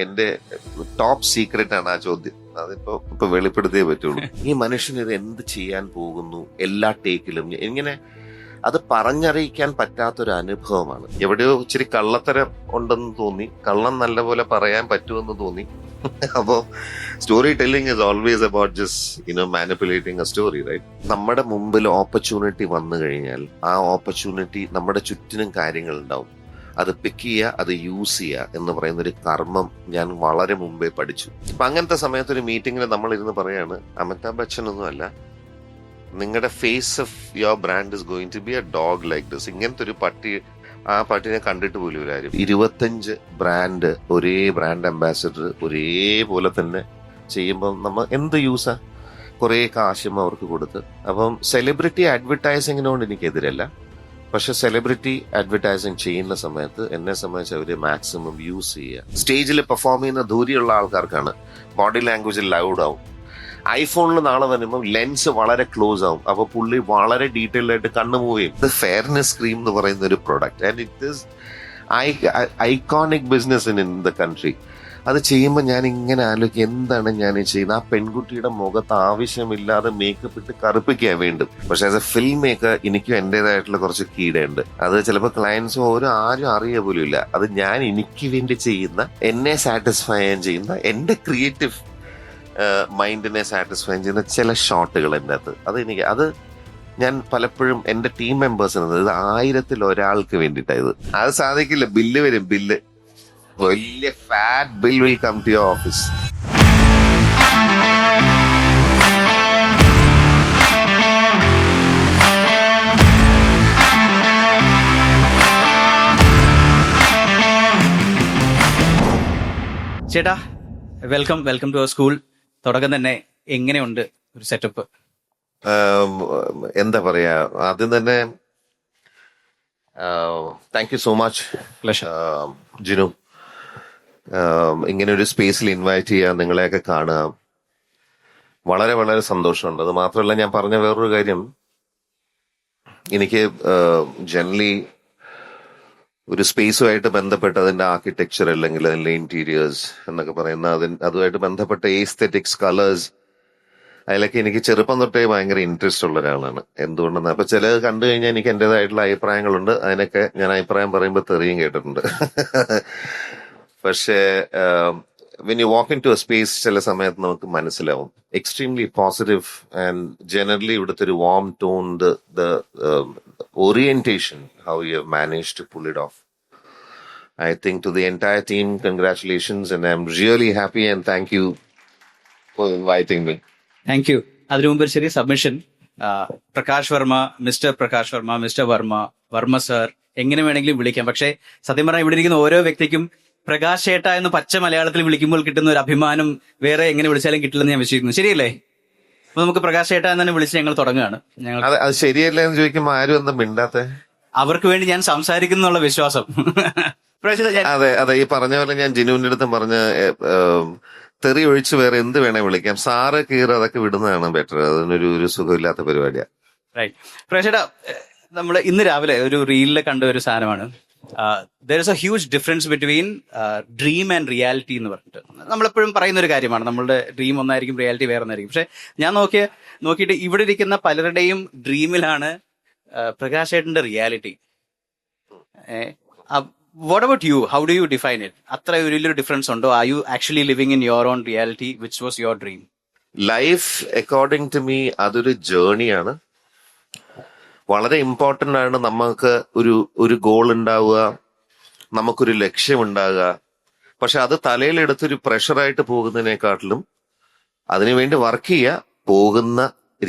എന്റെ top secret ആണ് ആ ചോദ്യം. ഇപ്പൊ വെളിപ്പെടുത്തിയേ പറ്റുള്ളൂ. ഈ മനുഷ്യൻ ഇത് എന്ത് ചെയ്യാൻ പോകുന്നു എല്ലാ ടേക്കിലും ഇങ്ങനെ അത് പറഞ്ഞറിയിക്കാൻ പറ്റാത്തൊരു അനുഭവമാണ്. എവിടെയോ ഇച്ചിരി കള്ളത്തരം ഉണ്ടെന്ന് തോന്നി, കള്ളം നല്ലപോലെ പറയാൻ പറ്റുമെന്ന് തോന്നി. അപ്പോ story telling is always about just manipulating a story, right? നമ്മുടെ മുമ്പിൽ ഓപ്പർച്യൂണിറ്റി വന്നു കഴിഞ്ഞാൽ ആ ഓപ്പർച്യൂണിറ്റി നമ്മുടെ ചുറ്റിനും കാര്യങ്ങൾ ഉണ്ടാവും. അത് പിക്ക് ചെയ്യുക, അത് യൂസ് ചെയ്യുക എന്ന് പറയുന്ന ഒരു കർമ്മം ഞാൻ വളരെ മുമ്പേ പഠിച്ചു. ഇപ്പൊ അങ്ങനത്തെ സമയത്ത് ഒരു മീറ്റിംഗിൽ നമ്മൾ ഇരുന്ന് പറയാണ്, അമിതാഭ് ബച്ചൻ ഒന്നും അല്ല, നിങ്ങളുടെ face of your brand is going to be a dog like this. ഇങ്ങനത്തെ ഒരു പട്ടി, ആ പട്ടിനെ കണ്ടിട്ട് പോലും ഇവരാരും 25 ബ്രാൻഡ്, ഒരേ ബ്രാൻഡ് അംബാസിഡർ ഒരേപോലെ തന്നെ ചെയ്യുമ്പോൾ നമ്മൾ എന്ത് യൂസാ? കുറെ കാശും അവർക്ക് കൊടുത്ത്. അപ്പം സെലിബ്രിറ്റി അഡ്വർടൈസിങ്ങിനോട് എനിക്കെതിരല്ല, പക്ഷെ സെലിബ്രിറ്റി അഡ്വർടൈസിങ് ചെയ്യുന്ന സമയത്ത് എന്നെ സംബന്ധിച്ച് അവര് മാക്സിമം യൂസ് ചെയ്യുക. സ്റ്റേജിൽ പെർഫോം ചെയ്യുന്ന ദൂരെയുള്ള ആൾക്കാർക്കാണ് ബോഡി ലാംഗ്വേജ് ലൗഡ് ആവും. ഐഫോണിൽ നാളെ വരുമ്പോൾ ലെൻസ് വളരെ ക്ലോസ് ആവും, അപ്പൊ പുള്ളി വളരെ ഡീറ്റെയിൽഡ് ആയിട്ട് കണ്ണ് മൂവ് ചെയ്യും. ഇത് ഫെയർനെസ് ക്രീം എന്ന് പറയുന്ന ഒരു product, and it is iconic business in the country. അത് ചെയ്യുമ്പോൾ ഞാൻ ഇങ്ങനെ ആലോചിക്കും, എന്താണ് ഞാൻ ചെയ്യുന്നത്? ആ പെൺകുട്ടിയുടെ മുഖത്ത് ആവശ്യമില്ലാതെ മേക്കപ്പ് ഇട്ട് കറുപ്പിക്കാൻ വേണ്ടും. പക്ഷെ ആസ് എ ഫിൽം മേക്കർ എനിക്കും എന്റേതായിട്ടുള്ള കുറച്ച് കീടയുണ്ട്. അത് ചിലപ്പോൾ ക്ലയൻസും ആരും അറിയ പോലും ഇല്ല. അത് ഞാൻ എനിക്ക് വേണ്ടി ചെയ്യുന്ന, എന്നെ സാറ്റിസ്ഫൈ ചെയ്യുന്ന, എന്റെ ക്രിയേറ്റീവ് മൈൻഡിനെ സാറ്റിസ്ഫൈ ചെയ്യുന്ന ചില ഷോട്ടുകൾ എൻ്റെ അത് ഞാൻ പലപ്പോഴും എന്റെ ടീം മെമ്പേഴ്സിന്, ഇത് 1000-ൽ ഒരാൾക്ക് വേണ്ടിയിട്ടായത്. അത് സാധിക്കില്ല. ബില്ല് വരും, ബില്ല്, വലിയ fat bill will come to your office. ചേട്ടാ, വെൽക്കം ടു അവർ സ്കൂൾ. തുടക്കം തന്നെ എങ്ങനെയുണ്ട് ഒരു സെറ്റപ്പ്? എന്താ പറയാ, ആദ്യം തന്നെ thank you so much Jinu. ഇങ്ങനെ ഒരു സ്പേസിൽ ഇൻവൈറ്റ് ചെയ്യാൻ, നിങ്ങളെയൊക്കെ കാണുക, വളരെ വളരെ സന്തോഷമുണ്ട്. അത് മാത്രമല്ല, ഞാൻ പറഞ്ഞ വേറൊരു കാര്യം, എനിക്ക് ജനറലി ഒരു സ്പേസുമായിട്ട് ബന്ധപ്പെട്ട് അതിന്റെ ആർക്കിടെക്ചർ അല്ലെങ്കിൽ അതിന്റെ ഇന്റീരിയേഴ്സ് എന്നൊക്കെ പറയുന്ന അതുമായിട്ട് ബന്ധപ്പെട്ട എസ്തെറ്റിക്സ്, കളേഴ്സ്, അതിലൊക്കെ എനിക്ക് ചെറുപ്പം തൊട്ടേ ഭയങ്കര ഇൻട്രസ്റ്റ് ഉള്ള ഒരാളാണ്. എന്തുകൊണ്ടെന്ന്, അപ്പൊ ചിലത് കണ്ടു കഴിഞ്ഞാൽ എനിക്ക് എന്റേതായിട്ടുള്ള അഭിപ്രായങ്ങളുണ്ട്. അതിനൊക്കെ ഞാൻ അഭിപ്രായം പറയുമ്പോൾ തെറിയും കേട്ടിട്ടുണ്ട്. പക്ഷേ when you walk into a space, ചില സമയത്ത് നമുക്ക് മനസ്സിലാവും എക്സ്ട്രീംലി പോസിറ്റീവ് ആൻഡ് ജനറലി ഇവിടുത്തെ ഒരു warm tone, the orientation, how you have managed to pull it off. I think to the entire team, congratulations, and I'm really happy and thank you for inviting me. Thank you. അതിനു മുമ്പ് ഒരു ചെറിയ submission. Prakash Varma, mister Prakash Varma, mister Varma sir, എങ്ങനെ വേണമെങ്കിലും വിളിക്കാം. പക്ഷേ സത്യം പറഞ്ഞാൽ ഇവിടെ ഇരിക്കുന്ന ഓരോ വ്യക്തിക്കും പ്രകാശ് ഏട്ട എന്ന് പച്ച മലയാളത്തിൽ വിളിക്കുമ്പോൾ കിട്ടുന്ന ഒരു അഭിമാനം വേറെ എങ്ങനെ വിളിച്ചാലും കിട്ടില്ലെന്ന് ഞാൻ വിശ്വസിക്കുന്നു. ശരിയല്ലേ? അപ്പൊ നമുക്ക് പ്രകാശ് ഏട്ട എന്ന് തന്നെ വിളിച്ച് ഞങ്ങൾ തുടങ്ങുകയാണ്. അത് ശരിയല്ലേ എന്ന് ചോദിക്കുമ്പോൾ ആരും ഒന്നും മിണ്ടാത്തെ? അവർക്ക് വേണ്ടി ഞാൻ സംസാരിക്കുന്നുള്ള വിശ്വാസം. അതെ, ഈ പറഞ്ഞ പോലെ ഞാൻ ജിനുവിന്റെ അടുത്തും പറഞ്ഞ, തെറി ഒഴിച്ച് വേറെ എന്ത് വേണേ വിളിക്കാം, സാറ് കീറ് അതൊക്കെ വിടുന്നതാണ് ബെറ്റർ. അതിനൊരു സുഖമില്ലാത്ത പരിപാടിയാ. റൈറ്റ്. പ്രകാശ് ഏട്ടാ, നമ്മള് ഇന്ന് രാവിലെ ഒരു റീലിൽ കണ്ട ഒരു സാധനമാണ്, there is a huge difference between dream and reality എന്ന് പറഞ്ഞിട്ട്. നമ്മളെപ്പോഴും പറയുന്ന ഒരു കാര്യമാണ്, നമ്മളുടെ ഡ്രീം ഒന്നായിരിക്കും, റിയാലിറ്റി വേറെ ഒന്നായിരിക്കും. പക്ഷെ ഞാൻ നോക്കിയിട്ട് ഇവിടെ ഇരിക്കുന്ന പലരുടെയും ഡ്രീമിലാണ് പ്രകാശ് ഏട്ടന്റെ reality. What about you? How do you define it? അത്ര വലിയൊരു ഡിഫറൻസ് ഉണ്ടോ? Are you actually living in your own reality which was your dream? Life according to me അതൊരു ജേർണിയാണ്. വളരെ ഇമ്പോർട്ടന്റ് ആണ് നമുക്ക് ഒരു ഗോൾ ഉണ്ടാവുക, നമുക്കൊരു ലക്ഷ്യം ഉണ്ടാകുക. പക്ഷെ അത് തലയിലെടുത്തൊരു പ്രഷറായിട്ട് പോകുന്നതിനെക്കാട്ടിലും അതിനുവേണ്ടി വർക്ക് ചെയ്യുക, പോകുന്ന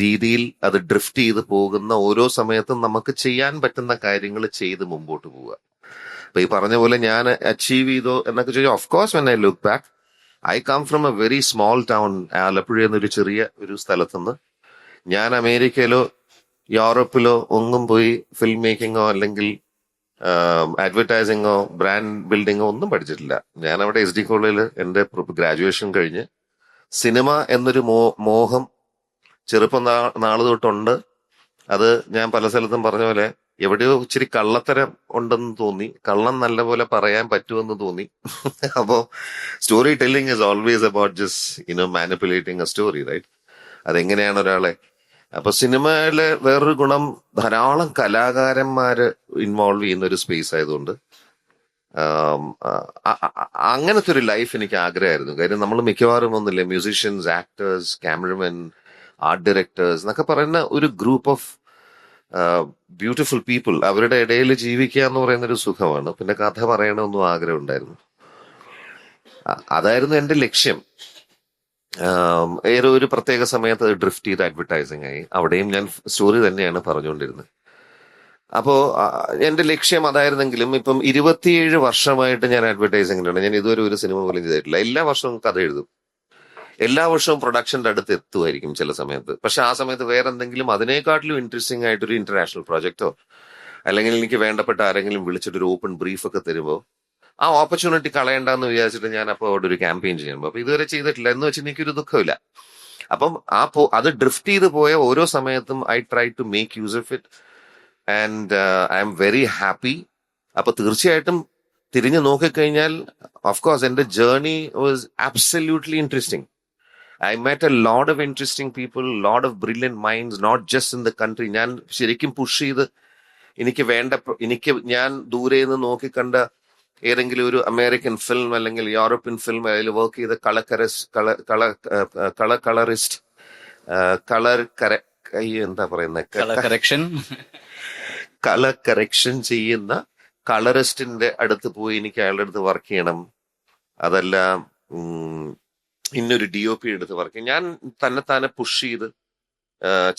രീതിയിൽ അത് ഡ്രിഫ്റ്റ് ചെയ്ത് പോകുന്ന ഓരോ സമയത്തും നമുക്ക് ചെയ്യാൻ പറ്റുന്ന കാര്യങ്ങൾ ചെയ്ത് മുമ്പോട്ട് പോവുക. അപ്പൊ ഈ പറഞ്ഞ പോലെ ഞാൻ അച്ചീവ് ചെയ്തോ എന്നൊക്കെ ചോദിച്ചാൽ, of course when I look back, I come from a very small town, Alappuzha എന്നൊരു ചെറിയ ഒരു സ്ഥലത്തുനിന്ന്. ഞാൻ അമേരിക്കയിലോ യൂറോപ്പിലോ ഒന്നും പോയി ഫിലിം മേക്കിങ്ങോ അല്ലെങ്കിൽ അഡ്വർടൈസിങ്ങോ ബ്രാൻഡ് ബിൽഡിങ്ങോ ഒന്നും പഠിച്ചിട്ടില്ല. ഞാൻ അവിടെ SD കോളേജിൽ എന്റെ ഗ്രാജുവേഷൻ കഴിഞ്ഞ് സിനിമ എന്നൊരു മോഹം ചെറുപ്പം നാള് തൊട്ടുണ്ട്. അത് ഞാൻ പല സ്ഥലത്തും പറഞ്ഞ പോലെ എവിടെയോ ഇച്ചിരി കള്ളത്തരം ഉണ്ടെന്ന് തോന്നി, കള്ളം നല്ലപോലെ പറയാൻ പറ്റുമെന്ന് തോന്നി. അപ്പോ story telling is always about just manipulating a story, right? അതെങ്ങനെയാണ് ഒരാളെ. അപ്പൊ സിനിമയിലെ വേറൊരു ഗുണം, ധാരാളം കലാകാരന്മാര് ഇൻവോൾവ് ചെയ്യുന്ന ഒരു സ്പേസ് ആയതുകൊണ്ട് അങ്ങനത്തെ ഒരു ലൈഫ് എനിക്ക് ആഗ്രഹമായിരുന്നു. കാര്യം നമ്മൾ മിക്കവാറും ഒന്നില്ലേ, musicians, actors, cameraman, art directors എന്നൊക്കെ പറയുന്ന ഒരു ഗ്രൂപ്പ് ഓഫ് ബ്യൂട്ടിഫുൾ പീപ്പിൾ. അവരുടെ ഇടയിൽ ജീവിക്കുക എന്ന് പറയുന്ന ഒരു സുഖമാണ്. പിന്നെ കഥ പറയണമെന്നും ആഗ്രഹം ഉണ്ടായിരുന്നു. അതായിരുന്നു എന്റെ ലക്ഷ്യം. ഏറെ ഒരു പ്രത്യേക സമയത്ത് ഡ്രിഫ്റ്റ് ചെയ്ത് അഡ്വർടൈസിങ് ആയി. അവിടെയും ഞാൻ സ്റ്റോറി തന്നെയാണ് പറഞ്ഞുകൊണ്ടിരുന്നത്. അപ്പോ എന്റെ ലക്ഷ്യം അതായിരുന്നെങ്കിലും ഇപ്പം 27 വർഷമായിട്ട് ഞാൻ അഡ്വർടൈസിങ്ങിലാണ്. ഞാൻ ഇതുവരെ ഒരു സിനിമ പോലും ചെയ്തിട്ടില്ല. എല്ലാ വർഷവും കഥ എഴുതും, എല്ലാ വർഷവും പ്രൊഡക്ഷന്റെ അടുത്ത് എത്തുമായിരിക്കും ചില സമയത്ത്. പക്ഷെ ആ സമയത്ത് വേറെ എന്തെങ്കിലും അതിനേക്കാട്ടിലും ഇൻട്രസ്റ്റിംഗ് ആയിട്ടൊരു ഇന്റർനാഷണൽ പ്രോജക്റ്റോ അല്ലെങ്കിൽ എനിക്ക് വേണ്ടപ്പെട്ട ആരെങ്കിലും വിളിച്ചിട്ട് ഒരു ഓപ്പൺ ബ്രീഫ് ഒക്കെ തരുമ്പോൾ ആ ഓപ്പർച്യൂണിറ്റി കളയണ്ടെന്ന് വിചാരിച്ചിട്ട് ഞാൻ അപ്പോൾ അവിടെ ഒരു ക്യാമ്പയിൻ ചെയ്യുമ്പോൾ, അപ്പൊ ഇതുവരെ ചെയ്തിട്ടില്ല എന്ന് വെച്ചാൽ എനിക്കൊരു ദുഃഖമില്ല. അപ്പം അത് ഡ്രിഫ്റ്റ് ചെയ്ത് പോയ ഓരോ സമയത്തും I try to make use of it and I'm very happy. അപ്പൊ തീർച്ചയായിട്ടും തിരിഞ്ഞു നോക്കിക്കഴിഞ്ഞാൽ ഓഫ് കോഴ്സ് എന്റെ journey was absolutely interesting. I met a lot of interesting people, lot of brilliant minds, not just in the country. ഞാൻ ശരിക്കും push ചെയ്ത് എനിക്ക് ഞാൻ ദൂരെ നിന്ന് നോക്കിക്കണ്ട ഏതെങ്കിലും ഒരു അമേരിക്കൻ ഫിലിം അല്ലെങ്കിൽ യൂറോപ്യൻ ഫിലിം അതിൽ വർക്ക് ചെയ്ത കളറിസ്റ്റ് എന്താ പറയുന്നത്, കളർ കറക്ഷൻ ചെയ്യുന്ന കളറിസ്റ്റിന്റെ അടുത്ത് പോയി എനിക്ക് അയാളുടെ അടുത്ത് വർക്ക് ചെയ്യണം. അതല്ല ഇന്നൊരു DOP എടുത്ത് വർക്ക് ചെയ്യും. ഞാൻ തന്നെ പുഷ് ചെയ്ത്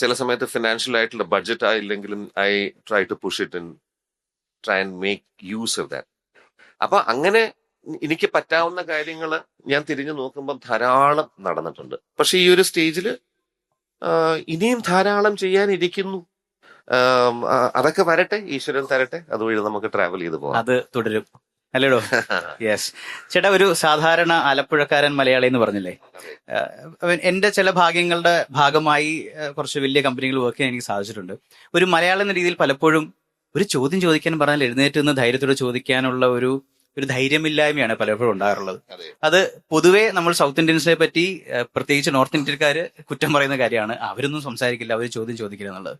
ചില സമയത്ത് ഫിനാൻഷ്യൽ ആയിട്ടുള്ള ബഡ്ജറ്റ് ആയില്ലെങ്കിലും I try to push it and try and make use of that. അപ്പൊ അങ്ങനെ എനിക്ക് പറ്റാവുന്ന കാര്യങ്ങൾ ഞാൻ തിരിഞ്ഞു നോക്കുമ്പോൾ ധാരാളം നടന്നിട്ടുണ്ട്. പക്ഷെ ഈ ഒരു സ്റ്റേജിൽ ഇനിയും ധാരാളം ചെയ്യാനിരിക്കുന്നു. അതൊക്കെ വരട്ടെ, ഈശ്വരൻ തരട്ടെ, അതുവഴി നമുക്ക് ട്രാവൽ ചെയ്ത് പോകാം. അത് തുടരും അല്ലേടോ? യെസ് ചേട്ടാ, ഒരു സാധാരണ ആലപ്പുഴക്കാരൻ മലയാളി എന്ന് പറഞ്ഞില്ലേ, എന്റെ ചില ഭാഗ്യങ്ങളുടെ ഭാഗമായി കുറച്ച് വലിയ കമ്പനികൾ വർക്ക് ചെയ്യാൻ എനിക്ക് സാധിച്ചിട്ടുണ്ട്. ഒരു മലയാളം എന്ന രീതിയിൽ പലപ്പോഴും ഒരു ചോദ്യം ചോദിക്കാൻ പറഞ്ഞാൽ എഴുന്നേറ്റ് നിന്ന് ധൈര്യത്തോടെ ചോദിക്കാനുള്ള ഒരു ധൈര്യമില്ലായ്മയാണ് പലപ്പോഴും ഉണ്ടാകാറുള്ളത്. അത് പൊതുവേ നമ്മൾ സൗത്ത് ഇന്ത്യൻസിനെ പറ്റി, പ്രത്യേകിച്ച് നോർത്ത് ഇന്ത്യക്കാര് കുറ്റം പറയുന്ന കാര്യമാണ്. അവരൊന്നും സംസാരിക്കില്ല, അവർ ചോദ്യം ചോദിക്കില്ല എന്നുള്ളത്.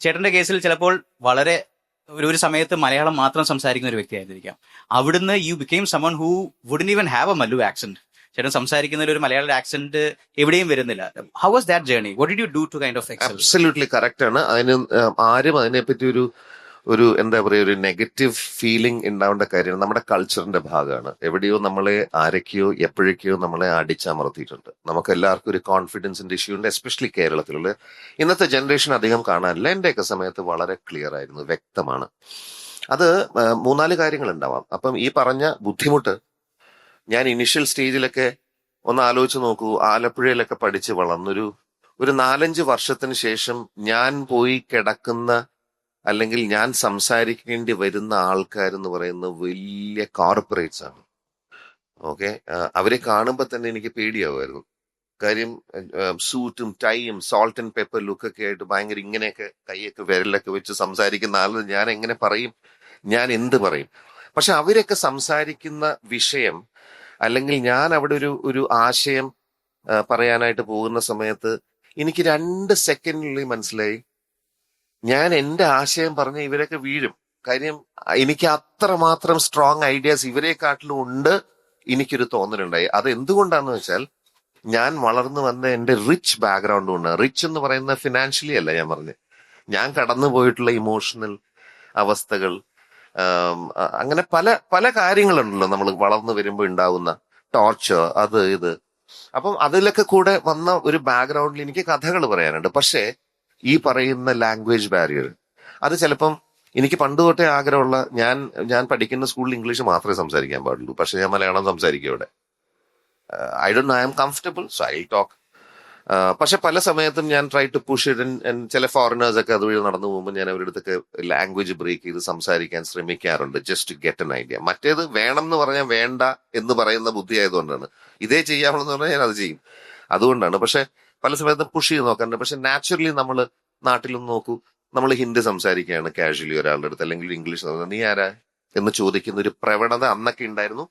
ചേട്ടന്റെ കേസിൽ ചിലപ്പോൾ വളരെ ഒരു സമയത്ത് മലയാളം മാത്രം സംസാരിക്കുന്ന ഒരു വ്യക്തിയായിരിക്കാം. അവിടുന്ന് you became someone who wouldn't even have a Mallu accent. ചേട്ടൻ സംസാരിക്കുന്നതിൽ ഒരു മലയാളം ആക്സെന്റ് എവിടെയും വരുന്നില്ല. How was that journey? What did you do to kind of excel? Absolutely correct ആണ്. ആരും അതിനെപ്പറ്റി ഒരു എന്താ പറയുക, ഒരു നെഗറ്റീവ് ഫീലിംഗ് ഉണ്ടാവേണ്ട കാര്യമാണ്. നമ്മുടെ കൾച്ചറിന്റെ ഭാഗമാണ്. എവിടെയോ നമ്മളെ ആരൊക്കെയോ എപ്പോഴൊക്കെയോ നമ്മളെ അടിച്ചമർത്തിയിട്ടുണ്ട്. നമുക്ക് എല്ലാവർക്കും ഒരു കോൺഫിഡൻസിന്റെ ഇഷ്യൂ ഉണ്ട്, എസ്പെഷ്യലി കേരളത്തിലുള്ള ഇന്നത്തെ ജനറേഷൻ അധികം കാണാനില്ല. എന്റെയൊക്കെ സമയത്ത് വളരെ ക്ലിയർ ആയിരുന്നു, വ്യക്തമാണ്. അത് 3-4 കാര്യങ്ങൾ ഉണ്ടാവാം. അപ്പം ഈ പറഞ്ഞ ബുദ്ധിമുട്ട് ഞാൻ ഇനിഷ്യൽ സ്റ്റേജിലൊക്കെ ഒന്ന് ആലോചിച്ച് നോക്കൂ. ആലപ്പുഴയിലൊക്കെ പഠിച്ച് വളർന്നൊരു 4-5 വർഷത്തിന് ശേഷം ഞാൻ പോയി കിടക്കുന്ന അല്ലെങ്കിൽ ഞാൻ സംസാരിക്കേണ്ടി വരുന്ന ആൾക്കാരെന്ന് പറയുന്നത് വലിയ കോർപ്പറേറ്റ്സ് ആണ്. ഓക്കെ, അവരെ കാണുമ്പോൾ തന്നെ എനിക്ക് പേടിയാവുമായിരുന്നു. കാര്യം സൂട്ടും ടൈയും സോൾട്ട് ആൻഡ് പെപ്പർ ലുക്കൊക്കെ ആയിട്ട് ഭയങ്കര ഇങ്ങനെയൊക്കെ കൈയൊക്കെ വിരലൊക്കെ വെച്ച് സംസാരിക്കുന്ന ആൾ ഞാൻ എങ്ങനെ പറയും, ഞാൻ എന്ത് പറയും? പക്ഷെ അവരൊക്കെ സംസാരിക്കുന്ന വിഷയം അല്ലെങ്കിൽ ഞാൻ അവിടെ ഒരു ആശയം പറയാനായിട്ട് പോകുന്ന സമയത്ത് എനിക്ക് 2 സെക്കൻഡിനുള്ളിൽ മനസ്സിലായി ഞാൻ എന്റെ ആശയം പറഞ്ഞ ഇവരൊക്കെ വീഴും. കാര്യം എനിക്ക് അത്രമാത്രം സ്ട്രോങ് ഐഡിയാസ് ഇവരെക്കാട്ടിലും ഉണ്ട് എനിക്കൊരു തോന്നലുണ്ടായി. അത് എന്തുകൊണ്ടാന്ന് വെച്ചാൽ ഞാൻ വളർന്നു വന്ന എന്റെ റിച്ച് ബാക്ക്ഗ്രൗണ്ട് കൊണ്ട്. റിച്ച് എന്ന് പറയുന്ന ഫിനാൻഷ്യലി അല്ല ഞാൻ പറഞ്ഞത്, ഞാൻ കടന്നു പോയിട്ടുള്ള ഇമോഷണൽ അവസ്ഥകൾ, അങ്ങനെ പല പല കാര്യങ്ങളുണ്ടല്ലോ നമ്മൾ വളർന്നു വരുമ്പോൾ ഉണ്ടാവുന്ന ടോർച്ചർ, അത് ഇത്. അപ്പം അതിലൊക്കെ കൂടെ വന്ന ഒരു ബാക്ക്ഗ്രൗണ്ടിൽ എനിക്ക് കഥകൾ പറയാനുണ്ട്. പക്ഷേ ഈ പറയുന്ന ലാംഗ്വേജ് ബാരിയർ, അത് ചിലപ്പം എനിക്ക് പണ്ട് തൊട്ടേ ആഗ്രഹമുള്ള, ഞാൻ പഠിക്കുന്ന സ്കൂളിൽ ഇംഗ്ലീഷ് മാത്രമേ സംസാരിക്കാൻ പാടുള്ളൂ. പക്ഷെ ഞാൻ മലയാളം സംസാരിക്കും ഇവിടെ. I don't know, I M comfortable, so I talk. പക്ഷെ പല സമയത്തും ഞാൻ ട്രൈ ടു പുഷ് ഇറ്റ്. ചില ഫോറിനേഴ്സ് ഒക്കെ അതുവഴി നടന്നു പോകുമ്പോൾ ഞാൻ അവരുടെ അടുത്തൊക്കെ ലാംഗ്വേജ് ബ്രേക്ക് ചെയ്ത് സംസാരിക്കാൻ ശ്രമിക്കാറുണ്ട്, just to get an idea. മറ്റേത് വേണം എന്ന് പറഞ്ഞാൽ വേണ്ട എന്ന് പറയുന്ന ബുദ്ധി ആയതുകൊണ്ടാണ്. ഇതേ ചെയ്യാമെന്ന് പറഞ്ഞാൽ ഞാൻ അത് ചെയ്യും, അതുകൊണ്ടാണ്. പക്ഷെ പല സമയത്തും പുഷ് ചെയ്ത് നോക്കാറുണ്ട്. പക്ഷെ നാച്ചുറലി നമ്മൾ നാട്ടിലും നോക്കൂ, നമ്മൾ ഹിന്ദി സംസാരിക്കുകയാണ് കാഷ്വലി ഒരാളുടെ അടുത്ത്, അല്ലെങ്കിൽ ഇംഗ്ലീഷ്, നീ ആരാ എന്ന് ചോദിക്കുന്ന ഒരു പ്രവണത അന്നൊക്കെ ഉണ്ടായിരുന്നു.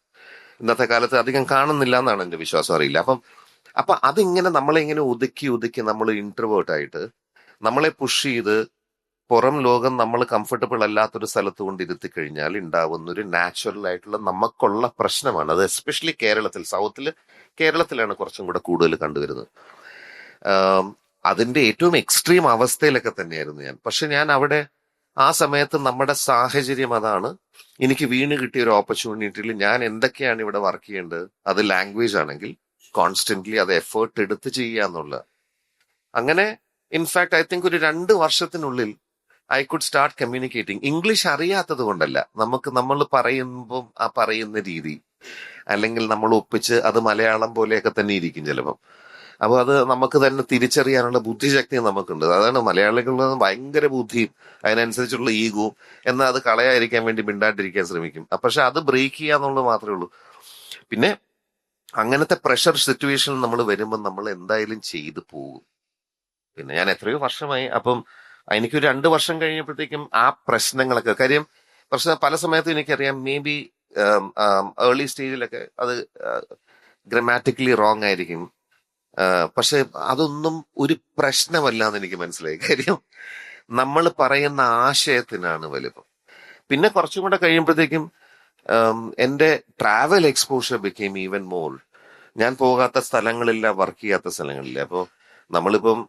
ഇന്നത്തെ കാലത്ത് അധികം കാണുന്നില്ല എന്നാണ് എന്റെ വിശ്വാസം, അറിയില്ല. അപ്പൊ അതിങ്ങനെ നമ്മളെ ഇങ്ങനെ ഒതുക്കി നമ്മൾ ഇൻട്രവേർട്ട് ആയിട്ട് നമ്മളെ പുഷ് ചെയ്ത് പുറം ലോകം നമ്മൾ കംഫർട്ടബിൾ അല്ലാത്തൊരു സ്ഥലത്ത് കൊണ്ട് ഇരുത്തി കഴിഞ്ഞാൽ ഉണ്ടാവുന്ന ഒരു നാച്ചുറൽ ആയിട്ടുള്ള നമുക്കുള്ള പ്രശ്നമാണ് അത്. എസ്പെഷ്യലി കേരളത്തിൽ, കേരളത്തിലാണ് കുറച്ചും കൂടെ കൂടുതൽ കണ്ടുവരുന്നത്. അതിന്റെ ഏറ്റവും എക്സ്ട്രീം അവസ്ഥയിലൊക്കെ തന്നെയായിരുന്നു ഞാൻ. പക്ഷെ ഞാൻ അവിടെ ആ സമയത്ത് നമ്മുടെ സാഹചര്യം അതാണ്. എനിക്ക് വീണ് കിട്ടിയ ഒരു ഓപ്പർച്യൂണിറ്റിയിൽ ഞാൻ എന്തൊക്കെയാണ് ഇവിടെ വർക്ക് ചെയ്യേണ്ടത്, അത് ലാംഗ്വേജ് ആണെങ്കിൽ കോൺസ്റ്റന്റ്ലി അത് എഫേർട്ട് എടുത്ത് ചെയ്യാന്നുള്ള. അങ്ങനെ ഇൻഫാക്ട് ഐ തിങ്ക് ഒരു 2 വർഷത്തിനുള്ളിൽ I could start communicating. English അറിയാത്തത് കൊണ്ടല്ല, നമ്മൾ പറയുമ്പോൾ ആ പറയുന്ന രീതി, അല്ലെങ്കിൽ നമ്മൾ ഒപ്പിച്ച് അത് മലയാളം പോലെയൊക്കെ തന്നെ ഇരിക്കും ചിലപ്പം. അപ്പൊ അത് നമുക്ക് തന്നെ തിരിച്ചറിയാനുള്ള ബുദ്ധിശക്തി നമുക്കുണ്ട്. അതാണ് മലയാളികളിൽ ഭയങ്കര ബുദ്ധിയും അതിനനുസരിച്ചുള്ള ഈഗോവും. എന്നാൽ അത് കളയാതിരിക്കാൻ വേണ്ടി മിണ്ടാണ്ടിരിക്കാൻ ശ്രമിക്കും. പക്ഷെ അത് ബ്രേക്ക് ചെയ്യാന്നുള്ളത് മാത്രമേ ഉള്ളൂ. പിന്നെ അങ്ങനത്തെ പ്രഷർ സിറ്റുവേഷനിൽ നമ്മൾ വരുമ്പോൾ നമ്മൾ എന്തായാലും ചെയ്തു പോകും. പിന്നെ ഞാൻ എത്രയോ വർഷമായി. അപ്പം എനിക്കൊരു 2 വർഷം കഴിഞ്ഞപ്പോഴത്തേക്കും ആ പ്രശ്നങ്ങളൊക്കെ, കാര്യം പ്രശ്നം പല സമയത്തും എനിക്കറിയാം, മേ ബി ഏർലി സ്റ്റേജിലൊക്കെ അത് ഗ്രാമാറ്റിക്കലി റോങ് ആയിരിക്കും. പക്ഷെ അതൊന്നും ഒരു പ്രശ്നമല്ല എന്ന് എനിക്ക് മനസ്സിലായി. കാര്യം നമ്മൾ പറയുന്ന ആശയത്തിനാണ് വലുപ്പം. പിന്നെ കുറച്ചും കൂടെ കഴിയുമ്പോഴത്തേക്കും എന്റെ travel exposure became even more. ഞാൻ പോകാത്ത സ്ഥലങ്ങളില്ല, വർക്ക് ചെയ്യാത്ത സ്ഥലങ്ങളില്ല. അപ്പോ നമ്മളിപ്പം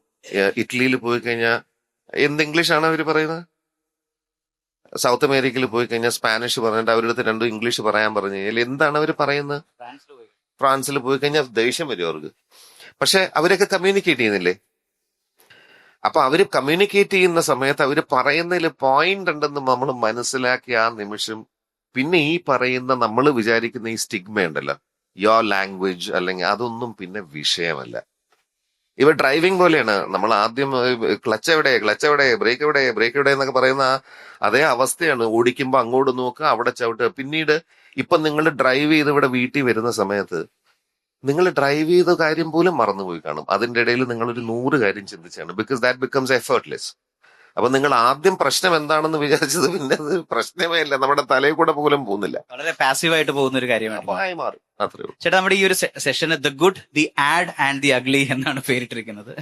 ഇറ്റലിയിൽ പോയി കഴിഞ്ഞാൽ എന്ത് ഇംഗ്ലീഷാണ് അവർ പറയുന്നത്? സൗത്ത് അമേരിക്കയിൽ പോയി കഴിഞ്ഞാൽ സ്പാനിഷ് പറഞ്ഞിട്ട് അവരുടെ അടുത്ത് 2 ഇംഗ്ലീഷ് പറയാൻ പറഞ്ഞു കഴിഞ്ഞാൽ എന്താണ് അവർ പറയുന്നത്? ഫ്രാൻസിൽ പോയി കഴിഞ്ഞാൽ ദേഷ്യം വരും അവർക്ക്. പക്ഷെ അവരൊക്കെ കമ്മ്യൂണിക്കേറ്റ് ചെയ്യുന്നില്ലേ? അപ്പൊ അവര് കമ്മ്യൂണിക്കേറ്റ് ചെയ്യുന്ന സമയത്ത് അവര് പറയുന്നതിൽ പോയിന്റ് ഉണ്ടെന്ന് നമ്മൾ മനസ്സിലാക്കിയ ആ നിമിഷം പിന്നെ ഈ പറയുന്ന നമ്മൾ വിചാരിക്കുന്ന ഈ സ്റ്റിഗ്മ ഉണ്ടല്ലോ, യോർ ലാംഗ്വേജ് അല്ലെങ്കിൽ അതൊന്നും പിന്നെ വിഷയമല്ല. ഇവ ഡ്രൈവിംഗ് പോലെയാണ്. നമ്മൾ ആദ്യം ക്ലച്ച് എവിടെ, ബ്രേക്ക് എവിടെ എന്നൊക്കെ പറയുന്ന അതേ അവസ്ഥയാണ്. ഓടിക്കുമ്പോ അങ്ങോട്ട് നോക്കുക, അവിടെ ചവിട്ടുക. പിന്നീട് ഇപ്പൊ നിങ്ങൾ ഡ്രൈവ് ചെയ്ത് ഇവിടെ വീട്ടിൽ വരുന്ന സമയത്ത് നിങ്ങൾ ഡ്രൈവ് ചെയ്ത കാര്യം പോലും മറന്നുപോയി കാണും. അതിന്റെ ഇടയിൽ നിങ്ങൾ ഒരു 100 കാര്യം ചിന്തിച്ചാണ്. Because that becomes effortless. അപ്പൊ നിങ്ങൾ ആദ്യം പ്രശ്നം എന്താണെന്ന് വിചാരിച്ചത് പിന്നെ അത് പ്രശ്നമേ ഇല്ല, നമ്മുടെ തലയിൽ കൂടെ പോലും പോകുന്നില്ല, വളരെ പാസീവായിട്ട് പോകുന്ന ഒരു കാര്യമാണ്. മാറും. അത്രേ ഉള്ളൂ. ചേട്ടാ, നമ്മുടെ ഈ ഒരു സെഷന് the good, the bad and the ugly എന്നാണ് പേരിട്ടിരിക്കുന്നത്.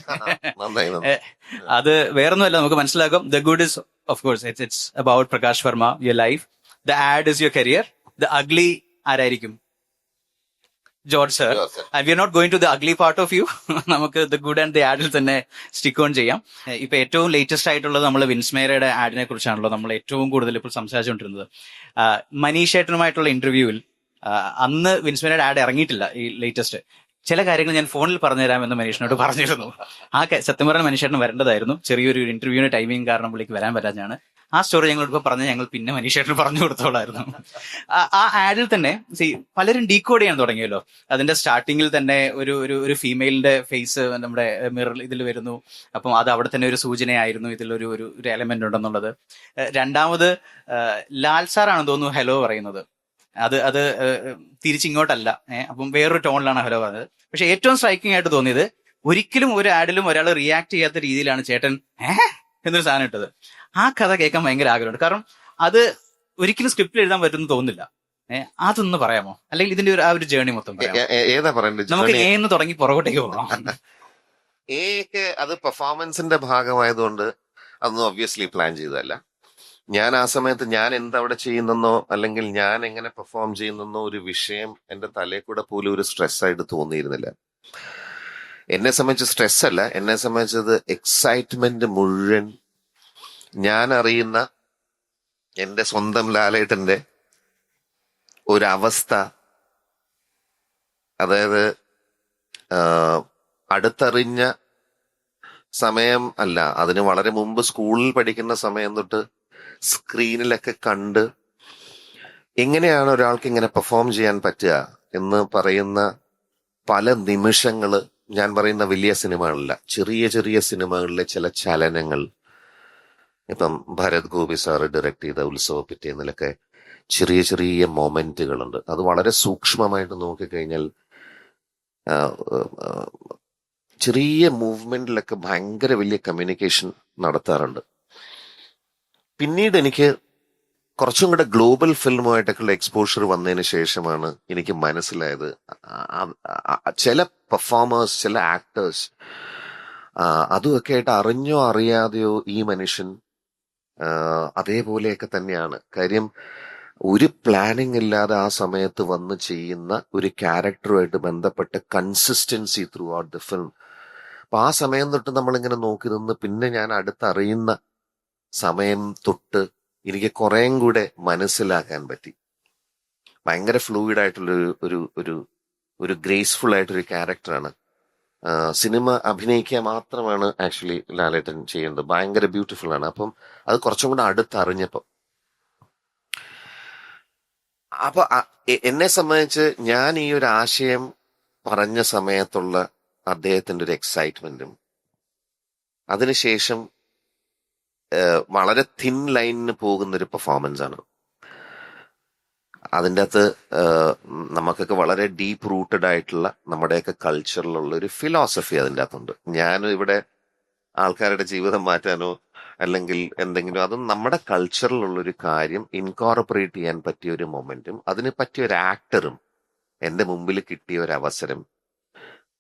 നന്നായി. അത് വേറൊന്നുമല്ല, നമുക്ക് മനസ്സിലാക്കും. The good is of course it's about Prakash Varma, your life. The bad is your career. The ugly ആരായിരിക്കും? George sir. We are not going to the ugly part of you. നമുക്ക് the good and the ആഡിൽ തന്നെ stick on ചെയ്യാം. ഇപ്പൊ ഏറ്റവും latest ആയിട്ടുള്ളത് നമ്മൾ വിൻസ്മേരയുടെ ആഡിനെ കുറിച്ചാണല്ലോ നമ്മൾ ഏറ്റവും കൂടുതൽ ഇപ്പോൾ സംസാരിച്ചുകൊണ്ടിരുന്നത്. മനീഷേട്ടനുമായിട്ടുള്ള ഇന്റർവ്യൂവിൽ അന്ന് വിൻസ്മേരയുടെ ആഡ് ഇറങ്ങിയിട്ടില്ല, ഈ ലേറ്റസ്റ്റ്. ചില കാര്യങ്ങൾ ഞാൻ ഫോണിൽ പറഞ്ഞുതരാമെന്ന് മനീഷിനോട് പറഞ്ഞിരുന്നു. സത്യം പറഞ്ഞ മനീഷേട്ടന് വരേണ്ടതായിരുന്നു. ചെറിയൊരു ഇന്റർവ്യൂവിന് ടൈമിംഗ് കാരണം പുള്ളിക്ക് വരാൻ പറ്റാഞ്ഞാണ്. ആ സ്റ്റോറി ഞങ്ങളിപ്പോ പറഞ്ഞ് ഞങ്ങൾ പിന്നെ മനീഷേട്ടന് പറഞ്ഞു കൊടുത്തോളായിരുന്നു. ആ ആഡിൽ തന്നെ പലരും ഡീകോഡ് ചെയ്യാൻ തുടങ്ങിയല്ലോ. അതിന്റെ സ്റ്റാർട്ടിങ്ങിൽ തന്നെ ഒരു ഫീമെയിലിന്റെ ഫേസ് നമ്മുടെ മിറർ ഇതിൽ വരുന്നു. അപ്പം അത് അവിടെ തന്നെ ഒരു സൂചനയായിരുന്നു ഇതിലൊരു ഒരു എലമെന്റ് ഉണ്ടെന്നുള്ളത്. രണ്ടാമത് ലാൽ സാറാണെന്ന് തോന്നുന്നു ഹലോ പറയുന്നത്. അത് തിരിച്ചിങ്ങോട്ടല്ല, അപ്പം വേറൊരു ടോണിലാണ് ഹലോ പറഞ്ഞത്. പക്ഷെ ഏറ്റവും സ്ട്രൈക്കിംഗ് ആയിട്ട് തോന്നിയത്, ഒരിക്കലും ഒരു ആഡിലും ഒരാൾ റിയാക്ട് ചെയ്യാത്ത രീതിയിലാണ് ചേട്ടൻ എന്നൊരു സാധനം ഇട്ടത്. ആ കഥ കേൾക്കാൻ ഭയങ്കര ആഗ്രഹമുണ്ട്. കാരണം അത് ഒരിക്കലും സ്ക്രിപ്റ്റിൽ എഴുതാൻ പറ്റുമെന്ന് തോന്നുന്നില്ല. അതൊന്ന് പറയാമോ? അല്ലെങ്കിൽ ഇതിന്റെ ആ ഒരു ജേർണി മൊത്തം ഏതാ പറയണ്ടത്? നമുക്ക് ഏന്ന് തുടങ്ങി പുറകോട്ടേക്ക് പോകാം. അത് പെർഫോമൻസിന്റെ ഭാഗമായതുകൊണ്ട് അതൊന്നും ഒബ്വിയസ്ലി പ്ലാൻ ചെയ്തതല്ല. ഞാൻ ആ സമയത്ത് ഞാൻ എന്തവിടെ ചെയ്യുന്നെന്നോ അല്ലെങ്കിൽ ഞാൻ എങ്ങനെ പെർഫോം ചെയ്യുന്നെന്നോ ഒരു വിഷയം എന്റെ തലയിൽ കൂടെ പോലും ഒരു സ്ട്രെസ് ആയിട്ട് തോന്നിയിരുന്നില്ല. എന്നെ സംബന്ധിച്ച് സ്ട്രെസ് അല്ല, എന്നെ സംബന്ധിച്ചത് എക്സൈറ്റ്മെന്റ് മുഴുവൻ ഞാൻ അറിയുന്ന എന്റെ സ്വന്തം ലാലേട്ടന്റെ ഒരവസ്ഥ. അതായത് അടുത്തറിഞ്ഞ സമയം അല്ല, അതിന് വളരെ മുമ്പ് സ്കൂളിൽ പഠിക്കുന്ന സമയം തൊട്ട് സ്ക്രീനിലൊക്കെ കണ്ട് എങ്ങനെയാണ് ഒരാൾക്ക് ഇങ്ങനെ പെർഫോം ചെയ്യാൻ പറ്റുക എന്ന് പറയുന്ന പല നിമിഷങ്ങള്. ഞാൻ പറയുന്ന വലിയ സിനിമകളില്ല, ചെറിയ ചെറിയ സിനിമകളിലെ ചില ചലനങ്ങൾ. ഇപ്പം ഭരത് ഗോപി സാറ് ഡയറക്ട് ചെയ്ത ഉത്സവ പിറ്റേന്നിലൊക്കെ ചെറിയ ചെറിയ മൊമെന്റുകളുണ്ട്. അത് വളരെ സൂക്ഷ്മമായിട്ട് നോക്കിക്കഴിഞ്ഞാൽ ചെറിയ മൂവ്മെന്റിലൊക്കെ ഭയങ്കര വലിയ കമ്മ്യൂണിക്കേഷൻ നടത്താറുണ്ട്. പിന്നീട് എനിക്ക് കുറച്ചും കൂടെ ഗ്ലോബൽ ഫിലിമുമായിട്ടൊക്കെയുള്ള എക്സ്പോഷർ വന്നതിന് ശേഷമാണ് എനിക്ക് മനസ്സിലായത് ചില പെർഫോമേഴ്സ്, ചില ആക്ടേഴ്സ് അതുമൊക്കെ ആയിട്ട് അറിഞ്ഞോ അറിയാതെയോ ഈ മനുഷ്യൻ അതേപോലെയൊക്കെ തന്നെയാണ്. കാര്യം ഒരു പ്ലാനിങ് ഇല്ലാതെ ആ സമയത്ത് വന്ന് ചെയ്യുന്ന ഒരു ക്യാരക്ടറുമായിട്ട് ബന്ധപ്പെട്ട consistency through out the film. അപ്പൊ ആ സമയം തൊട്ട് നമ്മളിങ്ങനെ നോക്കി നിന്ന് പിന്നെ ഞാൻ അടുത്തറിയുന്ന സമയം തൊട്ട് എനിക്ക് കുറേം കൂടെ മനസ്സിലാക്കാൻ പറ്റി. ഭയങ്കര ഫ്ലൂയിഡ് ആയിട്ടുള്ള ഒരു ഒരു ഒരു ഗ്രേസ്ഫുൾ ആയിട്ടൊരു ക്യാരക്ടറാണ്. സിനിമ അഭിനയിക്കുക മാത്രമാണ് ആക്ച്വലി ലാലേട്ടൻ ചെയ്യേണ്ടത്. ഭയങ്കര ബ്യൂട്ടിഫുൾ ആണ്. അപ്പം അത് കുറച്ചും കൂടെ അടുത്തറിഞ്ഞപ്പം അപ്പൊ എന്നെ സംബന്ധിച്ച് ഞാൻ ഈ ഒരു ആശയം പറഞ്ഞ സമയത്തുള്ള അദ്ദേഹത്തിന്റെ ഒരു എക്സൈറ്റ്മെന്റും അതിനുശേഷം വളരെ തിൻ ലൈനിന് പോകുന്ന ഒരു പെർഫോമൻസ് ആണ്. അതിൻ്റെ അകത്ത് നമുക്കൊക്കെ വളരെ ഡീപ്പ് റൂട്ടഡ് ആയിട്ടുള്ള നമ്മുടെയൊക്കെ കൾച്ചറിലുള്ള ഒരു ഫിലോസഫി അതിൻ്റെ അകത്തുണ്ട്. ഞാൻ ഇവിടെ ആൾക്കാരുടെ ജീവിതം മാറ്റാനോ അല്ലെങ്കിൽ എന്തെങ്കിലും, അതും നമ്മുടെ കൾച്ചറിലുള്ള ഒരു കാര്യം ഇൻകോർപ്പറേറ്റ് ചെയ്യാൻ പറ്റിയ ഒരു മൊമെന്റും അതിന് പറ്റിയ ഒരു ആക്ടറും എൻ്റെ മുമ്പിൽ കിട്ടിയ ഒരു അവസരം,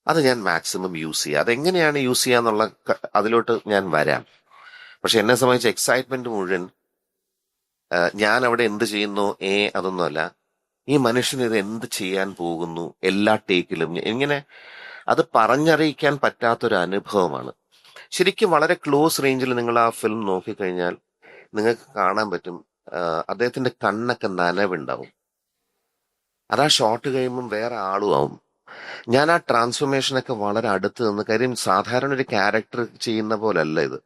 അത് ഞാൻ മാക്സിമം യൂസ് ചെയ്യുക. അതെങ്ങനെയാണ് യൂസ് ചെയ്യാന്നുള്ള അതിലോട്ട് ഞാൻ വരാം. പക്ഷെ എന്നെ സംബന്ധിച്ച് എക്സൈറ്റ്മെന്റ് മുഴുവൻ ഞാൻ അവിടെ എന്ത് ചെയ്യുന്നു അതൊന്നുമല്ല, ഈ മനുഷ്യൻ ഇത് എന്ത് ചെയ്യാൻ പോകുന്നു എല്ലാ ടേക്കിലും. ഇങ്ങനെ അത് പറഞ്ഞറിയിക്കാൻ പറ്റാത്തൊരു അനുഭവമാണ്. ശരിക്കും വളരെ ക്ലോസ് റേഞ്ചിൽ നിങ്ങൾ ആ ഫിലിം നോക്കിക്കഴിഞ്ഞാൽ നിങ്ങൾക്ക് കാണാൻ പറ്റും അദ്ദേഹത്തിന്റെ കണ്ണൊക്കെ നനവുണ്ടാവും. അതാ ഷോട്ട് കഴിയുമ്പം വേറെ ആളും ആവും. ഞാൻ ആ ട്രാൻസ്ഫോർമേഷനൊക്കെ വളരെ അടുത്ത് നിന്ന്, കാര്യം സാധാരണ ഒരു ക്യാരക്ടർ ചെയ്യുന്ന പോലല്ല ഇത്.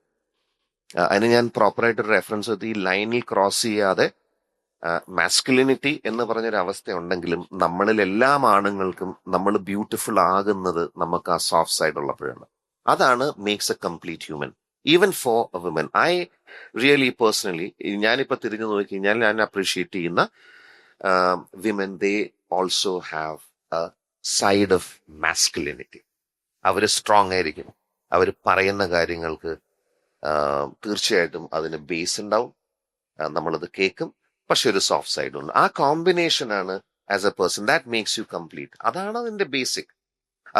അതിന് ഞാൻ പ്രോപ്പറായിട്ട് ഒരു റെഫറൻസ് എടുത്ത്, ഈ ലൈനിൽ ക്രോസ് ചെയ്യാതെ മാസ്കുലിനിറ്റി എന്ന് പറഞ്ഞൊരു അവസ്ഥ ഉണ്ടെങ്കിലും നമ്മളിൽ എല്ലാ ആണുങ്ങൾക്കും നമ്മൾ ബ്യൂട്ടിഫുൾ ആകുന്നത് നമുക്ക് ആ സോഫ്റ്റ് സൈഡ് ഉള്ളപ്പോഴാണ്. അതാണ് makes a complete human, even for a woman. I really personally ഞാനിപ്പോ തിരിഞ്ഞു നോക്കി കഴിഞ്ഞാൽ ഞാൻ അപ്രീഷിയേറ്റ് ചെയ്യുന്ന women, they also have a side of masculinity. അവര് സ്ട്രോങ് ആയിരിക്കും, അവർ പറയുന്ന കാര്യങ്ങൾക്ക് തീർച്ചയായിട്ടും അതിന് ബേസ് ഉണ്ടാവും, നമ്മളത് കേൾക്കും. പക്ഷെ ഒരു സോഫ്റ്റ് സൈഡ് ഉണ്ട്. ആ കോമ്പിനേഷൻ ആണ് as A person that makes you complete. അതാണ് അതിന്റെ ബേസിക്.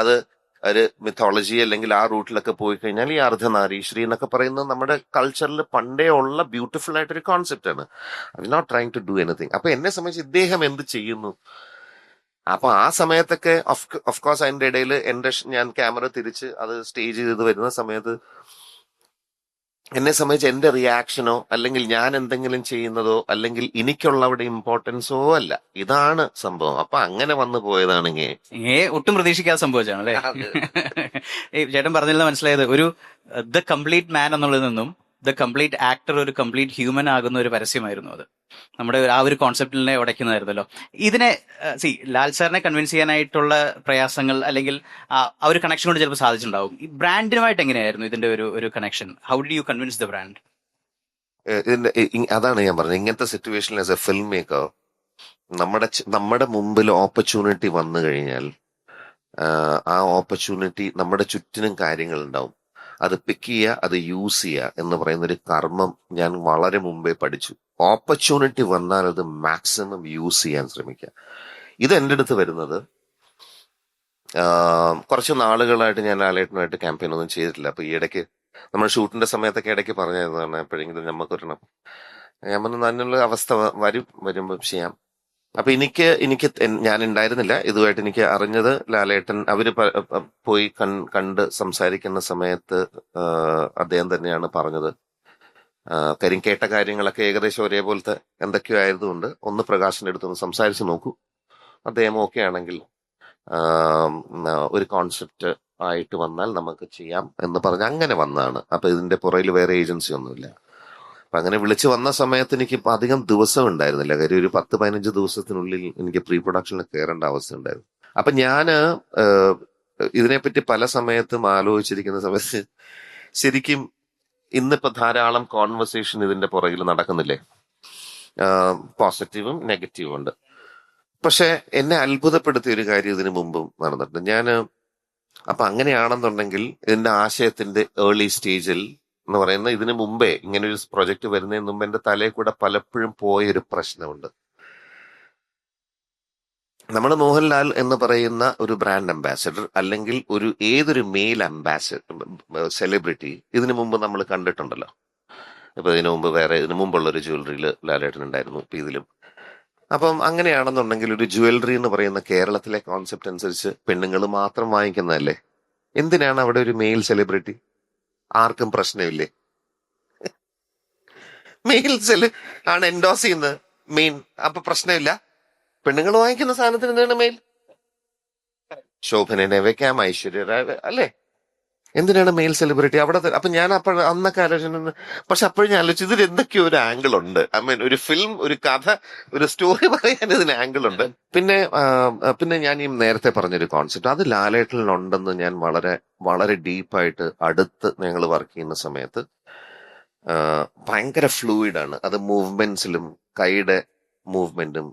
അത് ഒരു മിത്തോളജി അല്ലെങ്കിൽ ആ റൂട്ടിലൊക്കെ പോയി കഴിഞ്ഞാൽ ഈ അർദ്ധനാരീശ്വരി എന്നൊക്കെ പറയുന്നത് നമ്മുടെ കൾച്ചറിൽ പണ്ടേ ഉള്ള ബ്യൂട്ടിഫുൾ ആയിട്ടൊരു കോൺസെപ്റ്റ് ആണ്. I will not trying to do anything. അപ്പൊ എന്നെ സംബന്ധിച്ച് ഇദ്ദേഹം എന്ത് ചെയ്യുന്നു, അപ്പൊ ആ സമയത്തൊക്കെ ഓഫ് കോഴ്സ് അതിന്റെ ഇടയിൽ ഞാൻ ക്യാമറ തിരിച്ച് അത് സ്റ്റേജ് ചെയ്ത് വരുന്ന സമയത്ത് എന്നെ സംബന്ധിച്ച് എന്റെ റിയാക്ഷനോ അല്ലെങ്കിൽ ഞാൻ എന്തെങ്കിലും ചെയ്യുന്നതോ അല്ലെങ്കിൽ എനിക്കുള്ളവിടെ ഇമ്പോർട്ടൻസോ അല്ല, ഇതാണ് സംഭവം. അപ്പൊ അങ്ങനെ വന്നു പോയതാണെങ്കിൽ ഒട്ടും പ്രതീക്ഷിക്കാതെ സംഭവിച്ചാണ് അല്ലേ? ചേട്ടൻ പറഞ്ഞില്ല മനസ്സിലായത്, ഒരു ദ കംപ്ലീറ്റ് മാൻ എന്നുള്ളതിൽ നിന്നും ദ കംപ്ലീറ്റ് ആക്ടർ, ഒരു കംപ്ലീറ്റ് ഹ്യൂമൻ ആകുന്ന ഒരു പരസ്യമായിരുന്നു അത്. നമ്മുടെ ആ ഒരു കോൺസെപ്റ്റിനെ ഉടയ്ക്കുന്നതായിരുന്നല്ലോ. ഇതിനെ ലാൽ സാറിനെ കൺവിൻസ് ചെയ്യാനായിട്ടുള്ള പ്രയാസങ്ങൾ അല്ലെങ്കിൽ ആ ഒരു കണക്ഷൻ കൊണ്ട് ചിലപ്പോൾ സാധിച്ചിട്ടുണ്ടാവും. ഈ ബ്രാൻഡിനുമായിട്ട് എങ്ങനെയായിരുന്നു ഇതിന്റെ ഒരു connection? How did you convince the brand? അതാണ് ഞാൻ പറഞ്ഞത്, ഇങ്ങനത്തെ സിറ്റുവേഷനിൽ ആസ് എ ഫിലിം മേക്കർ നമ്മുടെ മുമ്പിൽ ഓപ്പർച്യൂണിറ്റി വന്നു കഴിഞ്ഞാൽ ആ ഓപ്പർച്യൂണിറ്റി നമ്മുടെ ചുറ്റിനും കാര്യങ്ങൾ ഉണ്ടാവും. അത് പിക്ക് ചെയ്യുക, അത് യൂസ് ചെയ്യുക എന്ന് പറയുന്ന ഒരു കർമ്മം ഞാൻ വളരെ മുമ്പേ പഠിച്ചു. ഓപ്പർച്യൂണിറ്റി വന്നാൽ അത് മാക്സിമം യൂസ് ചെയ്യാൻ ശ്രമിക്കുക. ഇത് എൻ്റെ അടുത്ത് വരുന്നത് കുറച്ച് നാളുകളായിട്ട് ഞാൻ ലാലേട്ടനുമായിട്ട് ക്യാമ്പയിൻ ഒന്നും ചെയ്തിട്ടില്ല. അപ്പൊ ഈ ഇടയ്ക്ക് നമ്മൾ ഷൂട്ടിന്റെ സമയത്തൊക്കെ ഇടയ്ക്ക് പറഞ്ഞതാണ്, എപ്പോഴെങ്കിലും നമുക്കൊരെണ്ണം ഞാൻ പറഞ്ഞു അതിനുള്ള അവസ്ഥ വരുമ്പോൾ ചെയ്യാം. അപ്പൊ എനിക്ക് ഞാൻ ഉണ്ടായിരുന്നില്ല. ഇതുമായിട്ട് എനിക്ക് അറിഞ്ഞത് ലാലേട്ടൻ അവര് പോയി കണ്ട് സംസാരിക്കുന്ന സമയത്ത് അദ്ദേഹം തന്നെയാണ് പറഞ്ഞത്. കാര്യം കേട്ട കാര്യങ്ങളൊക്കെ ഏകദേശം ഒരേപോലത്തെ എന്തൊക്കെയോ ആയതുകൊണ്ട് ഒന്ന് പ്രകാശിന്റെ അടുത്തൊന്ന് സംസാരിച്ച് നോക്കൂ, അദ്ദേഹം ഓക്കെ ആണെങ്കിൽ ഒരു കോൺസെപ്റ്റ് ആയിട്ട് വന്നാൽ നമുക്ക് ചെയ്യാം എന്ന് പറഞ്ഞ് അങ്ങനെ വന്നതാണ്. അപ്പൊ ഇതിന്റെ പുറകിൽ വേറെ ഏജൻസി ഒന്നുമില്ല. അപ്പൊ അങ്ങനെ വിളിച്ചു വന്ന സമയത്ത് എനിക്ക് ഇപ്പൊ അധികം ദിവസം ഉണ്ടായിരുന്നില്ല. കാര്യം ഒരു 10-15 ദിവസത്തിനുള്ളിൽ എനിക്ക് പ്രീ പ്രൊഡക്ഷനിൽ കയറേണ്ട അവസ്ഥ ഉണ്ടായിരുന്നു. അപ്പൊ ഞാന് ഇതിനെപ്പറ്റി പല സമയത്തും ആലോചിച്ചിരിക്കുന്ന സമയത്ത് ശരിക്കും ഇന്നിപ്പോ ധാരാളം കോൺവെർസേഷൻ ഇതിന്റെ പുറകിൽ നടക്കുന്നില്ലേ, പോസിറ്റീവും നെഗറ്റീവും ഉണ്ട്. പക്ഷെ എന്നെ അത്ഭുതപ്പെടുത്തിയ ഒരു കാര്യം ഇതിനു മുമ്പും നടന്നിട്ടുണ്ട്. അപ്പൊ അങ്ങനെയാണെന്നുണ്ടെങ്കിൽ ഇതിന്റെ ആശയത്തിന്റെ ഏർലി സ്റ്റേജിൽ എന്ന് പറയുന്ന ഇതിനു മുമ്പേ ഇങ്ങനെ ഒരു പ്രൊജക്ട് വരുന്നതിന് മുമ്പ് എന്റെ തലയിൽ കൂടെ പലപ്പോഴും പോയൊരു പ്രശ്നമുണ്ട്. നമ്മൾ മോഹൻലാൽ എന്ന് പറയുന്ന ഒരു ബ്രാൻഡ് അംബാസഡർ അല്ലെങ്കിൽ ഏതൊരു മെയിൽ അംബാസഡർ സെലിബ്രിറ്റി ഇതിനു മുമ്പ് നമ്മൾ കണ്ടിട്ടുണ്ടല്ലോ. ഇപ്പൊ ഇതിനു മുമ്പുള്ള ഒരു ജ്വല്ലറിയിൽ ലാലേട്ടൻ ഉണ്ടായിരുന്നു, ഇപ്പൊ ഇതിലും. അപ്പം അങ്ങനെയാണെന്നുണ്ടെങ്കിൽ ഒരു ജ്വല്ലറി എന്ന് പറയുന്ന കേരളത്തിലെ കോൺസെപ്റ്റ് അനുസരിച്ച് പെണ്ണുങ്ങൾ മാത്രം വാങ്ങിക്കുന്നതല്ലേ? എന്തിനാണ് അവിടെ ഒരു മെയിൽ സെലിബ്രിറ്റി? ആർക്കും പ്രശ്നമില്ലേ? മെയിൽ ആണ് എൻഡോസ് ചെയ്യുന്നത് മെയിൻ, അപ്പൊ പ്രശ്നമില്ല. പെണ്ണുങ്ങൾ വാങ്ങിക്കുന്ന സാധനത്തിന് എന്താണ് മെയിൽ? ശോഭനെ വെക്കാം, ഐശ്വര്യ റായ് അല്ലേ? എന്തിനാണ് മെയിൽ സെലിബ്രിറ്റി അവിടെ? അപ്പൊ ഞാൻ അന്നൊക്കെ ആലോചന, പക്ഷെ അപ്പോഴും ഞാൻ ആലോചിച്ചു ഇതിൽ എന്തൊക്കെയോ ഒരു ആംഗിൾ ഉണ്ട്. ഐ മീൻ ഒരു ഫിലിം, ഒരു കഥ, ഒരു സ്റ്റോറി പറയാൻ ഇതിന് ആംഗിൾ ഉണ്ട്. പിന്നെ ഞാൻ ഈ നേരത്തെ പറഞ്ഞൊരു കോൺസെപ്റ്റ് അത് ലാലേട്ടനിലുണ്ടെന്ന് ഞാൻ വളരെ വളരെ ഡീപ്പായിട്ട് അടുത്ത് ഞങ്ങൾ വർക്ക് ചെയ്യുന്ന സമയത്ത് ഭയങ്കര ഫ്ലൂയിഡ് ആണ് അത്. മൂവ്മെന്റ്സിലും കൈയുടെ മൂവ്മെന്റും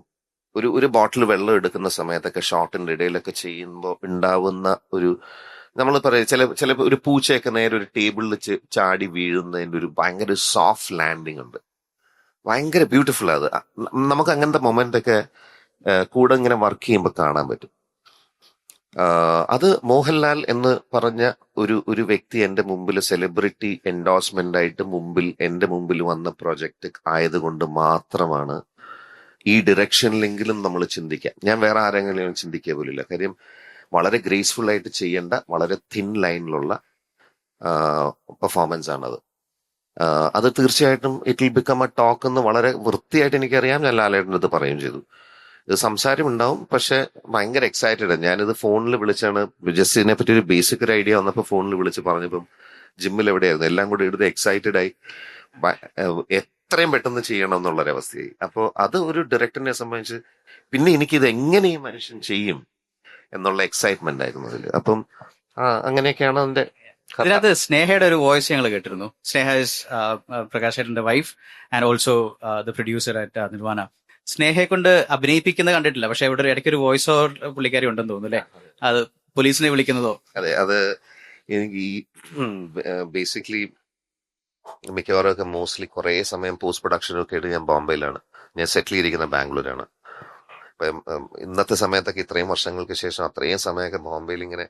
ഒരു ബോട്ടിൽ വെള്ളം എടുക്കുന്ന സമയത്തൊക്കെ ഷോട്ടിന്റെ ഇടയിലൊക്കെ ചെയ്യുമ്പോൾ ഉണ്ടാവുന്ന നമ്മൾ പറയും ചില ഒരു പൂച്ചയൊക്കെ നേരെ ഒരു ടേബിളിൽ ചാടി വീഴുന്നതിന്റെ ഒരു ഭയങ്കര സോഫ്റ്റ് ലാൻഡിങ് ഉണ്ട്. ഭയങ്കര ബ്യൂട്ടിഫുൾ അത്. നമുക്ക് അങ്ങനത്തെ മൊമെന്റ് ഒക്കെ കൂടെ ഇങ്ങനെ വർക്ക് ചെയ്യുമ്പോൾ കാണാൻ പറ്റും. അത് മോഹൻലാൽ എന്ന് പറഞ്ഞ ഒരു വ്യക്തി എന്റെ മുമ്പിൽ സെലിബ്രിറ്റി എൻഡോഴ്സ്മെന്റ് ആയിട്ട് എന്റെ മുമ്പിൽ വന്ന പ്രൊജക്ട് ആയതുകൊണ്ട് മാത്രമാണ് ഈ ഡിറക്ഷനിലെങ്കിലും നമ്മൾ ചിന്തിക്കാം. ഞാൻ വേറെ ആരെങ്കിലും ചിന്തിക്കുക പോലില്ല. കാര്യം വളരെ ഗ്രേസ്ഫുൾ ആയിട്ട് ചെയ്യേണ്ട വളരെ തിൻ ലൈനിലുള്ള പെർഫോമൻസ് ആണത്. അത് തീർച്ചയായിട്ടും it will become A talk എന്ന് വളരെ വൃത്തിയായിട്ട് എനിക്കറിയാം. ഞാൻ ലാലേട്ടൻ്റെ അടുത്ത് പറയുകയും ചെയ്തു. ഇത് സംസാരം ഉണ്ടാവും, പക്ഷെ ഭയങ്കര എക്സൈറ്റഡ്. ഞാനിത് ഫോണിൽ വിളിച്ചാണ് ജസ്റ്റ് ഇതിനെ പറ്റി ഒരു ബേസിക് ഒരു ഐഡിയ വന്നപ്പോൾ ഫോണിൽ വിളിച്ച് പറഞ്ഞപ്പം ജിമ്മിൽ എവിടെയായിരുന്നു, എല്ലാം കൂടി എടുത്ത് എക്സൈറ്റഡ് ആയി എത്രയും പെട്ടെന്ന് ചെയ്യണം എന്നുള്ളൊരവസ്ഥയായി. അപ്പോൾ അത് ഒരു ഡയറക്ടറിനെ സംബന്ധിച്ച് പിന്നെ എനിക്കിത് എങ്ങനെ ഈ മനുഷ്യൻ ചെയ്യും എന്നുള്ള എക്സൈറ്റ്മെന്റ് ആയിരുന്നു അതിൽ. അപ്പം അങ്ങനെയൊക്കെയാണ് അതിന്റെ. ഇതിനകത്ത് സ്നേഹയുടെ ഒരു വോയിസ് ഞങ്ങൾ കേട്ടിരുന്നു. സ്നേഹ ഇസ് പ്രകാശ് ഏട്ടന്റെ wife and also the producer at Nirvana. സ്നേഹയെ കൊണ്ട് അഭിനയിപ്പിക്കുന്നത് കണ്ടിട്ടില്ല, പക്ഷെ ഇവിടെ ഒരു ഇടയ്ക്ക് ഒരു വോയിസ് ഓവർ പുള്ളിക്കാരി ഉണ്ടെന്ന് തോന്നുന്നു അല്ലേ? അത് പോലീസിനെ വിളിക്കുന്നതോ? അതെ, അത് എനിക്ക് ഈ ബേസിക്കലി മിക്കവാറും ഒക്കെ മോസ്റ്റ്ലി കുറെ സമയം പോസ്റ്റ് പ്രൊഡക്ഷനൊക്കെ ആയിട്ട് ഞാൻ ബോംബെയിലാണ്. ഞാൻ സെറ്റിൽ ചെയ്തിരിക്കുന്ന ബാംഗ്ലൂരാണ്. അപ്പം ഇന്നത്തെ സമയത്തൊക്കെ ഇത്രയും വർഷങ്ങൾക്ക് ശേഷം അത്രയും സമയമൊക്കെ ബോംബെയിൽ ഇങ്ങനെ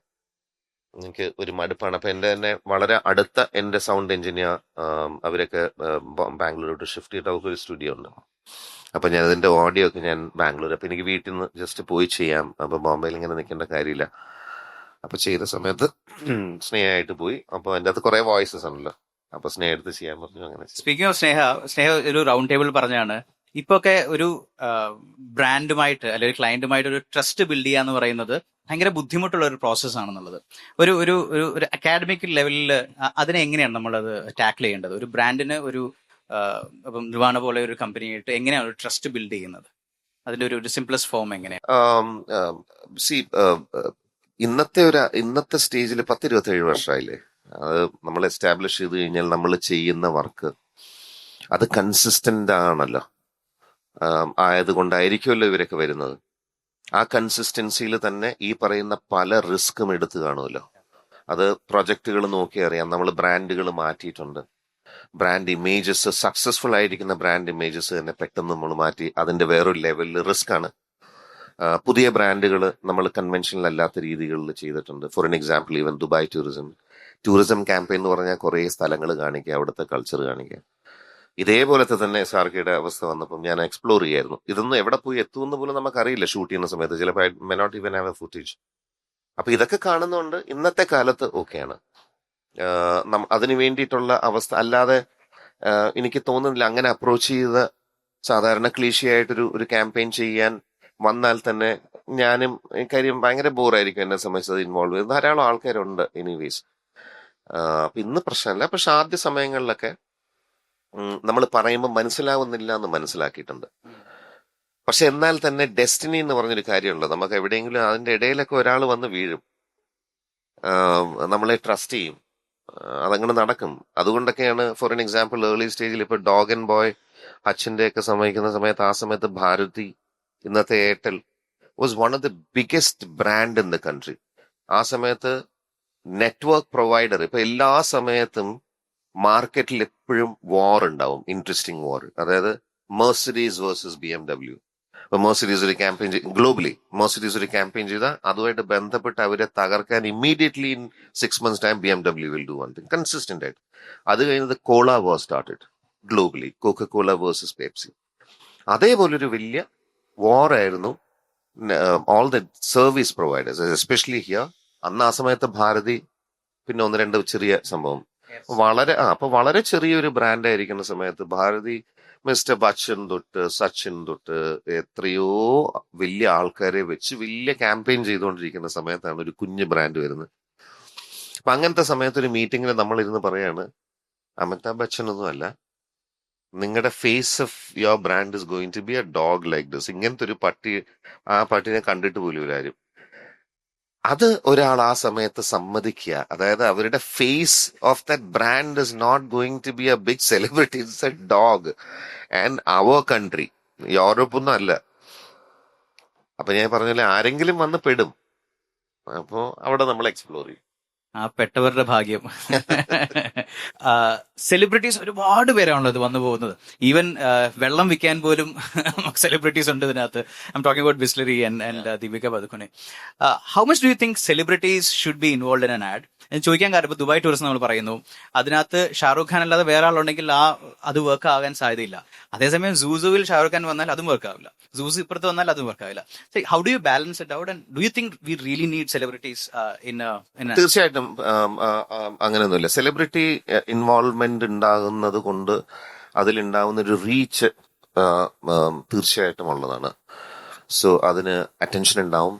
എനിക്ക് ഒരു മടുപ്പാണ്. അപ്പൊ എന്റെ തന്നെ വളരെ അടുത്ത എന്റെ സൗണ്ട് എഞ്ചിനീയർ അവരൊക്കെ ബാംഗ്ലൂരോട്ട് ഷിഫ്റ്റ് ചെയ്തിട്ട് അവർക്ക് ഒരു സ്റ്റുഡിയോ ഉണ്ട്. അപ്പൊ ഞാൻ അതിന്റെ ഓഡിയോ ഒക്കെ ഞാൻ ബാംഗ്ലൂർ, അപ്പൊ എനിക്ക് വീട്ടിൽ നിന്ന് ജസ്റ്റ് പോയി ചെയ്യാം. അപ്പൊ ബോംബെയിൽ ഇങ്ങനെ നിൽക്കേണ്ട കാര്യമില്ല. അപ്പൊ ചെയ്ത സമയത്ത് സ്നേഹമായിട്ട് പോയി. അപ്പൊ അതിന്റെ അകത്ത് കുറെ വോയിസസ് ഉണ്ടല്ലോ, അപ്പൊ സ്നേഹ എടുത്ത് ചെയ്യാൻ പറഞ്ഞു. അങ്ങനെ സ്പീക്കിംഗ് ഓഫ് സ്നേഹ ഒരു റൗണ്ട് ടേബിൾ പറഞ്ഞാണ് ഇപ്പൊ ഒക്കെ ഒരു ബ്രാൻഡുമായിട്ട് അല്ലെങ്കിൽ ക്ലയന്റുമായിട്ട് ഒരു ട്രസ്റ്റ് ബിൽഡ് ചെയ്യാന്ന് പറയുന്നത് ഭയങ്കര ബുദ്ധിമുട്ടുള്ള ഒരു പ്രോസസ് ആണെന്നുള്ളത്. ഒരു ഒരു ഒരു അക്കാഡമിക് ലെവലിൽ അതിനെ എങ്ങനെയാണ് നമ്മളത് ടാക്കിൾ ചെയ്യേണ്ടത്? ഒരു ബ്രാൻഡിന് ഇപ്പം നിർവാണ പോലെ ഒരു കമ്പനിയായിട്ട് എങ്ങനെയാണ് ഒരു ട്രസ്റ്റ് ബിൽഡ് ചെയ്യുന്നത്? അതിന്റെ ഒരു സിംപ്ലസ്റ്റ് ഫോം എങ്ങനെയാണ്? ഇന്നത്തെ സ്റ്റേജിൽ 10-27 വർഷമായില്ലേ അത് നമ്മൾ എസ്റ്റാബ്ലിഷ് ചെയ്ത് കഴിഞ്ഞാൽ നമ്മൾ ചെയ്യുന്ന വർക്ക് അത് കൺസിസ്റ്റന്റ് ആണല്ലോ. ആയതുകൊണ്ടായിരിക്കുമല്ലോ ഇവരൊക്കെ വരുന്നത്. ആ കൺസിസ്റ്റൻസിയിൽ തന്നെ ഈ പറയുന്ന പല റിസ്ക്കും എടുത്തു കാണുമല്ലോ. അത് പ്രൊജക്ടുകൾ നോക്കി അറിയാം. നമ്മൾ ബ്രാൻഡുകൾ മാറ്റിയിട്ടുണ്ട്. ബ്രാൻഡ് ഇമേജസ്, സക്സസ്ഫുൾ ആയിരിക്കുന്ന ബ്രാൻഡ് ഇമേജസ് തന്നെ പെട്ടെന്ന് നമ്മൾ മാറ്റി അതിന്റെ വേറൊരു ലെവലിൽ റിസ്ക് ആണ്. പുതിയ ബ്രാൻഡുകൾ നമ്മൾ കൺവെൻഷനൽ അല്ലാത്ത രീതികളിൽ ചെയ്തിട്ടുണ്ട്. For an example, even Dubai tourism campaign എന്ന് പറഞ്ഞാൽ കുറേ സ്ഥലങ്ങൾ കാണിക്കുക, അവിടുത്തെ കൾച്ചർ കാണിക്കുക. ഇതേപോലത്തെ തന്നെ സാർക്കയുടെ അവസ്ഥ വന്നപ്പം ഞാൻ എക്സ്പ്ലോർ ചെയ്യായിരുന്നു. ഇതൊന്നും എവിടെ പോയി എത്തുമെന്ന് പോലും നമുക്കറിയില്ല ഷൂട്ട് ചെയ്യുന്ന സമയത്ത്. ചിലപ്പോൾ I may not even have a footage. അപ്പൊ ഇതൊക്കെ കാണുന്നതുകൊണ്ട് ഇന്നത്തെ കാലത്ത് ഓക്കെയാണ്. അതിനു വേണ്ടിയിട്ടുള്ള അവസ്ഥ അല്ലാതെ എനിക്ക് തോന്നുന്നില്ല അങ്ങനെ അപ്രോച്ച് ചെയ്ത സാധാരണ ക്ലീശയായിട്ടൊരു ക്യാമ്പയിൻ ചെയ്യാൻ വന്നാൽ തന്നെ ഞാനും കാര്യം ഭയങ്കര ബോറായിരിക്കും എന്നെ സംബന്ധിച്ചത് ഇൻവോൾവ് ചെയ്ത്. ധാരാളം ആൾക്കാരുണ്ട് എനിവേസ്. അപ്പൊ ഇന്ന് പ്രശ്നമല്ല. പക്ഷെ ആദ്യ സമയങ്ങളിലൊക്കെ നമ്മൾ പറയുമ്പോൾ മനസ്സിലാവുന്നില്ല എന്ന് മനസ്സിലാക്കിയിട്ടുണ്ട്. പക്ഷെ എന്നാൽ തന്നെ ഡെസ്റ്റിനി എന്ന് പറഞ്ഞൊരു കാര്യമുണ്ട്. നമുക്ക് എവിടെയെങ്കിലും അതിന്റെ ഇടയിലൊക്കെ ഒരാൾ വന്ന് വീഴും, നമ്മളെ ട്രസ്റ്റ് ചെയ്യും, അതങ്ങനെ നടക്കും. അതുകൊണ്ടൊക്കെയാണ് ഫോർ എൻ എക്സാമ്പിൾ ഏർലി സ്റ്റേജിൽ ഇപ്പൊ ഡോഗ് ആൻഡ് ബോയ് അച്ഛന്റെ ഒക്കെ സംഭവിക്കുന്ന സമയത്ത് ആ സമയത്ത് ഭാരതി, ഇന്നത്തെ Airtel was one of the biggest brand in the country. ആ സമയത്ത് നെറ്റ്വർക്ക് പ്രൊവൈഡർ ഇപ്പൊ എല്ലാ സമയത്തും മാർക്കറ്റിൽ എപ്പോഴും വാർ ഉണ്ടാവും, ഇൻട്രസ്റ്റിംഗ് വാർ. അതായത് മെർസിഡീസ് വേഴ്സസ് BMW. ഇപ്പൊ മെർസിഡീസ് ഒരു ക്യാമ്പയിൻ ഗ്ലോബലി മെർസിഡീസ് ഒരു ക്യാമ്പയിൻ ചെയ്താൽ അതുമായിട്ട് ബന്ധപ്പെട്ട് അവരെ തകർക്കാൻ immediately in 6 months time BMW will do one thing consistent ആയിട്ട്. അത് കഴിഞ്ഞത് കോള വാർ സ്റ്റാർട്ടഡ് ഗ്ലോബലി, കോക്ക-കോള വേഴ്സസ് പെപ്സി. അതേപോലൊരു വലിയ വാർ ആയിരുന്നു all the service providers, especially here. അന്ന് ആ സമയത്ത് ഭാരതി, പിന്നെ ഒന്ന് രണ്ട് ചെറിയ സംഭവം, അപ്പൊ വളരെ ചെറിയൊരു ബ്രാൻഡ് ആയിരിക്കുന്ന സമയത്ത് ഭാരതി മിസ്റ്റർ ബച്ചൻ തൊട്ട് സച്ചിൻ തൊട്ട് എത്രയോ വലിയ ആൾക്കാരെ വെച്ച് വലിയ ക്യാമ്പയിൻ ചെയ്തുകൊണ്ടിരിക്കുന്ന സമയത്താണ് ഒരു കുഞ്ഞു ബ്രാൻഡ് വരുന്നത്. അപ്പൊ അങ്ങനത്തെ സമയത്ത് ഒരു മീറ്റിംഗിൽ നമ്മൾ ഇരുന്ന് പറയാണ്, അമിതാഭ് ബച്ചൻ ഒന്നും അല്ല, നിങ്ങളുടെ face of your brand is going to be a dog like this. ഇങ്ങനത്തെ ഒരു പട്ടി, ആ പട്ടിനെ കണ്ടിട്ട് പോലും ഇവരാരും. അത് ഒരാൾ ആ സമയത്ത് സമ്മതിക്കുക, അതായത് അവരുടെ face of that brand is not going to be a big celebrity, it's a dog and our country, Europe ഒന്നും അല്ല. അപ്പൊ ഞാൻ പറഞ്ഞില്ലേ, ആരെങ്കിലും വന്ന് പെടും. അപ്പോ അവിടെ നമ്മൾ എക്സ്പ്ലോർ ചെയ്യും. ആ പെട്ടവരുടെ ഭാഗ്യം. സെലിബ്രിറ്റീസ് ഒരുപാട് പേരാണല്ലോ ഇത് വന്നു പോകുന്നത്. ഈവൻ വെള്ളം വിൽക്കാൻ പോലും സെലിബ്രിറ്റീസ് ഉണ്ട് ഇതിനകത്ത്. I'm talking about Bisleri and Deepika Padukone. How much do you think celebrities should be involve in an ad? ചോദിക്കാൻ കാരണം, ഇപ്പൊ ദുബായ് ടൂറിസം നമ്മൾ പറയുന്നു, അതിനകത്ത് ഷാറൂഖ് ഖാൻ അല്ലാതെ വേറെ ആളുണ്ടെങ്കിൽ അത് വർക്ക് ആകാൻ സാധ്യതയില്ല. അതേസമയം സൂസുവിൽ ഷാറൂഖ് ഖാൻ വന്നാൽ അതും വർക്ക് ആവില്ല, സൂസു ഇപ്പുറത്ത് വന്നാൽ അതും വർക്ക് ആവില്ല. How do you balance it out and do you think we really need celebrities in? തീർച്ചയായിട്ടും അങ്ങനെയൊന്നുമില്ല. സെലിബ്രിറ്റി ഇൻവോൾവ്മെന്റ് ഉണ്ടാകുന്നത് കൊണ്ട് അതിലുണ്ടാവുന്ന ഒരു റീച്ച് തീർച്ചയായിട്ടും ഉള്ളതാണ്. സോ അതിന് അറ്റൻഷൻ ഉണ്ടാവും,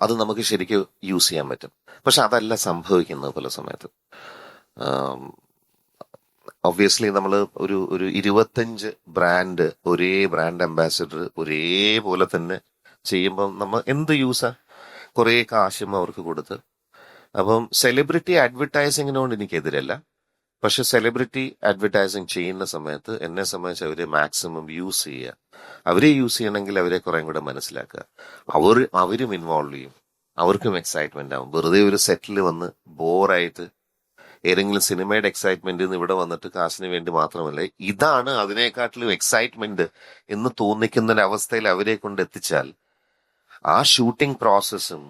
അത് നമുക്ക് ശരിക്കും യൂസ് ചെയ്യാൻ പറ്റും. പക്ഷെ അതല്ല സംഭവിക്കുന്നത് പല സമയത്ത്. ഒബ്വിയസ്ലി നമ്മൾ ഒരു 25 ബ്രാൻഡ്, ഒരേ ബ്രാൻഡ് അംബാസിഡർ ഒരേപോലെ തന്നെ ചെയ്യുമ്പം നമ്മൾ എന്ത് യൂസാ? കുറെ കാശും അവർക്ക് കൊടുത്ത്. അപ്പം സെലിബ്രിറ്റി അഡ്വർടൈസിങ്ങിനോട് എനിക്കെതിരല്ല. പക്ഷെ സെലിബ്രിറ്റി അഡ്വർടൈസിങ് ചെയ്യുന്ന സമയത്ത് എന്നെ സംബന്ധിച്ച് അവരെ മാക്സിമം യൂസ് ചെയ്യുക. അവരെ യൂസ് ചെയ്യണമെങ്കിൽ അവരെ കുറെ കൂടെ മനസ്സിലാക്കുക. അവരും ഇൻവോൾവ് ചെയ്യും, അവർക്കും എക്സൈറ്റ്മെന്റ് ആവും. വെറുതെ ഒരു സെറ്റിൽ വന്ന് ബോറായിട്ട് ഏതെങ്കിലും സിനിമയുടെ എക്സൈറ്റ്മെന്റ് ഇവിടെ വന്നിട്ട് കാശിന് വേണ്ടി മാത്രമല്ല, ഇതാണ് അതിനേക്കാട്ടിലും എക്സൈറ്റ്മെന്റ് എന്ന് തോന്നിക്കുന്ന ഒരവസ്ഥയിൽ അവരെ കൊണ്ട് എത്തിച്ചാൽ ആ ഷൂട്ടിംഗ് പ്രോസസ്സും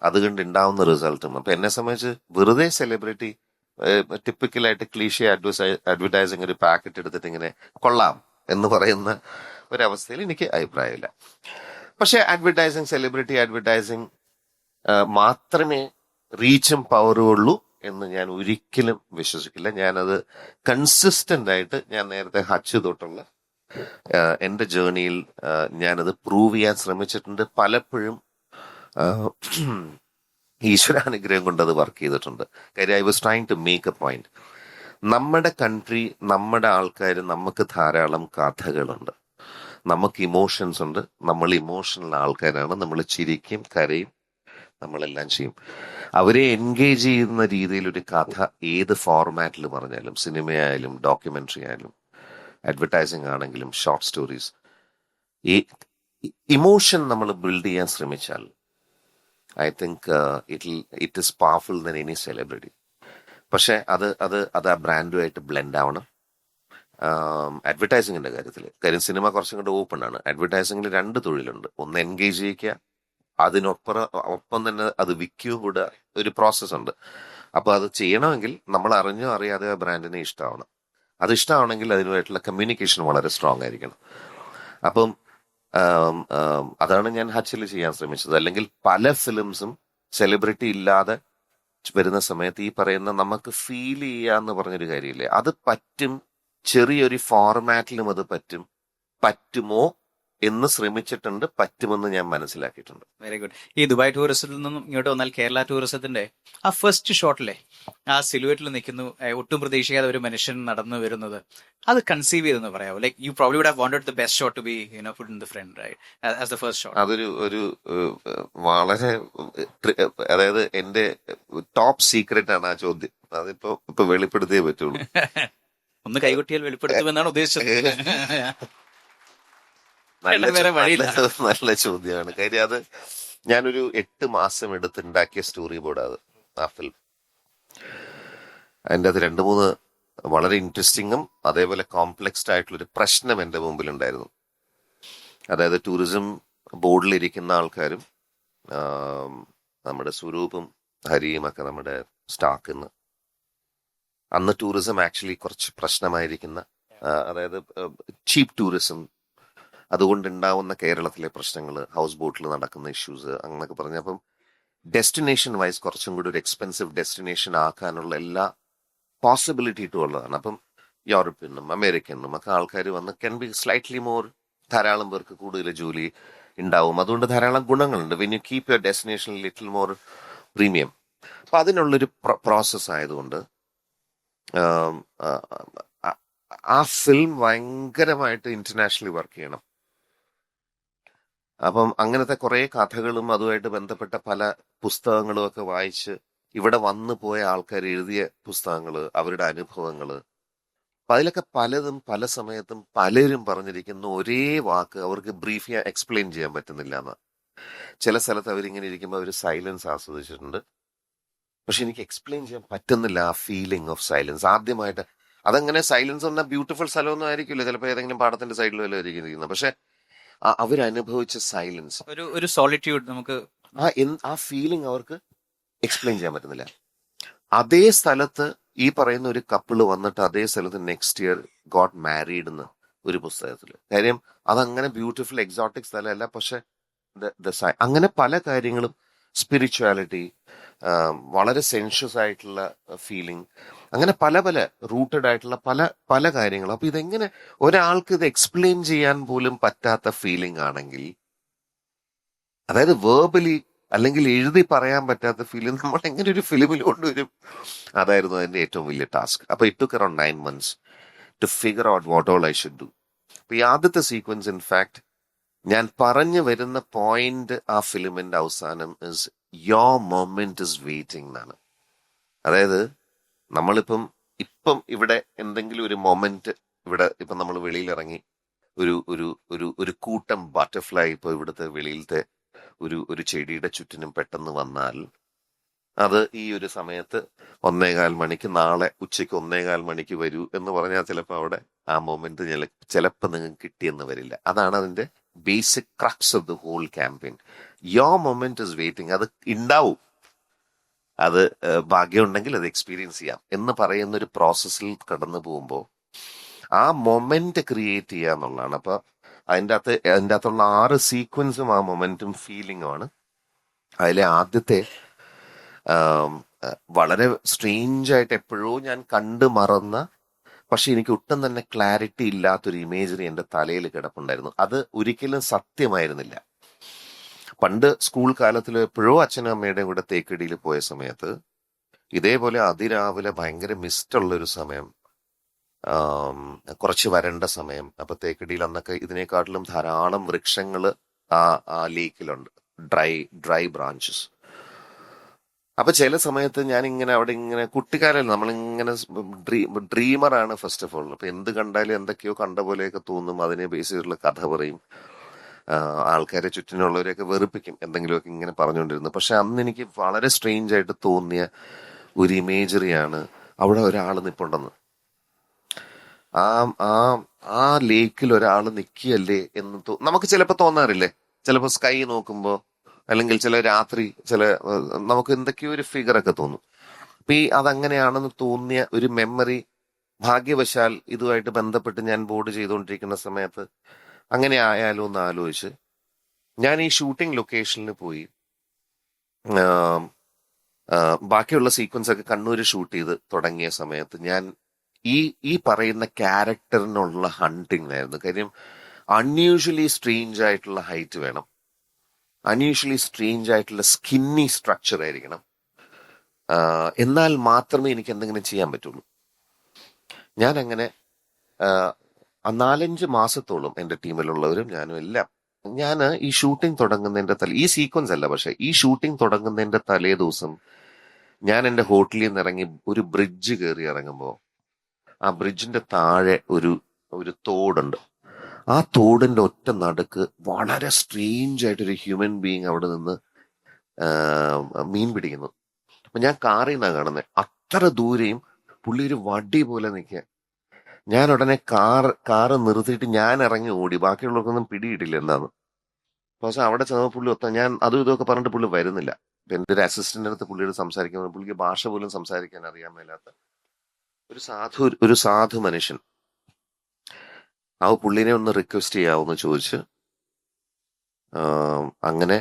അതുകൊണ്ട് ഉണ്ടാവുന്ന റിസൾട്ടും. അപ്പൊ എന്നെ സംബന്ധിച്ച് വെറുതെ സെലിബ്രിറ്റി ടിപ്പിക്കലായിട്ട് ക്ലീഷേ അഡ്വർടൈസിങ് ഒരു പാക്കറ്റ് എടുത്തിട്ട് ഇങ്ങനെ കൊള്ളാം എന്ന് പറയുന്ന ഒരവസ്ഥയിൽ എനിക്ക് അഭിപ്രായമില്ല. പക്ഷെ അഡ്വർടൈസിങ്, സെലിബ്രിറ്റി അഡ്വർടൈസിങ് മാത്രമേ റീച്ചും പവറും ഉള്ളൂ എന്ന് ഞാൻ ഒരിക്കലും വിശ്വസിക്കില്ല. ഞാനത് കൺസിസ്റ്റന്റ് ആയിട്ട്, ഞാൻ നേരത്തെ ഹജ്ജ് തൊട്ടുള്ള എന്റെ ജേർണിയിൽ ഞാനത് പ്രൂവ് ചെയ്യാൻ ശ്രമിച്ചിട്ടുണ്ട്. പലപ്പോഴും ഈശ്വരാനുഗ്രഹം കൊണ്ട് അത് വർക്ക് ചെയ്തിട്ടുണ്ട്. കാര്യം I was trying to make a point. നമ്മുടെ കൺട്രി, നമ്മുടെ ആൾക്കാർ, നമുക്ക് ധാരാളം കഥകളുണ്ട്, നമുക്ക് ഇമോഷൻസ് ഉണ്ട്. നമ്മൾ ഇമോഷണൽ ആൾക്കാരാണ്. നമ്മൾ ചിരിക്കും, കരയും, നമ്മളെല്ലാം ചെയ്യും. അവരെ എൻഗേജ് ചെയ്യുന്ന രീതിയിൽ ഒരു കഥ ഏത് ഫോർമാറ്റിൽ പറഞ്ഞാലും, സിനിമയായാലും ഡോക്യുമെന്ററി ആയാലും അഡ്വർടൈസിങ് ആണെങ്കിലും ഷോർട്ട് സ്റ്റോറീസ്, ഈ ഇമോഷൻ നമ്മൾ ബിൽഡ് ചെയ്യാൻ ശ്രമിച്ചാൽ I think it is powerful than any celebrity. പക്ഷെ അത് ആ ബ്രാൻഡുമായിട്ട് ബ്ലെൻഡ് ആവണം. അഡ്വർടൈസിങ്ങിന്റെ കാര്യം സിനിമ കുറച്ചും കൂടെ ഓപ്പൺ ആണ്. അഡ്വർടൈസിങ്ങിൽ 2 തൊഴിലുണ്ട്. ഒന്ന് എൻഗേജ് ചെയ്യിക്കുക, ഒപ്പം തന്നെ അത് വിൽക്കുകയും കൂടെ ഒരു പ്രോസസ് ഉണ്ട്. അപ്പൊ അത് ചെയ്യണമെങ്കിൽ നമ്മൾ അറിഞ്ഞോ അറിയാതെ ആ ബ്രാൻഡിനെ ഇഷ്ടമാവണം. അത് ഇഷ്ടമാണെങ്കിൽ അതിനുമായിട്ടുള്ള കമ്മ്യൂണിക്കേഷൻ വളരെ സ്ട്രോങ് ആയിരിക്കണം. അപ്പം അതാണ് ഞാൻ ഹച്ചിൽ ചെയ്യാൻ ശ്രമിച്ചത്. അല്ലെങ്കിൽ പല ഫിലിംസും സെലിബ്രിറ്റി ഇല്ലാതെ വരുന്ന സമയത്ത് ഈ പറയുന്ന നമുക്ക് ഫീൽ ചെയ്യാന്ന് പറഞ്ഞൊരു കാര്യമില്ലേ, അത് പറ്റും. ചെറിയൊരു ഫോർമാറ്റിലും അത് പറ്റുമോ എന്ന് ശ്രമിച്ചിട്ടുണ്ട്, പറ്റുമെന്ന് ഞാൻ മനസ്സിലാക്കിയിട്ടുണ്ട്. Very good. ഈ ദുബായ് ടൂറിസത്തിൽ നിന്നും ഇങ്ങോട്ട് വന്നാൽ കേരള ടൂറിസത്തിന്റെ ആ ഫസ്റ്റ് ഷോട്ടിലെ ആ സിലുവേറ്റിൽ നിൽക്കുന്നു, ഒട്ടും പ്രതീക്ഷിക്കാതെ ഒരു മനുഷ്യൻ നടന്നു വരുന്നത്, അത് കൺസീവ് ചെയ്തെന്ന് പറയാമോ? Like you probably would have wanted the best shot to be put in the front, right, as the first shot. അതൊരു വളരെ, അതായത് എന്റെ ടോപ്പ് സീക്രട്ട് ആണ് ആ ചോദ്യം. അതിപ്പോ വെളിപ്പെടുത്തിയേ പറ്റുള്ളൂ. ഒന്ന് കൈകൊട്ടിയാൽ വെളിപ്പെടുത്തുമെന്നാണ് ഉദ്ദേശിച്ചത്. നല്ല ചോദ്യമാണ്. കാര്യം അത് ഞാനൊരു 8 മാസം എടുത്തുണ്ടാക്കിയ സ്റ്റോറി ബോർഡ്. അത് ആ ഫിലിം അതിൻ്റെ അത് രണ്ട് മൂന്ന് വളരെ ഇൻട്രസ്റ്റിങ്ങും അതേപോലെ കോംപ്ലക്സ്ഡ് ആയിട്ടുള്ളൊരു പ്രശ്നം എൻ്റെ മുമ്പിലുണ്ടായിരുന്നു. അതായത് ടൂറിസം ബോർഡിലിരിക്കുന്ന ആൾക്കാരും നമ്മുടെ സ്വരൂപും ഹരിയും ഒക്കെ നമ്മുടെ സ്റ്റാക്കിന്ന് അന്ന് ടൂറിസം ആക്ച്വലി കുറച്ച് പ്രശ്നമായിരിക്കുന്ന അതായത് ചീപ്പ് ടൂറിസം അതുകൊണ്ടുണ്ടാവുന്ന കേരളത്തിലെ പ്രശ്നങ്ങൾ, ഹൗസ് ബോട്ടിൽ നടക്കുന്ന ഇഷ്യൂസ് അങ്ങനെയൊക്കെ പറഞ്ഞ അപ്പം ഡെസ്റ്റിനേഷൻ വൈസ് കുറച്ചും കൂടി ഒരു എക്സ്പെൻസീവ് ഡെസ്റ്റിനേഷൻ ആക്കാനുള്ള എല്ലാ പോസിബിലിറ്റി ഉള്ളതാണ്. അപ്പം യൂറോപ്യനും അമേരിക്കനും ഒക്കെ ആൾക്കാർ വന്ന് ക്യാൻ ബി സ്ലൈറ്റ്ലി മോർ, ധാരാളം പേർക്ക് കൂടുതൽ ജോലി ഉണ്ടാവും. അതുകൊണ്ട് ധാരാളം ഗുണങ്ങളുണ്ട്. When you keep your destination little more premium. അപ്പൊ അതിനുള്ളൊരു പ്രോസസ് ആയതുകൊണ്ട് ആ ഫിലിം ഭയങ്കരമായിട്ട് ഇന്റർനാഷണലി വർക്ക് ചെയ്യണം. അപ്പം അങ്ങനത്തെ കുറെ കഥകളും അതുമായിട്ട് ബന്ധപ്പെട്ട പല പുസ്തകങ്ങളും ഒക്കെ വായിച്ച് ഇവിടെ വന്നു പോയ ആൾക്കാർ എഴുതിയ പുസ്തകങ്ങള്, അവരുടെ അനുഭവങ്ങള്, അപ്പൊ അതിലൊക്കെ പലതും പല സമയത്തും പലരും പറഞ്ഞിരിക്കുന്ന ഒരേ വാക്ക് അവർക്ക് ബ്രീഫ് എക്സ്പ്ലെയിൻ ചെയ്യാൻ പറ്റുന്നില്ല എന്ന്. ചില സ്ഥലത്ത് അവരിങ്ങനെ ഇരിക്കുമ്പോൾ അവർ സൈലൻസ് ആസ്വദിച്ചിട്ടുണ്ട്. പക്ഷെ എനിക്ക് എക്സ്പ്ലെയിൻ ചെയ്യാൻ പറ്റുന്നില്ല ആ ഫീലിംഗ് ഓഫ് സൈലൻസ്. ആദ്യമായിട്ട് അതങ്ങനെ സൈലൻസ് പറഞ്ഞാൽ ബ്യൂട്ടിഫുൾ സ്ഥലമൊന്നും ആയിരിക്കില്ല, ചിലപ്പോൾ ഏതെങ്കിലും പാടത്തിന്റെ സൈഡിൽ വല്ലതും ആയിരിക്കും ഇരിക്കുന്നത്. പക്ഷെ അവരനുഭവിച്ച സൈലൻസ്, ഒരു സോളിറ്റ്യൂഡ്, നമുക്ക് ആ ഫീലിംഗ് അവർക്ക് എക്സ്പ്ലെയിൻ ചെയ്യാൻ പറ്റുന്നില്ല. അതേ സ്ഥലത്ത് ഈ പറയുന്ന ഒരു കപ്പിള് വന്നിട്ട് അതേ സ്ഥലത്ത് നെക്സ്റ്റ് ഇയർ ഗോട്ട് മാരീഡ് എന്ന് ഒരു പുസ്തകത്തില്. കാര്യം അതങ്ങനെ ബ്യൂട്ടിഫുൾ എക്സോട്ടിക് സ്ഥലമല്ല, പക്ഷെ അങ്ങനെ പല കാര്യങ്ങളും, സ്പിരിച്വാലിറ്റി, വളരെ സെൻഷ്യസ് ആയിട്ടുള്ള ഫീലിംഗ്, അങ്ങനെ പല പല റൂട്ടഡ് ആയിട്ടുള്ള പല പല കാര്യങ്ങളും. അപ്പൊ ഇതെങ്ങനെ ഒരാൾക്ക് ഇത് എക്സ്പ്ലെയിൻ ചെയ്യാൻ പോലും പറ്റാത്ത ഫീലിംഗ് ആണെങ്കിൽ, അതായത് വേർബലി അല്ലെങ്കിൽ എഴുതി പറയാൻ പറ്റാത്ത ഫീലിംഗ് നമ്മൾ എങ്ങനെ ഒരു ഫിലിമിൽ കൊണ്ടുവരും? അതായിരുന്നു അതിന്റെ ഏറ്റവും വലിയ ടാസ്ക്. അപ്പൊ it took around 9 months to figure out what all I should do. അപ്പൊ ഈ ആദ്യത്തെ സീക്വൻസ് ഇൻഫാക്ട് ഞാൻ പറഞ്ഞു വരുന്ന പോയിന്റ് ആ ഫിലിമിന്റെ അവസാനം is your moment is waiting എന്നാണ്. അതായത് നമ്മളിപ്പം ഇവിടെ എന്തെങ്കിലും ഒരു മൊമെന്റ്, ഇവിടെ ഇപ്പം നമ്മൾ വെളിയിൽ ഇറങ്ങി ഒരു ഒരു ഒരു ഒരു കൂട്ടം ബട്ടർഫ്ലൈ ഇപ്പൊ ഇവിടുത്തെ വെളിയിലത്തെ ഒരു ചെടിയുടെ ചുറ്റിനും പെട്ടെന്ന് വന്നാൽ, അത് ഈ ഒരു സമയത്ത് 1:15 മണിക്ക്, നാളെ ഉച്ചയ്ക്ക് 1:15 മണിക്ക് വരൂ എന്ന് പറഞ്ഞാൽ ചിലപ്പോൾ അവിടെ ആ മൊമെന്റ് ചിലപ്പോൾ നിങ്ങൾക്ക് കിട്ടിയെന്ന് വരില്ല. അതാണ് അതിന്റെ basic crux of the whole campaign. Your moment is waiting. അത് ഉണ്ടാവും, അത് ഭാഗ്യമുണ്ടെങ്കിൽ അത് എക്സ്പീരിയൻസ് ചെയ്യാം എന്ന് പറയുന്ന ഒരു പ്രോസസ്സിൽ കടന്നു പോകുമ്പോൾ ആ മൊമെന്റ് ക്രിയേറ്റ് ചെയ്യുക എന്നുള്ളതാണ്. അപ്പൊ അതിൻ്റെ അകത്തുള്ള 6 സീക്വൻസും ആ മൊമെന്റും ഫീലിംഗുമാണ്. അതിലെ ആദ്യത്തെ വളരെ സ്ട്രേഞ്ച് ആയിട്ട് എപ്പോഴോ ഞാൻ കണ്ടു മറന്ന, പക്ഷെ എനിക്ക് ഒട്ടും തന്നെ ക്ലാരിറ്റി ഇല്ലാത്തൊരു ഇമേജറി എന്റെ തലയിൽ കിടപ്പുണ്ടായിരുന്നു. അത് ഒരിക്കലും സത്യമായിരുന്നില്ല. പണ്ട് സ്കൂൾ കാലത്തിൽ എപ്പോഴോ അച്ഛനും അമ്മയുടെയും കൂടെ തേക്കടിയിൽ പോയ സമയത്ത് ഇതേപോലെ അതിരാവിലെ ഭയങ്കര മിസ്റ്റുള്ള ഒരു സമയം, കുറച്ച് വരണ്ട സമയം. അപ്പൊ തേക്കടിയിൽ അന്നൊക്കെ ഇതിനെക്കാട്ടിലും ധാരാളം വൃക്ഷങ്ങള് ആ ലേക്കിലുണ്ട്, ഡ്രൈ ബ്രാഞ്ചസ്. അപ്പൊ ചില സമയത്ത് ഞാൻ ഇങ്ങനെ അവിടെ ഇങ്ങനെ, കുട്ടിക്കാലം നമ്മളിങ്ങനെ ഡ്രീമറാണ് ഫസ്റ്റ് ഓഫ് ഓൾ. അപ്പൊ എന്ത് കണ്ടാലും എന്തൊക്കെയോ കണ്ട പോലെയൊക്കെ തോന്നും, അതിനെ ബേസ് ചെയ്തിട്ടുള്ള കഥ പറയും, ആൾക്കാരെ ചുറ്റിനുള്ളവരെയൊക്കെ വെറുപ്പിക്കും, എന്തെങ്കിലുമൊക്കെ ഇങ്ങനെ പറഞ്ഞുകൊണ്ടിരുന്നു. പക്ഷെ അന്ന് എനിക്ക് വളരെ സ്ട്രേഞ്ച് ആയിട്ട് തോന്നിയ ഒരു ഇമേജറിയാണ് അവിടെ ഒരാൾ നിപ്പുണ്ടെന്ന്. ആ ലേക്കിൽ ഒരാൾ നിൽക്കുകയല്ലേ എന്ന് നമുക്ക് ചിലപ്പോൾ തോന്നാറില്ലേ? ചിലപ്പോൾ സ്കൈ നോക്കുമ്പോ, അല്ലെങ്കിൽ ചില രാത്രി നമുക്ക് എന്തൊക്കെയോ ഒരു ഫിഗർ ഒക്കെ തോന്നും. അപ്പൊ അതങ്ങനെയാണെന്ന് തോന്നിയ ഒരു മെമ്മറി ഭാഗ്യവശാൽ ഇതുമായിട്ട് ബന്ധപ്പെട്ട് ഞാൻ ബോർഡ് ചെയ്തുകൊണ്ടിരിക്കുന്ന സമയത്ത് അങ്ങനെ ആയാലോ എന്ന് ആലോചിച്ച് ഞാൻ ഈ ഷൂട്ടിംഗ് ലൊക്കേഷനിൽ പോയി. ബാക്കിയുള്ള സീക്വൻസ് ഒക്കെ കണ്ണൂര് ഷൂട്ട് ചെയ്ത് തുടങ്ങിയ സമയത്ത് ഞാൻ ഈ പറയുന്ന ക്യാരക്ടറിനുള്ള ഹണ്ടിങ് ആയിരുന്നു. കാര്യം അൺയൂഷ്വലി സ്ട്രേഞ്ച് ആയിട്ടുള്ള ഹൈറ്റ് വേണം, അൺയൂഷ്വലി സ്ട്രേഞ്ച് ആയിട്ടുള്ള സ്കിന്നി സ്ട്രക്ചർ ആയിരിക്കണം, എന്നാൽ മാത്രമേ എനിക്ക് എന്തെങ്കിലും ചെയ്യാൻ പറ്റുള്ളൂ. ഞാൻ അങ്ങനെ 4-5 മാസത്തോളം എൻ്റെ ടീമിലുള്ളവരും ഞാനും എല്ലാം, ഞാൻ ഈ ഷൂട്ടിംഗ് തുടങ്ങുന്നതിന്റെ ഈ സീക്വൻസ് അല്ല, പക്ഷെ ഈ ഷൂട്ടിംഗ് തുടങ്ങുന്നതിന്റെ തലേ ദിവസം ഞാൻ എൻ്റെ ഹോട്ടലിൽ നിന്ന് ഇറങ്ങി ഒരു ബ്രിഡ്ജ് കയറി ഇറങ്ങുമ്പോൾ ആ ബ്രിഡ്ജിന്റെ താഴെ ഒരു തോടുണ്ട്. ആ തോടിന്റെ ഒറ്റ നടുക്ക് വളരെ സ്ട്രേഞ്ച് ആയിട്ടൊരു ഹ്യൂമൻ ബീങ് അവിടെ നിന്ന് മീൻ പിടിക്കുന്നു. അപ്പൊ ഞാൻ കാറിൽ നിന്നാണ് കാണുന്നത്. അത്ര ദൂരെയും പുള്ളി ഒരു വടി പോലെ നിൽക്കുക. ഞാൻ ഉടനെ കാറ് നിർത്തിയിട്ട് ഞാൻ ഇറങ്ങി ഓടി. ബാക്കിയുള്ളവർക്കൊന്നും പിടിയിട്ടില്ല എന്താന്ന്. പക്ഷെ അവിടെ ചെന്നപ്പോൾ പുള്ളി ഞാൻ അതും ഇതൊക്കെ പറഞ്ഞിട്ട് പുള്ളി വരുന്നില്ല. ഇപ്പൊ എന്റെ ഒരു അസിസ്റ്റന്റിന്റെ അടുത്ത് പുള്ളിയോട് സംസാരിക്കാൻ, പുള്ളിക്ക് ഭാഷ പോലും സംസാരിക്കാൻ അറിയാൻ മേലാത്ത ഒരു സാധു മനുഷ്യൻ. ആ പുള്ളിനെ ഒന്ന് റിക്വസ്റ്റ് ചെയ്യാവെന്ന് ചോദിച്ച് അങ്ങനെ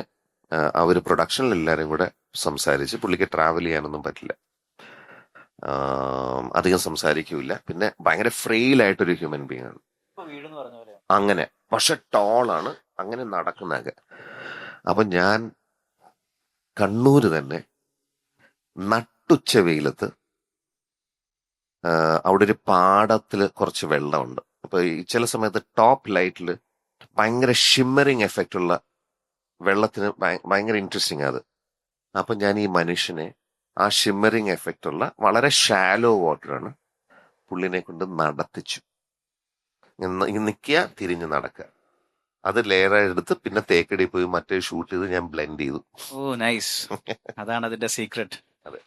അവര് പ്രൊഡക്ഷനിൽ എല്ലാരും കൂടെ സംസാരിച്ച്, പുള്ളിക്ക് ട്രാവൽ ചെയ്യാനൊന്നും പറ്റില്ല, അധികം സംസാരിക്കൂല, പിന്നെ ഭയങ്കര ഫ്രെയിലായിട്ടൊരു ഹ്യൂമൻ ബീങ് ആണ്. അങ്ങനെ പക്ഷെ ടോളാണ്, അങ്ങനെ നടക്കുന്നതൊക്കെ. അപ്പൊ ഞാൻ കണ്ണൂര് തന്നെ നട്ടുച്ച വെയിലത്ത് അവിടെ ഒരു പാടത്തില് കുറച്ച് വെള്ളമുണ്ട്. അപ്പൊ ഈ ചില സമയത്ത് ടോപ്പ് ലൈറ്റിൽ ഭയങ്കര ഷിമ്മറിങ് എഫക്റ്റ് ഉള്ള വെള്ളത്തിന് ഭയങ്കര ഇൻട്രസ്റ്റിംഗ് അത്. അപ്പൊ ഞാൻ ഈ മനുഷ്യനെ ആ ഷിമ്മറിങ് എഫക്റ്റ് ഉള്ള വളരെ ഷാലോ വാട്ടറാണ് പുള്ളിനെ കൊണ്ട് നടത്തിച്ചു. നിൽക്കുക, തിരിഞ്ഞ് നടക്കുക, അത് ലെയർ എടുത്ത് പിന്നെ തേക്കടി പോയി മറ്റേ ഷൂട്ട് ചെയ്ത് ഞാൻ ബ്ലെൻഡ് ചെയ്തു. Oh nice. അതാണ് അതിന്റെ സീക്രട്ട്. അതെ,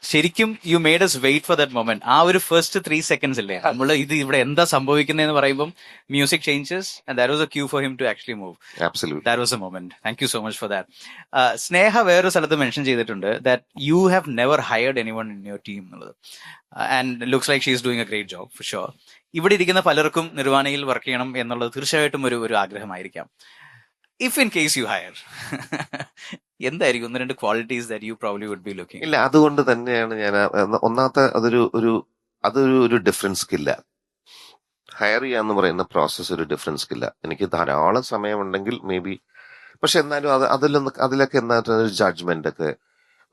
ശരിക്കും you made us wait for that moment. ആ ഒരു ഫസ്റ്റ് 3 seconds ഇല്ലേ, നമ്മൾ ഇത് ഇവിടെ എന്താ സംഭവിക്കുന്നതെന്ന് പറയുമ്പോൾ music changes and that was a cue for him to actually move. Absolutely, that was a moment. Thank you so much for that. Sneha വേറൊരു സ്ഥലത്ത് മെൻഷൻ ചെയ്തിട്ടുണ്ട് that you have never hired anyone in your team എന്നുള്ളത്. And looks like she is doing a great job for sure. ഇവിടെ ഇരിക്കുന്ന പലർക്കും നിർവാണയിൽ work ചെയ്യണം എന്നുള്ളത് തീർച്ചയായിട്ടും ഒരു ആഗ്രഹമായിരിക്കാം. If in case you hire, എന്തായിരിക്കും ഒന്ന് രണ്ട് qualities that you probably would be looking? ഇല്ല, അതുകൊണ്ട് തന്നെയാണ് ഞാൻ ഒന്നാമത്തെ അതൊരു ഡിഫറൻസ് സ്കില്ല. ഹയർ ചെയ്യാന്ന് പറയുന്ന പ്രോസസ്സ് ഒരു ഡിഫറൻസ് സ്കില്ല. എനിക്ക് ധാരാളം സമയമുണ്ടെങ്കിൽ മേ ബി, പക്ഷെ എന്നാലും അതിലൊക്കെ എന്താ ഒരു ജഡ്ജ്മെന്റ് ഒക്കെ,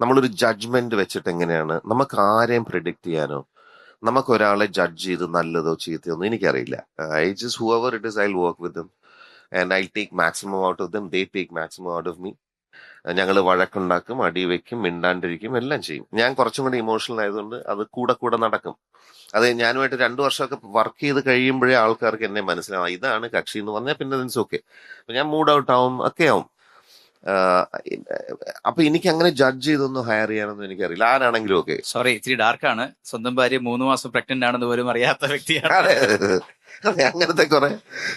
നമ്മളൊരു ജഡ്ജ്മെന്റ് വെച്ചിട്ട് എങ്ങനെയാണ് നമുക്ക് ആരെയും പ്രിഡിക്റ്റ് ചെയ്യാനോ നമുക്ക് ഒരാളെ ജഡ്ജ് ചെയ്ത് നല്ലതോ ചീത്തയോ ഒന്നും എനിക്കറിയില്ല. I just whoever it is I work with them and I take maximum out of them, they take maximum out of me. ഞങ്ങൾ വഴക്കുണ്ടാക്കും, അടി വെക്കും, മിണ്ടാണ്ടിരിക്കും, എല്ലാം ചെയ്യും. ഞാൻ കുറച്ചും കൂടി ഇമോഷണൽ ആയതുകൊണ്ട് അത് കൂടെ നടക്കും. അത് ഞാനുമായിട്ട് 2 വർഷമൊക്കെ വർക്ക് ചെയ്ത് കഴിയുമ്പോഴേ ആൾക്കാർക്ക് എന്നെ മനസ്സിലാവും ഇതാണ് കക്ഷി എന്ന് പറഞ്ഞാൽ പിന്നെ മീൻസ് ഓക്കെ. ഞാൻ മൂഡ് ഔട്ട് ആവും, ഒക്കെ ആവും. അപ്പൊ എനിക്ക് അങ്ങനെ ജഡ്ജ് ചെയ്തൊന്നും ഹയർ ചെയ്യാനൊന്നും എനിക്കറിയില്ല, ആരാണെങ്കിലും ഓക്കെ. സോറി, ഇത്തിരി ഡാർക്കാണ്. സ്വന്തം ഭാര്യ 3 മാസം പ്രഗ്നന്റ് ആണെന്ന് പോലും അറിയാത്ത വ്യക്തിയാണ്. അതെ, അങ്ങനത്തെ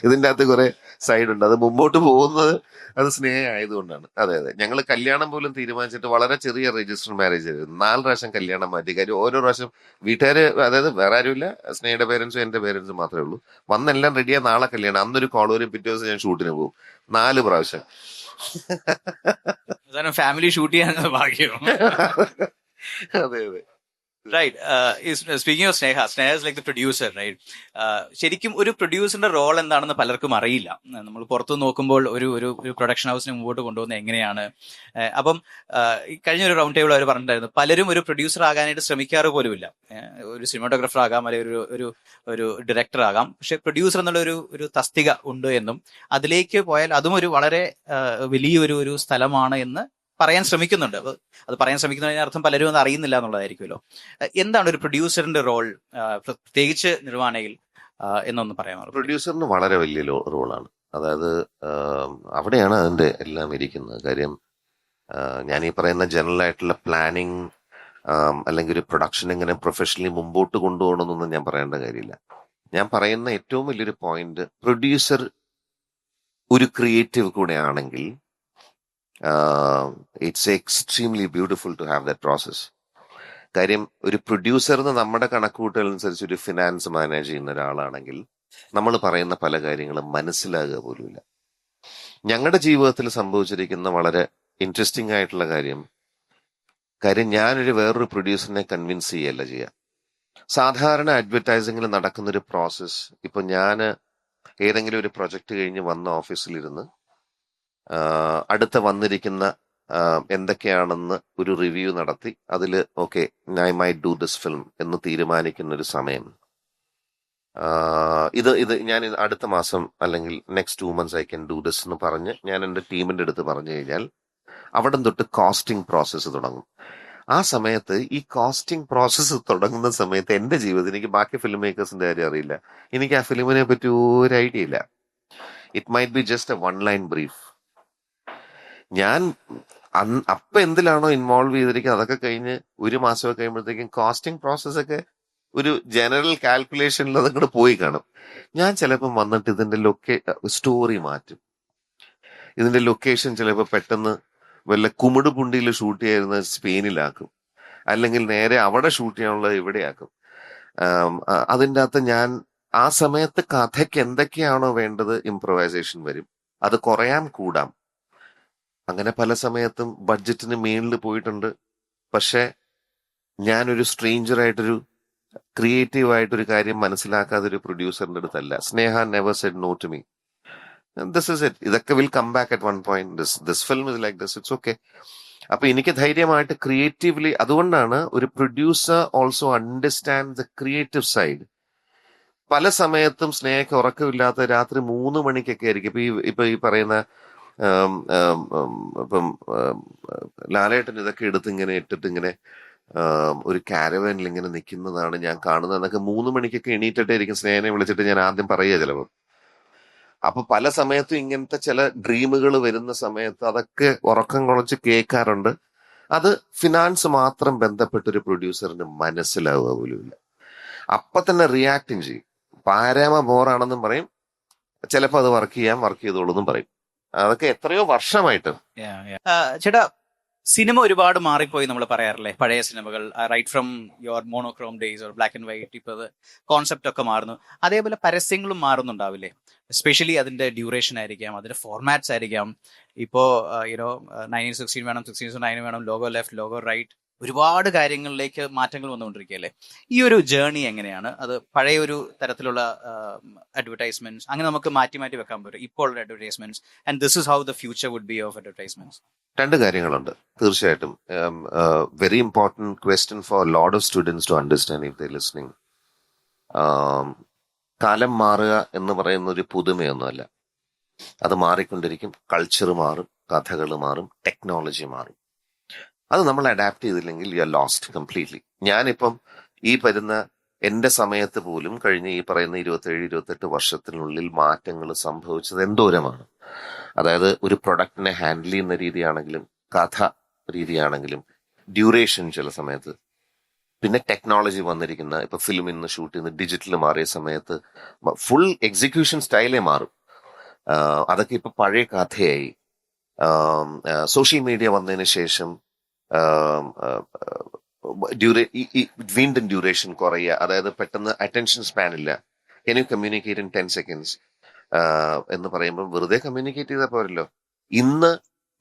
ഇതിന്റെ അകത്ത് കുറെ സൈഡ് ഉണ്ട്. അത് മുമ്പോട്ട് പോകുന്നത് അത് സ്നേഹം ആയതുകൊണ്ടാണ്. അതെ, ഞങ്ങൾ കല്യാണം പോലും തീരുമാനിച്ചിട്ട് വളരെ ചെറിയ രജിസ്റ്റർ മാരേജ് ആയിരുന്നു. 4 പ്രാവശ്യം കല്യാണം മാറ്റി. കാര്യം ഓരോ പ്രാവശ്യം വീട്ടുകാര്, അതായത് വേറെ ആരുമില്ല, സ്നേഹയുടെ പേരൻസും എന്റെ പേരൻസും മാത്രമേ ഉള്ളൂ. വന്നെല്ലാം റെഡിയാ, നാളെ കല്യാണം, അന്നൊരു കോൾ വരും, പിറ്റേ ദിവസം ഞാൻ ഷൂട്ടിന് പോകും. 4 പ്രാവശ്യം ഫാമിലി ഷൂട്ട് ചെയ്യാൻ ഭാഗ്യം. അതെ. Right. Speaking of Sneha is like the producer, right? ശരിക്കും ഒരു പ്രൊഡ്യൂസറിന്റെ റോൾ എന്താണെന്ന് പലർക്കും അറിയില്ല. നമ്മൾ പുറത്തു നോക്കുമ്പോൾ ഒരു പ്രൊഡക്ഷൻ ഹൗസിനെ മുമ്പോട്ട് കൊണ്ടുപോകുന്നത് എങ്ങനെയാണ്. അപ്പം കഴിഞ്ഞ ഒരു റൗണ്ട് ടേബിൾ അവർ പറഞ്ഞിട്ടുണ്ടായിരുന്നു, പലരും ഒരു പ്രൊഡ്യൂസർ ആകാനായിട്ട് ശ്രമിക്കാറ് പോലുമില്ല. ഒരു സിനിമാറ്റോഗ്രാഫർ ആകാം, അല്ലെങ്കിൽ ഒരു ഡയറക്ടർ ആകാം, പക്ഷെ പ്രൊഡ്യൂസർ എന്നുള്ള ഒരു തസ്തിക ഉണ്ട് എന്നും അതിലേക്ക് പോയാൽ അതും ഒരു വളരെ വലിയൊരു സ്ഥലമാണ് എന്ന് പറയാൻ ശ്രമിക്കുന്നുണ്ട്. അത് പറയാൻ ശ്രമിക്കുന്നതിന് അർത്ഥം പലരും അത് അറിയുന്നില്ല എന്നുള്ളതായിരിക്കുമല്ലോ. എന്താണ് ഒരു പ്രൊഡ്യൂസറിന്റെ റോൾ, പ്രത്യേകിച്ച് നിർവ്വാണയിൽ, എന്നൊന്ന് പറയാമോ? പ്രൊഡ്യൂസറിന് വളരെ വലിയ റോളാണ്. അതായത് അവിടെയാണ് അതിന്റെ എല്ലാം ഇരിക്കുന്നത്. കാര്യം ഞാൻ ഈ പറയുന്ന ജനറൽ ആയിട്ടുള്ള പ്ലാനിങ് അല്ലെങ്കിൽ ഒരു പ്രൊഡക്ഷൻ എങ്ങനെ പ്രൊഫഷണലി മുമ്പോട്ട് കൊണ്ടുപോകണമെന്നൊന്നും ഞാൻ പറയേണ്ട കാര്യമില്ല. ഞാൻ പറയുന്ന ഏറ്റവും വലിയൊരു പോയിന്റ്, പ്രൊഡ്യൂസർ ഒരു ക്രിയേറ്റീവ് കൂടെ ആണെങ്കിൽ it's extremely beautiful to have that process. കാര്യം ഒരു പ്രൊഡ്യൂസറിന് നമ്മുടെ കണക്കുകൂട്ടൽ അനുസരിച്ച് ഒരു ഫിനാൻസ് മാനേജ് ചെയ്യുന്ന ഒരാളാണെങ്കിൽ നമ്മൾ പറയുന്ന പല കാര്യങ്ങളും മനസ്സിലാകുക പോലുമില്ല. ഞങ്ങളുടെ ജീവിതത്തിൽ സംഭവിച്ചിരിക്കുന്ന വളരെ ഇൻട്രസ്റ്റിംഗ് ആയിട്ടുള്ള കാര്യം ഞാനൊരു വേറൊരു പ്രൊഡ്യൂസറിനെ കൺവിൻസ് ചെയ്യല്ല ചെയ്യുക. സാധാരണ അഡ്വർടൈസിങ്ങിൽ നടക്കുന്നൊരു പ്രോസസ്, ഇപ്പൊ ഞാൻ ഏതെങ്കിലും ഒരു പ്രൊജക്ട് കഴിഞ്ഞ് വന്ന ഓഫീസിലിരുന്ന് അടുത്ത വന്നിരിക്കുന്ന എന്തൊക്കെയാണെന്ന് ഒരു റിവ്യൂ നടത്തി അതിൽ okay I might do this film എന്ന് തീരുമാനിക്കുന്ന ഒരു സമയം, ഇത് ഞാൻ അടുത്ത മാസം അല്ലെങ്കിൽ next 2 months I can do this എന്ന് പറഞ്ഞ് ഞാൻ എൻ്റെ ടീമിന്റെ അടുത്ത് പറഞ്ഞു കഴിഞ്ഞാൽ അവിടെ തൊട്ട് കോസ്റ്റിംഗ് പ്രോസസ്സ് തുടങ്ങും. ആ സമയത്ത് ഈ കോസ്റ്റിംഗ് പ്രോസസ്സ് തുടങ്ങുന്ന സമയത്ത് എൻ്റെ ജീവിതത്തിൽ എനിക്ക് ബാക്കി ഫിലിം മേക്കേഴ്സിന്റെ കാര്യം അറിയില്ല, എനിക്ക് ആ ഫിലിമിനെ പറ്റി ഒരു ഐഡിയ ഇല്ല. It might be just A 1 line brief. ഞാൻ അപ്പൊ എന്തിലാണോ ഇൻവോൾവ് ചെയ്തിരിക്കുന്നത് അതൊക്കെ കഴിഞ്ഞ് ഒരു മാസമൊക്കെ കഴിയുമ്പോഴത്തേക്കും കോസ്റ്റിംഗ് പ്രോസസ്സൊക്കെ ഒരു ജനറൽ കാൽക്കുലേഷനിൽ അതങ്ങോട്ട് പോയി കാണും. ഞാൻ ചിലപ്പം വന്നിട്ട് ഇതിന്റെ സ്റ്റോറി മാറ്റും. ഇതിന്റെ ലൊക്കേഷൻ ചിലപ്പോൾ പെട്ടെന്ന് വല്ല കുമിട് പുണ്ടിയിൽ ഷൂട്ട് ചെയ്യുന്ന സ്പെയിനിലാക്കും, അല്ലെങ്കിൽ നേരെ അവിടെ ഷൂട്ട് ചെയ്യാനുള്ളത് ഇവിടെയാക്കും. അതിൻ്റെ അകത്ത് ഞാൻ ആ സമയത്ത് കഥയ്ക്ക് എന്തൊക്കെയാണോ വേണ്ടത് ഇംപ്രവൈസേഷൻ വരും. അത് കുറയാൻ കൂടാം. അങ്ങനെ പല സമയത്തും ബഡ്ജറ്റിന് മേളിൽ പോയിട്ടുണ്ട്. പക്ഷെ ഞാനൊരു സ്ട്രേഞ്ചർ ആയിട്ടൊരു ക്രിയേറ്റീവ് ആയിട്ടൊരു കാര്യം മനസ്സിലാക്കാതെ ഒരു പ്രൊഡ്യൂസറിന്റെ അടുത്തല്ല. Sneha never said no to me. This is it. ഇതൊക്കെ will come back at one point. This film is like this, it's okay. അപ്പൊ എനിക്ക് ധൈര്യമായിട്ട് ക്രിയേറ്റീവ്ലി, അതുകൊണ്ടാണ് ഒരു producer also understand the creative side. പല സമയത്തും സ്നേഹയ്ക്ക് ഉറക്കമില്ലാത്ത രാത്രി 3 മണിക്കൊക്കെ ആയിരിക്കും. ഇപ്പൊ ഈ പറയുന്ന ഇപ്പം ലാലേട്ടൻ ഇതൊക്കെ എടുത്ത് ഇങ്ങനെ ഇട്ടിട്ട് ഇങ്ങനെ ഒരു കാരവാനിൽ ഇങ്ങനെ നിൽക്കുന്നതാണ് ഞാൻ കാണുന്നത് എന്നൊക്കെ 3 മണിക്കൊക്കെ എണീറ്റിട്ടേ ഇരിക്കും സ്നേഹനെ വിളിച്ചിട്ട് ഞാൻ ആദ്യം പറയുക ചിലപ്പോൾ. അപ്പൊ പല സമയത്തും ഇങ്ങനത്തെ ചില ഡ്രീമുകൾ വരുന്ന സമയത്ത് അതൊക്കെ ഉറക്കം കുളച്ച് കേൾക്കാറുണ്ട്. അത് ഫിനാൻസ് മാത്രം ബന്ധപ്പെട്ട ഒരു പ്രൊഡ്യൂസറിന് മനസ്സിലാവുക പോലുമില്ല. അപ്പൊ തന്നെ റിയാക്ടും ചെയ്യും. പാരാമ ബോറാണെന്നും പറയും, ചിലപ്പോൾ അത് വർക്ക് ചെയ്തോളൂ എന്നും പറയും. അതൊക്കെ എത്രയോ വർഷമായിട്ട്. ചേട്ടാ, സിനിമ ഒരുപാട് മാറിപ്പോയി നമ്മൾ പറയാറില്ലേ, പഴയ സിനിമകൾ, right from your monochrome days or black and white. ഇപ്പൊ കോൺസെപ്റ്റ് ഒക്കെ മാറുന്നു. അതേപോലെ പരസ്യങ്ങളും മാറുന്നുണ്ടാവില്ലേ? എസ്പെഷ്യലി അതിന്റെ ഡ്യൂറേഷൻ ആയിരിക്കാം, അതിന്റെ ഫോർമാറ്റ്സ് ആയിരിക്കാം. ഇപ്പോ 1916 വേണം, 16:9 വേണം, ലോഗോ ലെഫ്റ്റ്, ലോഗോ റൈറ്റ്, ഒരുപാട് കാര്യങ്ങളിലേക്ക് മാറ്റങ്ങൾ വന്നുകൊണ്ടിരിക്കുകയല്ലേ. ഈ ഒരു ജേർണി എങ്ങനെയാണ്? അത് പഴയ ഒരു തരത്തിലുള്ള അഡ്വർടൈസ്മെന്റ്സ് അങ്ങനെ നമുക്ക് മാറ്റി മാറ്റി വെക്കാൻ പറ്റും ഇപ്പോൾ advertisements, and this is how the future would be of advertisements. രണ്ട് കാര്യങ്ങളുണ്ട് തീർച്ചയായിട്ടും. Very important question for lot of students to understand if they listening. കാലം മാറുക എന്ന് പറയുന്ന ഒരു പുതുമയൊന്നുമല്ല. അത് മാറിക്കൊണ്ടിരിക്കും. കൾച്ചർ മാറും, കഥകൾ മാറും, ടെക്നോളജി മാറും. അത് നമ്മൾ അഡാപ്റ്റ് ചെയ്തില്ലെങ്കിൽ യു ആർ ലോസ്റ്റ് കംപ്ലീറ്റ്ലി. ഞാനിപ്പം ഈ വരുന്ന എന്റെ സമയത്ത് പോലും കഴിഞ്ഞ ഈ പറയുന്ന 27-28 വർഷത്തിനുള്ളിൽ മാറ്റങ്ങൾ സംഭവിച്ചത് എന്തോരമാണ്. അതായത് ഒരു പ്രൊഡക്റ്റിനെ ഹാൻഡിൽ ചെയ്യുന്ന രീതിയാണെങ്കിലും, കഥ രീതിയാണെങ്കിലും, ഡ്യൂറേഷൻ ചില സമയത്ത്, പിന്നെ ടെക്നോളജി വന്നിരിക്കുന്ന, ഇപ്പൊ ഫിലിമിൽ നിന്ന് ഷൂട്ട് ചെയ്യുന്ന ഡിജിറ്റൽ മാറിയ സമയത്ത് ഫുൾ എക്സിക്യൂഷൻ സ്റ്റൈലേ മാറും. അതൊക്കെ ഇപ്പൊ പഴയ കഥയായി. സോഷ്യൽ മീഡിയ വന്നതിന് ശേഷം വീണ്ടും ഡ്യൂറേഷൻ കുറയുക. അതായത് പെട്ടെന്ന് അറ്റൻഷൻ സ്പാൻ ഇല്ല. Can you communicate in 10 seconds എന്ന് പറയുമ്പോൾ വെറുതെ കമ്മ്യൂണിക്കേറ്റ് ചെയ്താൽ പോരല്ലോ. ഇന്ന്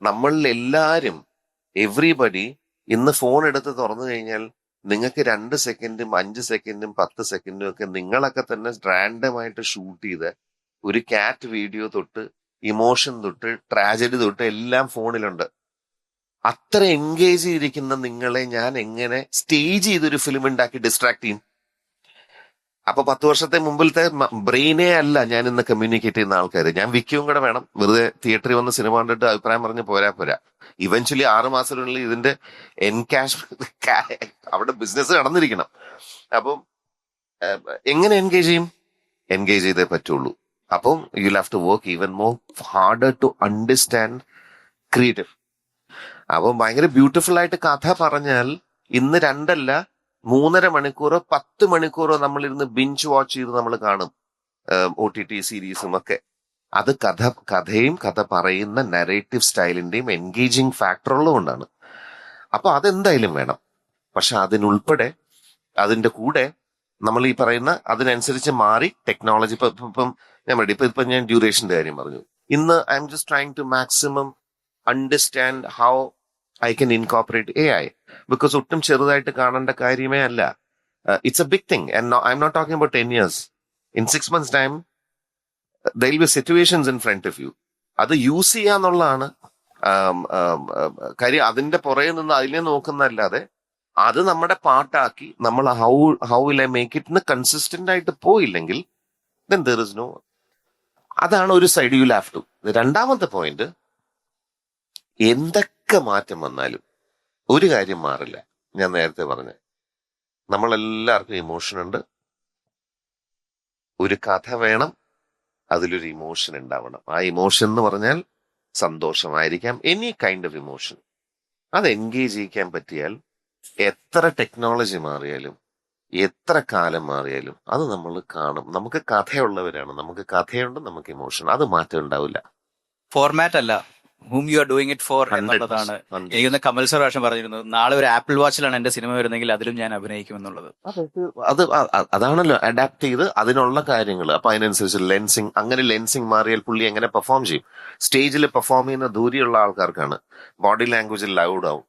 നമ്മളിൽ എല്ലാവരും, എവ്രിബഡി, ഇന്ന് ഫോൺ എടുത്ത് തുറന്നു കഴിഞ്ഞാൽ നിങ്ങൾക്ക് 2 സെക്കൻഡും 5 സെക്കൻഡും 10 സെക്കൻഡും ഒക്കെ നിങ്ങളൊക്കെ തന്നെ റാൻഡമായിട്ട് ഷൂട്ട് ചെയ്ത് ഒരു കാറ്റ് വീഡിയോ തൊട്ട് ഇമോഷൻ തൊട്ട് ട്രാജഡി തൊട്ട് എല്ലാം ഫോണിലുണ്ട്. അത്ര എൻഗേജ് ചെയ്തിരിക്കുന്ന നിങ്ങളെ ഞാൻ എങ്ങനെ സ്റ്റേജ് ചെയ്തൊരു ഫിലിം ഉണ്ടാക്കി ഡിസ്ട്രാക്ട് ചെയ്യും? അപ്പൊ 10 വർഷത്തെ മുമ്പിലത്തെ ബ്രെയിനേ അല്ല ഞാൻ ഇന്ന് കമ്മ്യൂണിക്കേറ്റ് ചെയ്യുന്ന ആൾക്കാർ. ഞാൻ വിൽക്കുകയും കൂടെ വേണം. വെറുതെ തിയേറ്ററിൽ വന്ന് സിനിമ കണ്ടിട്ട് അഭിപ്രായം പറഞ്ഞ് പോരാ. ഇവൻച്വലി 6 മാസത്തിനുള്ളിൽ ഇതിന്റെ എൻകാഷ് അവിടെ ബിസിനസ് നടന്നിരിക്കണം. അപ്പം എങ്ങനെ എൻഗേജ് ചെയ്യും? എൻഗേജ് ചെയ്തേ പറ്റുള്ളൂ. അപ്പം you will have to work even more harder to understand creative. അപ്പം ഭയങ്കര ബ്യൂട്ടിഫുൾ ആയിട്ട് കഥ പറഞ്ഞാൽ ഇന്ന് 2 3.5 മണിക്കൂറോ 10 മണിക്കൂറോ നമ്മളിരുന്ന് ബിഞ്ച് വാച്ച് ചെയ്ത് നമ്മൾ കാണും. OTT സീരീസും ഒക്കെ. അത് കഥയും കഥ പറയുന്ന നരേറ്റീവ് സ്റ്റൈലിന്റെയും എൻഗേജിങ് ഫാക്ടറുള്ളത് കൊണ്ടാണ്. അപ്പൊ അതെന്തായാലും വേണം. പക്ഷെ അതിനുൾപ്പെടെ അതിന്റെ കൂടെ നമ്മൾ ഈ പറയുന്ന അതിനനുസരിച്ച് മാറി ടെക്നോളജി. ഇപ്പം ഞാൻ ഡ്യൂറേഷന്റെ കാര്യം പറഞ്ഞു. ഇന്ന് I'm just trying to maximum understand how I can incorporate AI. Because ഒട്ടും ചെറുതായിട്ട് കാണേണ്ട കാര്യമേ അല്ല. It's a big thing. And I'm not talking about 10 years. In 6 months time there will be situations in front of you. അത് use ചെയ്യാന്നുള്ളതാണ് കാര്യം. അതിന്റെ പുറകെ നിന്ന് അതിനെ നോക്കുന്നല്ലാതെ അത് നമ്മുടെ പാട്ടാക്കി നമ്മൾ how will I make it consistent ആയിട്ട് പോയില്ലെങ്കിൽ then there is no. അതാണ് ഒരു സൈഡ്. You have to. രണ്ടാമത്തെ പോയിന്റ്, എന്തൊക്കെ മാറ്റം വന്നാലും ഒരു കാര്യം മാറില്ല. ഞാൻ നേരത്തെ പറഞ്ഞ നമ്മളെല്ലാവർക്കും ഇമോഷൻ ഉണ്ട്. ഒരു കഥ വേണം, അതിലൊരു ഇമോഷൻ ഉണ്ടാവണം. ആ ഇമോഷൻ എന്ന് പറഞ്ഞാൽ സന്തോഷമായിരിക്കാം, എനി കൈൻഡ് ഓഫ് ഇമോഷൻ. അത് എൻഗേജ് ചെയ്യിക്കാൻ പറ്റിയാൽ എത്ര ടെക്നോളജി മാറിയാലും എത്ര കാലം മാറിയാലും അത് നമ്മൾ കാണും. നമുക്ക് കഥയുള്ളവരാണ്, നമുക്ക് കഥയുണ്ട്, നമുക്ക് ഇമോഷൻ, അത് മാറ്റം ഉണ്ടാവില്ല. ഫോർമാറ്റ് അല്ല, whom you are doing it for 100%, എന്നുള്ളതാണ്. 100%. എനിക്കൊന്ന് കമൽ സർ പ്രാവശ്യം പറഞ്ഞിരുന്നു, നാളെ ഒരു ആപ്പിൾ വാച്ചിലാണ് എന്റെ സിനിമ വരുന്നെങ്കിൽ അതിലും ഞാൻ അഭിനയിക്കും എന്നുള്ളത്. അതാണല്ലോ അഡാപ്റ്റ് ചെയ്ത് അതിനുള്ള കാര്യങ്ങൾ. അപ്പൊ അതിനനുസരിച്ച് ലെൻസിങ്, അങ്ങനെ ലെൻസിങ് മാറിയാൽ പുള്ളി എങ്ങനെ പെർഫോം ചെയ്യും? സ്റ്റേജിൽ പെർഫോം ചെയ്യുന്ന ദൂരെയുള്ള ആൾക്കാർക്കാണ് ബോഡി ലാംഗ്വേജ് ലൗഡ് ആവും.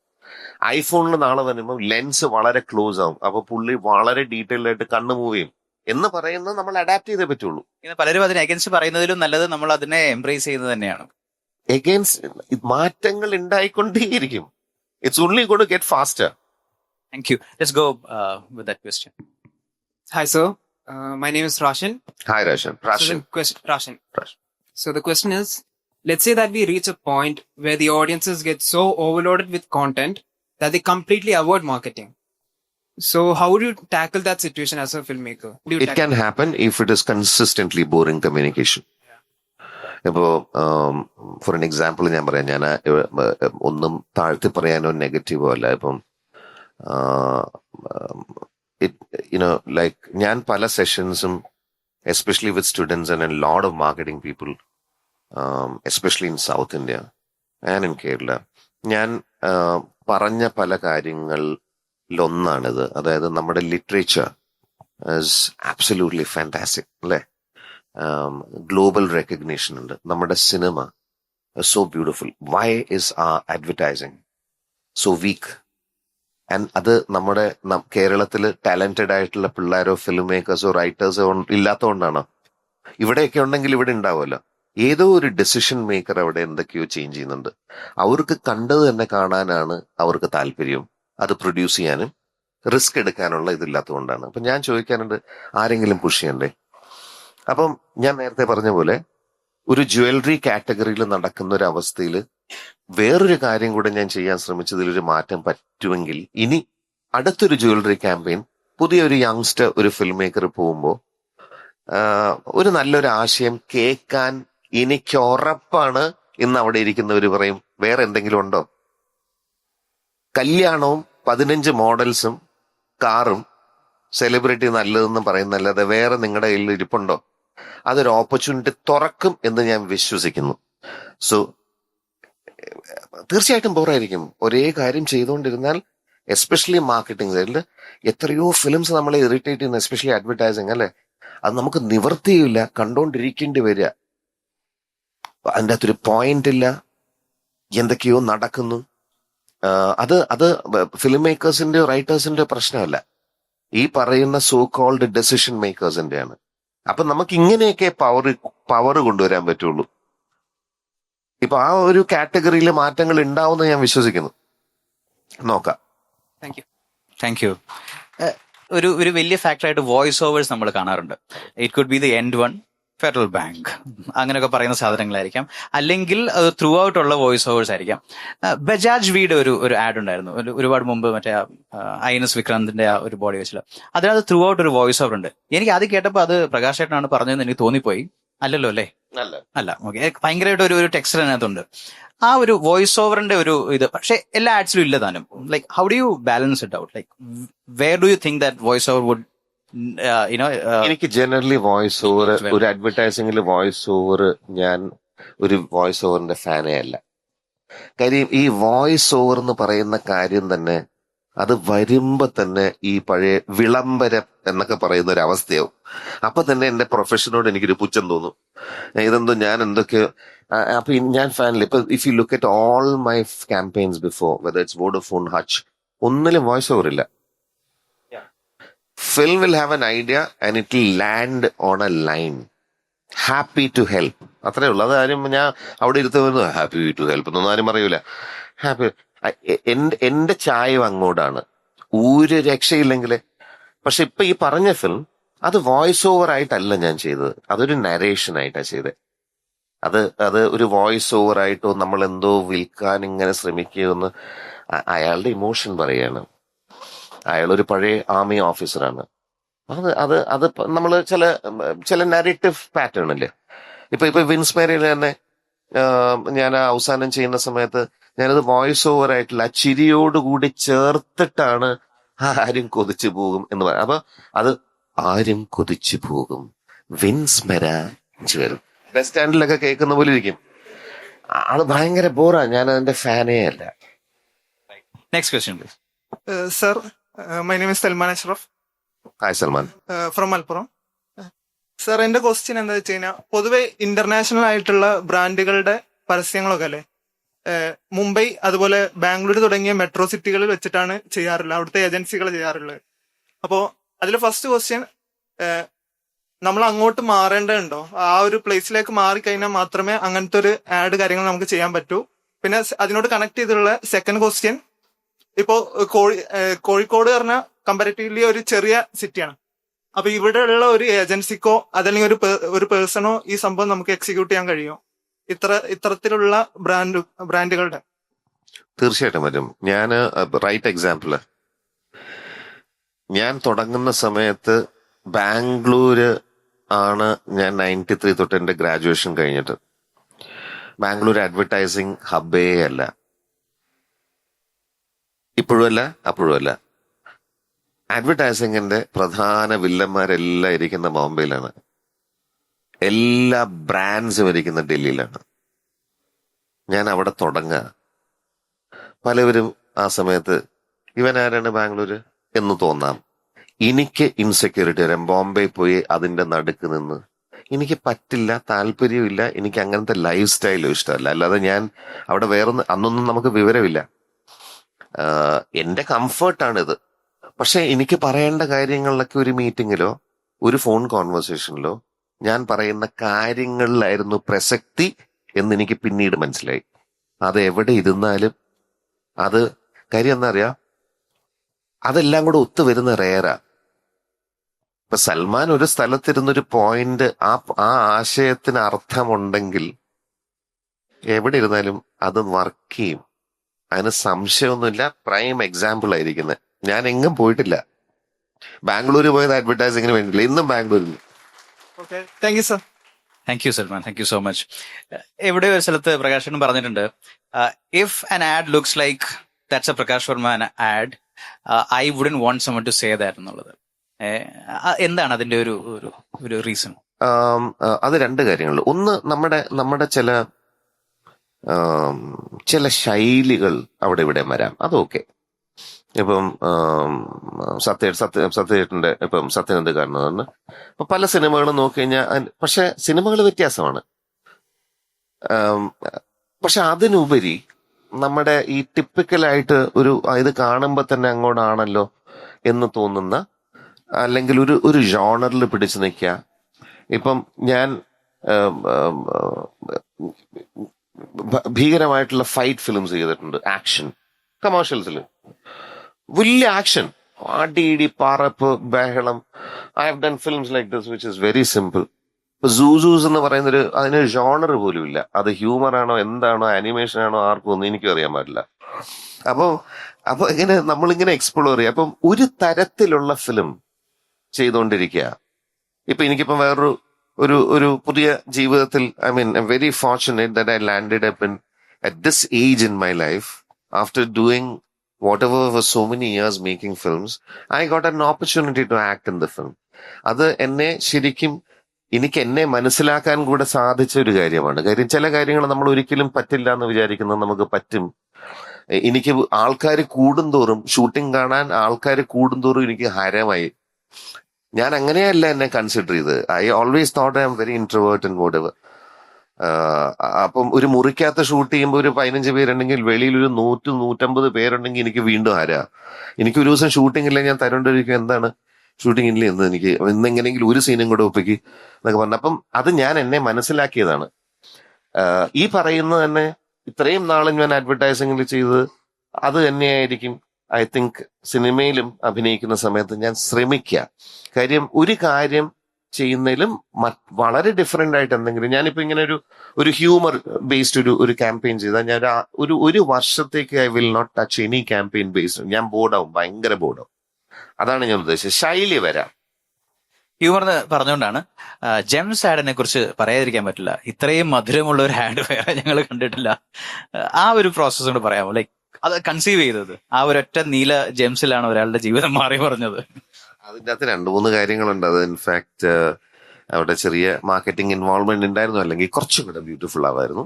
ഐഫോണിൽ നാളെ വരുമ്പോൾ ലെൻസ് വളരെ ക്ലോസ് ആവും, അപ്പൊ പുള്ളി വളരെ ഡീറ്റെയിൽ ആയിട്ട് കണ്ണ് മൂവ് ചെയ്യും എന്ന് പറയുന്നത് നമ്മൾ അഡാപ്റ്റ് ചെയ്തേ പറ്റുള്ളൂ. ഇന്ന് പലരും അതിനെ അഗൻസ്റ്റ് പറയുന്നതിലും നല്ലത് നമ്മൾ അതിനെ എംബ്രേസ് ചെയ്യുന്നത് തന്നെയാണ്. എഗെയിൻസ്റ്റ് മാറ്റങ്ങൾ ഉണ്ടായിക്കൊണ്ടേയിരിക്കും. It's only going to get faster. Thank you. Let's go with that question. Hi, sir. My name is Roshan. Hi Roshan. So Roshan. So the question is, let's say that we reach a point where the audiences get so overloaded with content that they completely avoid marketing. So how would you tackle that situation as a filmmaker? Do you It can happen if it is consistently boring communication. ഇപ്പോ four an example ഞാൻ പറയാം. ഞാൻ ഒന്നും താഴ്ത്തി പറയാനോ നെഗറ്റീവോ അല്ല. ഇപ്പം like ഞാൻ പല സെഷൻസും especially with students and lot of marketing people, especially in south India and in Kerala, ഞാൻ പറഞ്ഞ പല കാര്യങ്ങളിലൊന്നാണിത്. അതായത് നമ്മുടെ ലിറ്ററേച്ചർ ഈസ് ആബ്സല്യൂട്ട്ലി ഫാന്റാസ്റ്റിക് അല്ലേ? ഗ്ലോബൽ റെക്കഗ്നീഷൻ ഉണ്ട്. നമ്മുടെ cinema so beautiful. Why is our advertising so weak? And അത് നമ്മുടെ കേരളത്തിൽ ടാലന്റഡ് ആയിട്ടുള്ള പിള്ളേരോ ഫിലിം മേക്കേഴ്സോ റൈറ്റേഴ്സോ ഇല്ലാത്തതുകൊണ്ടാണോ? ഇവിടെയൊക്കെ ഉണ്ടെങ്കിൽ ഇവിടെ ഉണ്ടാവുമല്ലോ. ഏതോ ഒരു ഡെസിഷൻ മേക്കർ അവിടെ എന്തൊക്കെയോ ചേഞ്ച് ചെയ്യുന്നുണ്ട്. അവർക്ക് കണ്ടത് തന്നെ കാണാനാണ് അവർക്ക് താല്പര്യം. അത് പ്രൊഡ്യൂസ് ചെയ്യാനും റിസ്ക് എടുക്കാനുള്ള ഇതില്ലാത്തതുകൊണ്ടാണ്. അപ്പൊ ഞാൻ ചോദിക്കാനുണ്ട്, ആരെങ്കിലും പുഷ് ചെയ്യണ്ടേ? അപ്പം ഞാൻ നേരത്തെ പറഞ്ഞ പോലെ ഒരു ജ്വല്ലറി കാറ്റഗറിയിൽ നടക്കുന്ന ഒരു അവസ്ഥയിൽ വേറൊരു കാര്യം കൂടെ ഞാൻ ചെയ്യാൻ ശ്രമിച്ചതിലൊരു മാറ്റം പറ്റുമെങ്കിൽ, ഇനി അടുത്തൊരു ജ്വല്ലറി ക്യാമ്പയിൻ പുതിയൊരു യങ്സ്റ്റർ ഒരു ഫിലിം മേക്കർ പോകുമ്പോൾ ഒരു നല്ലൊരു ആശയം കേൾക്കാൻ എനിക്ക് ഉറപ്പാണ് ഇന്ന് അവിടെ ഇരിക്കുന്നവർ പറയും, വേറെ എന്തെങ്കിലും ഉണ്ടോ? കല്യാണവും 15 മോഡൽസും കാറും സെലിബ്രിറ്റി നല്ലതെന്ന് പറയുന്നല്ലാതെ വേറെ നിങ്ങളുടെ കയ്യിൽ ഇരിപ്പുണ്ടോ? അതൊരു ഓപ്പർച്യൂണിറ്റി തുറക്കും എന്ന് ഞാൻ വിശ്വസിക്കുന്നു. സോ തീർച്ചയായിട്ടും ബോറായിരിക്കും ഒരേ കാര്യം ചെയ്തുകൊണ്ടിരുന്നാൽ. എസ്പെഷ്യലി മാർക്കറ്റിംഗ് സൈഡിൽ എത്രയോ ഫിലിംസ് നമ്മളെ ഇറിറ്റേറ്റ് ചെയ്യുന്നു, എസ്പെഷ്യലി അഡ്വർടൈസിങ് അല്ലെ? അത് നമുക്ക് നിവർത്തിയില്ല, കണ്ടോണ്ടിരിക്കേണ്ടി വരിക. അതിൻ്റെ അകത്തൊരു പോയിന്റ് ഇല്ല, എന്തൊക്കെയോ നടക്കുന്നു. അത് ഫിലിം മേക്കേഴ്സിന്റെയോ റൈറ്റേഴ്സിന്റെയോ പ്രശ്നമല്ല, ഈ പറയുന്ന സോ കോൾഡ് ഡെസിഷൻ മേക്കേഴ്സിന്റെയാണ്. അപ്പൊ നമുക്ക് ഇങ്ങനെയൊക്കെ പവർ കൊണ്ടുവരാൻ പറ്റുള്ളൂ. ഇപ്പൊ ആ ഒരു കാറ്റഗറിയിൽ മാറ്റങ്ങൾ ഉണ്ടാവുമെന്ന് ഞാൻ വിശ്വസിക്കുന്നു. നോക്കാം. Thank you. ഒരു വലിയ ഫാക്ടറായിട്ട് വോയിസ് ഓവേഴ്സ് നമ്മൾ കാണാറുണ്ട്. It could be the end one, federal bank, അങ്ങനെയൊക്കെ പറയുന്ന സാധനങ്ങളായിരിക്കാം. അല്ലെങ്കിൽ ത്രൂ ഔട്ട് ഉള്ള വോയിസ് ഓവേഴ്സ് ആയിരിക്കാം. ബജാജ് വീട് ഒരു ആഡ് ഉണ്ടായിരുന്നു ഒരുപാട് മുമ്പ്, മറ്റേ ഐനസ് വിക്രാന്തിന്റെ ആ ഒരു ബോഡി വെച്ചില്ല. അതിനകത്ത് ത്രൂ ഔട്ട് ഒരു വോയിസ് ഓവർ ഉണ്ട്. എനിക്ക് അത് കേട്ടപ്പോൾ അത് പ്രകാശ് ചേട്ടനാണ് പറഞ്ഞതെന്ന് എനിക്ക് തോന്നിപ്പോയി. അല്ലല്ലോ അല്ലേ? അല്ല. ഓക്കെ, ഭയങ്കരമായിട്ട് ഒരു ടെക്സ്ചർ അതിനകത്തുണ്ട്. ആ ഒരു വോയിസ് ഓവറിന്റെ ഒരു ഇത് പക്ഷെ എല്ലാ ആഡ്സിലും ഇല്ല താനും. Like how do you balance it out? Like where do you think that voice over would എനിക്ക് ജനറലി വോയിസ് ഓവർ, ഒരു അഡ്വർടൈസിംഗിൽ വോയിസ് ഓവർ, ഞാൻ ഒരു വോയിസ് ഓവറിന്റെ ഫാനേ അല്ല. കാര്യം ഈ വോയിസ് ഓവർ എന്ന് പറയുന്ന കാര്യം തന്നെ അത് വരുമ്പോ തന്നെ ഈ പഴയ വിളംബരം എന്നൊക്കെ പറയുന്ന ഒരു അവസ്ഥയാവും. അപ്പൊ തന്നെ എന്റെ പ്രൊഫഷനോട് എനിക്കൊരു പുച്ഛം തോന്നും. ഇതെന്തോ ഞാൻ എന്തൊക്കെയോ. അപ്പൊ ഞാൻ ഫാനില്ല. ഇപ്പൊ if you look at all my campaigns before, whether it's Vodafone, H, ഒന്നിലും വോയിസ് ഓവർ ഇല്ല. Film will have an idea and it will land on a line. Happy to help. അത്രേ ഉള്ളൂ. അത് ആരും ഞാൻ അവിടെ ഇരുത്തുന്നു ഹാപ്പി ടു ഹെൽപ്പ് എന്നൊന്നും ആരും പറയൂല. ഹാപ്പി എന്റെ ചായം അങ്ങോട്ടാണ്, ഒരു രക്ഷയില്ലെങ്കിൽ. പക്ഷെ ഇപ്പൊ ഈ പറഞ്ഞ ഫിലിം അത് വോയിസ് ഓവർ ആയിട്ടല്ല ഞാൻ ചെയ്തത്, അതൊരു നരേഷൻ ആയിട്ടാണ് ചെയ്തത്. അത് ഒരു വോയിസ് ഓവർ ആയിട്ടോ നമ്മൾ എന്തോ വിൽക്കാൻ ഇങ്ങനെ ശ്രമിക്കുമെന്ന് അയാളുടെ ഇമോഷൻ പറയാണ്. അയാൾ ഒരു പഴയ ആർമി ഓഫീസറാണ്. അത് നമ്മള് ചില നരേറ്റീവ് പാറ്റേൺ അല്ലേ. ഇപ്പൊ വിൻസ് മേരിയിൽ തന്നെ ഞാൻ അവസാനം ചെയ്യുന്ന സമയത്ത് ഞാനത് വോയിസ് ഓവർ ആയിട്ടുള്ള ആ ചിരിയോടുകൂടി ചേർത്തിട്ടാണ് ആരും കൊതിച്ചു പോകും എന്ന് പറയാം. അപ്പൊ അത് ആരും കൊതിച്ചു പോകും വിൻസ്മര വരും ബസ് സ്റ്റാൻഡിലൊക്കെ കേൾക്കുന്ന പോലെ ഇരിക്കും. അത് ഭയങ്കര ബോറാ. ഞാൻ അതിന്റെ ഫാനേ അല്ല. Next question please. Sir, my name is Salman Ashraf hi Salman. from Malpuram. Sir, എന്റെ ക്വസ്റ്റ്യൻ എന്താ വെച്ച് കഴിഞ്ഞാൽ, പൊതുവെ ഇന്റർനാഷണൽ ആയിട്ടുള്ള ബ്രാൻഡുകളുടെ പരസ്യങ്ങളൊക്കെ അല്ലേ മുംബൈ അതുപോലെ ബാംഗ്ലൂർ തുടങ്ങിയ മെട്രോ സിറ്റികളിൽ വെച്ചിട്ടാണ് ചെയ്യാറുള്ളത്, അവിടുത്തെ ഏജൻസികൾ ചെയ്യാറുള്ളത്. അപ്പോ അതിൽ ഫസ്റ്റ് ക്വസ്റ്റ്യൻ, നമ്മൾ അങ്ങോട്ട് മാറേണ്ടതുണ്ടോ? ആ ഒരു പ്ലേസിലേക്ക് മാറിക്കഴിഞ്ഞാൽ മാത്രമേ അങ്ങനത്തെ ഒരു ആഡ് കാര്യങ്ങൾ നമുക്ക് ചെയ്യാൻ പറ്റൂ. പിന്നെ അതിനോട് കണക്ട് ചെയ്തിട്ടുള്ള സെക്കൻഡ് ക്വസ്റ്റ്യൻ, ഇപ്പോ കോഴിക്കോട് പറഞ്ഞ കമ്പാരിറ്റീവ്ലി ഒരു ചെറിയ സിറ്റിയാണ്. അപ്പൊ ഇവിടെയുള്ള ഒരു ഏജൻസിക്കോ അതല്ലെങ്കിൽ ഒരു പേഴ്സണോ ഈ സംഭവം നമുക്ക് എക്സിക്യൂട്ട് ചെയ്യാൻ കഴിയുമോ ഇത്തരത്തിലുള്ള ബ്രാൻഡുകളുടെ? തീർച്ചയായിട്ടും പറ്റും. ഞാൻ റൈറ്റ് എക്സാമ്പിള്, ഞാൻ തുടങ്ങുന്ന സമയത്ത് ബാംഗ്ലൂര് ആണ് ഞാൻ 93 തൊട്ട് എന്റെ ഗ്രാജുവേഷൻ കഴിഞ്ഞിട്ട്. ബാംഗ്ലൂർ അഡ്വർടൈസിങ് ഹബ്ബേ അല്ല, ഇപ്പോഴും അല്ല അപ്പോഴും അല്ല. അഡ്വർടൈസിങ്ങിന്റെ പ്രധാന വില്ലന്മാരെല്ലാം ഇരിക്കുന്ന ബോംബെയിലാണ്, എല്ലാ ബ്രാൻഡ്സും ഇരിക്കുന്ന ഡൽഹിയിലാണ്. ഞാൻ അവിടെ തുടങ്ങുക. പലവരും ആ സമയത്ത് ഇവൻ ആരാണ് ബാംഗ്ലൂര് എന്ന് തോന്നാം. എനിക്ക് ഇൻസെക്യൂരിറ്റി വരാം. ബോംബെ പോയി അതിന്റെ നടുക്ക് നിന്ന് എനിക്ക് പറ്റില്ല, താല്പര്യമില്ല, എനിക്ക് അങ്ങനത്തെ ലൈഫ് സ്റ്റൈലും ഇഷ്ടമല്ല. അല്ലാതെ ഞാൻ അവിടെ വേറൊന്ന്, അന്നൊന്നും നമുക്ക് വിവരമില്ല, എന്റെ കംഫർട്ടാണിത്. പക്ഷെ എനിക്ക് പറയേണ്ട കാര്യങ്ങളിലൊക്കെ ഒരു മീറ്റിങ്ങിലോ ഒരു ഫോൺ കോൺവെർസേഷനിലോ ഞാൻ പറയുന്ന കാര്യങ്ങളിലായിരുന്നു പ്രസക്തി എന്ന് എനിക്ക് പിന്നീട് മനസ്സിലായി. അത് എവിടെ ഇരുന്നാലും അത് കാര്യം എന്നറിയാം, അതെല്ലാം കൂടെ ഒത്തുവരുന്ന റേറാ. ഇപ്പൊ സൽമാൻ ഒരു സ്ഥലത്തിരുന്നൊരു പോയിന്റ് ആ ആശയത്തിന് അർത്ഥമുണ്ടെങ്കിൽ എവിടെ ഇരുന്നാലും അത് വർക്ക് ചെയ്യും. അതിന് സംശയമൊന്നുമില്ല. പ്രൈം എക്സാമ്പിൾ ആയിരിക്കുന്നത്. ഞാൻ എങ്ങും പോയിട്ടില്ല. ബാംഗ്ലൂർ പോയത് അഡ്വർടൈസിങ്ങിന് വേണ്ടിയില്ല, ഇന്നും ബാംഗ്ലൂരിൽ. Okay, thank you sir. Thank you Salman, thank you so much. എവിടെ ഒരു സ്ഥലത്ത് പ്രകാശനും പറഞ്ഞിട്ടുണ്ട്, if an ad looks like that's a Prakash Varma ad, I wouldn't want someone to say that എന്നുള്ളത്. എന്താണ് അതിന്റെ ഒരു റീസൺ? അത് രണ്ട് കാര്യങ്ങൾ. ഒന്ന്, നമ്മുടെ ചില ശൈലികൾ അവിടെ ഇവിടെ വരാം, അതൊക്കെ. ഇപ്പം സത്യേട്ടന്റെ ഇപ്പം സത്യനന്ദ കാണുന്നതെന്ന് ഇപ്പൊ പല സിനിമകളും നോക്കിക്കഴിഞ്ഞാൽ, പക്ഷെ സിനിമകൾ വ്യത്യാസമാണ്. പക്ഷെ അതിനുപരി നമ്മുടെ ഈ ടിപ്പിക്കലായിട്ട് ഇത് കാണുമ്പോ തന്നെ അങ്ങോട്ടാണല്ലോ എന്ന് തോന്നുന്ന, അല്ലെങ്കിൽ ഒരു ജോണറിൽ പിടിച്ചു നിൽക്കുക. ഇപ്പം ഞാൻ ഭീകരമായിട്ടുള്ള ഫൈറ്റ് ഫിലിംസ് ചെയ്തിട്ടുണ്ട്, ആക്ഷൻ കമേഴ്ഷ്യൽസിൽ, വലിയ ആക്ഷൻ, അടിയിടി, പറപ്പ്, ബഹളം. I have done films like this which is very simple. ഇപ്പൊ സൂസൂസ് എന്ന് പറയുന്നൊരു അതിനൊരു ജോണർ പോലും ഇല്ല. അത് ഹ്യൂമർ ആണോ എന്താണോ ആനിമേഷൻ ആണോ ആർക്കും ഒന്നും എനിക്കും അറിയാൻ പാടില്ല. അപ്പൊ ഇങ്ങനെ നമ്മളിങ്ങനെ എക്സ്പ്ലോർ ചെയ്യുക. അപ്പം ഒരു തരത്തിലുള്ള ഫിലിം ചെയ്തുകൊണ്ടിരിക്കുക. ഇപ്പൊ എനിക്കിപ്പം ഒരു പുതിയ ജീവിതത്തിൽ, I mean I am very fortunate that I landed up in at this age in my life after doing whatever for so many years making films, I got an opportunity to act in the film. അത് എനിക്ക് എന്നെ മനസ്സിലാക്കാൻ കൂടെ സാധിച്ച ഒരു കാര്യമാണ്. കാര്യം ചില കാര്യങ്ങൾ നമ്മൾ ഒരിക്കലും പറ്റില്ല എന്ന് വിചാരിക്കുന്നത് നമുക്ക് പറ്റും. എനിക്ക് ആൾക്കാർ കൂടുന്തോറും, ഷൂട്ടിംഗ് കാണാൻ ആൾക്കാർ കൂടുന്തോറും എനിക്ക് ഹരമായി. ഞാൻ അങ്ങനെയല്ല എന്നെ കൺസിഡർ ചെയ്ത്. I always thought I am very introvert and what ever. അപ്പം ഒരു മുറിക്കകത്ത് ഷൂട്ട് ചെയ്യുമ്പോൾ ഒരു 15 പേരുണ്ടെങ്കിൽ വെളിയിൽ ഒരു 100-150 പേരുണ്ടെങ്കിൽ എനിക്ക് വീണ്ടും ആരാ. എനിക്ക് ഒരു ദിവസം ഷൂട്ടിംഗ് ഇല്ല, ഞാൻ തരുകൊണ്ടിരിക്കും, എന്താണ് ഷൂട്ടിംഗ് ഇല്ല എന്ന്, എനിക്ക് ഇന്നെങ്ങനെയെങ്കിലും ഒരു സീനും കൂടെ ഒപ്പിക്ക് എന്നൊക്കെ പറഞ്ഞു. അപ്പം അത് ഞാൻ എന്നെ മനസ്സിലാക്കിയതാണ്. ഈ പറയുന്നത് തന്നെ ഇത്രയും നാളും ഞാൻ അഡ്വർടൈസിംഗിൽ ചെയ്തത് അത് തന്നെയായിരിക്കും ഐ തിങ്ക് സിനിമയിലും അഭിനയിക്കുന്ന സമയത്ത് ഞാൻ ശ്രമിക്കുക. കാര്യം ഒരു കാര്യം ചെയ്യുന്നതിലും വളരെ ഡിഫറെന്റ് ആയിട്ട് എന്തെങ്കിലും, ഞാനിപ്പോ ഇങ്ങനെ ഒരു ഹ്യൂമർ ബേസ്ഡ് ഒരു ക്യാമ്പയിൻ ചെയ്താൽ ഞാൻ ഒരു വർഷത്തേക്ക് I will not touch any campaign based. ഞാൻ ബോർഡാവും, ഭയങ്കര ബോർഡാവും. അതാണ് ഞാൻ ഉദ്ദേശിച്ചത്. ശൈലി വരാം. ഹ്യൂമർന്ന് പറഞ്ഞുകൊണ്ടാണ് ജെംസ് ആഡിനെ കുറിച്ച് പറയാതിരിക്കാൻ പറ്റില്ല. ഇത്രയും മധുരമുള്ള ഒരു ആഡ് വേറെ ഞങ്ങൾ കണ്ടിട്ടില്ല. ആ ഒരു പ്രോസസ് കൊണ്ട് പറയാമോ? ലൈക്ക് അത് കൺസീവ് ചെയ്തത് ആ ഒരൊറ്റ നീല ജെംസിലാണ് ഒരാളുടെ ജീവിതം മാറി പറഞ്ഞത്. അതിൻ്റെ അകത്ത് 2-3 കാര്യങ്ങളുണ്ട്. അത് ഇൻഫാക്ട് അവിടെ ചെറിയ മാർക്കറ്റിംഗ് ഇൻവോൾവ്മെന്റ് ഉണ്ടായിരുന്നു, അല്ലെങ്കിൽ കുറച്ചും കൂടെ ബ്യൂട്ടിഫുൾ ആവായിരുന്നു.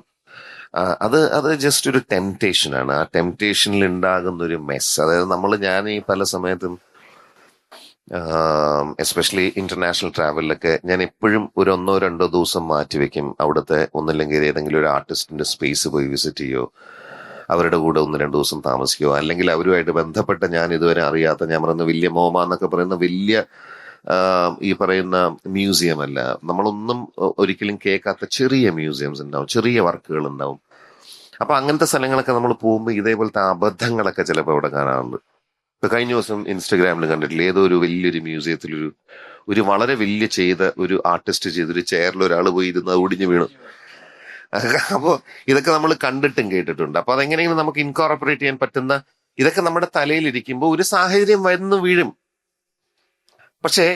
അത് ജസ്റ്റ് ഒരു ടെംപ്ടേഷനാണ്. ആ ടെംപ്ടേഷനിൽ ഉണ്ടാകുന്ന ഒരു മെസ്. അതായത് ഞാൻ ഈ പല സമയത്തും എസ്പെഷ്യലി ഇന്റർനാഷണൽ ട്രാവലിലൊക്കെ ഞാൻ എപ്പോഴും ഒരു 1-2 ദിവസം മാറ്റിവെക്കും. അവിടുത്തെ ഒന്നില്ലെങ്കിൽ ഏതെങ്കിലും ഒരു ആർട്ടിസ്റ്റിന്റെ സ്പേസ് പോയി വിസിറ്റ് ചെയ്യോ, അവരുടെ കൂടെ 1-2 ദിവസം താമസിക്കുകയോ, അല്ലെങ്കിൽ അവരുമായിട്ട് ബന്ധപ്പെട്ട ഞാൻ ഇതുവരെ അറിയാത്ത, ഞാൻ പറയുന്ന വലിയ മോമ എന്നൊക്കെ പറയുന്ന വലിയ ഈ പറയുന്ന മ്യൂസിയം അല്ല, നമ്മളൊന്നും ഒരിക്കലും കേൾക്കാത്ത ചെറിയ മ്യൂസിയംസ് ഉണ്ടാവും, ചെറിയ വർക്കുകൾ ഉണ്ടാവും. അപ്പൊ അങ്ങനത്തെ സ്ഥലങ്ങളൊക്കെ നമ്മൾ പോകുമ്പോൾ ഇതേപോലത്തെ അബദ്ധങ്ങളൊക്കെ ചിലപ്പോൾ അവിടെ കാണാറുണ്ട്. ഇപ്പൊ കഴിഞ്ഞ ദിവസം ഇൻസ്റ്റഗ്രാമിൽ കണ്ടിട്ടില്ല, ഏതോ ഒരു വലിയൊരു മ്യൂസിയത്തിൽ ഒരു വളരെ വലിയ ചെയ്ത ഒരു ആർട്ടിസ്റ്റ് ചെയ്തൊരു ചെയറിൽ ഒരാൾ പോയി ഇരുന്ന് ഒടിഞ്ഞു വീണു. അപ്പോ ഇതൊക്കെ നമ്മൾ കണ്ടിട്ടും കേട്ടിട്ടുണ്ട്. അപ്പൊ അതെങ്ങനെയെങ്കിലും നമുക്ക് ഇൻകോർപ്പറേറ്റ് ചെയ്യാൻ പറ്റുന്ന, ഇതൊക്കെ നമ്മുടെ തലയിലിരിക്കുമ്പോൾ ഒരു സാഹചര്യം വന്ന് വീഴും. പക്ഷേ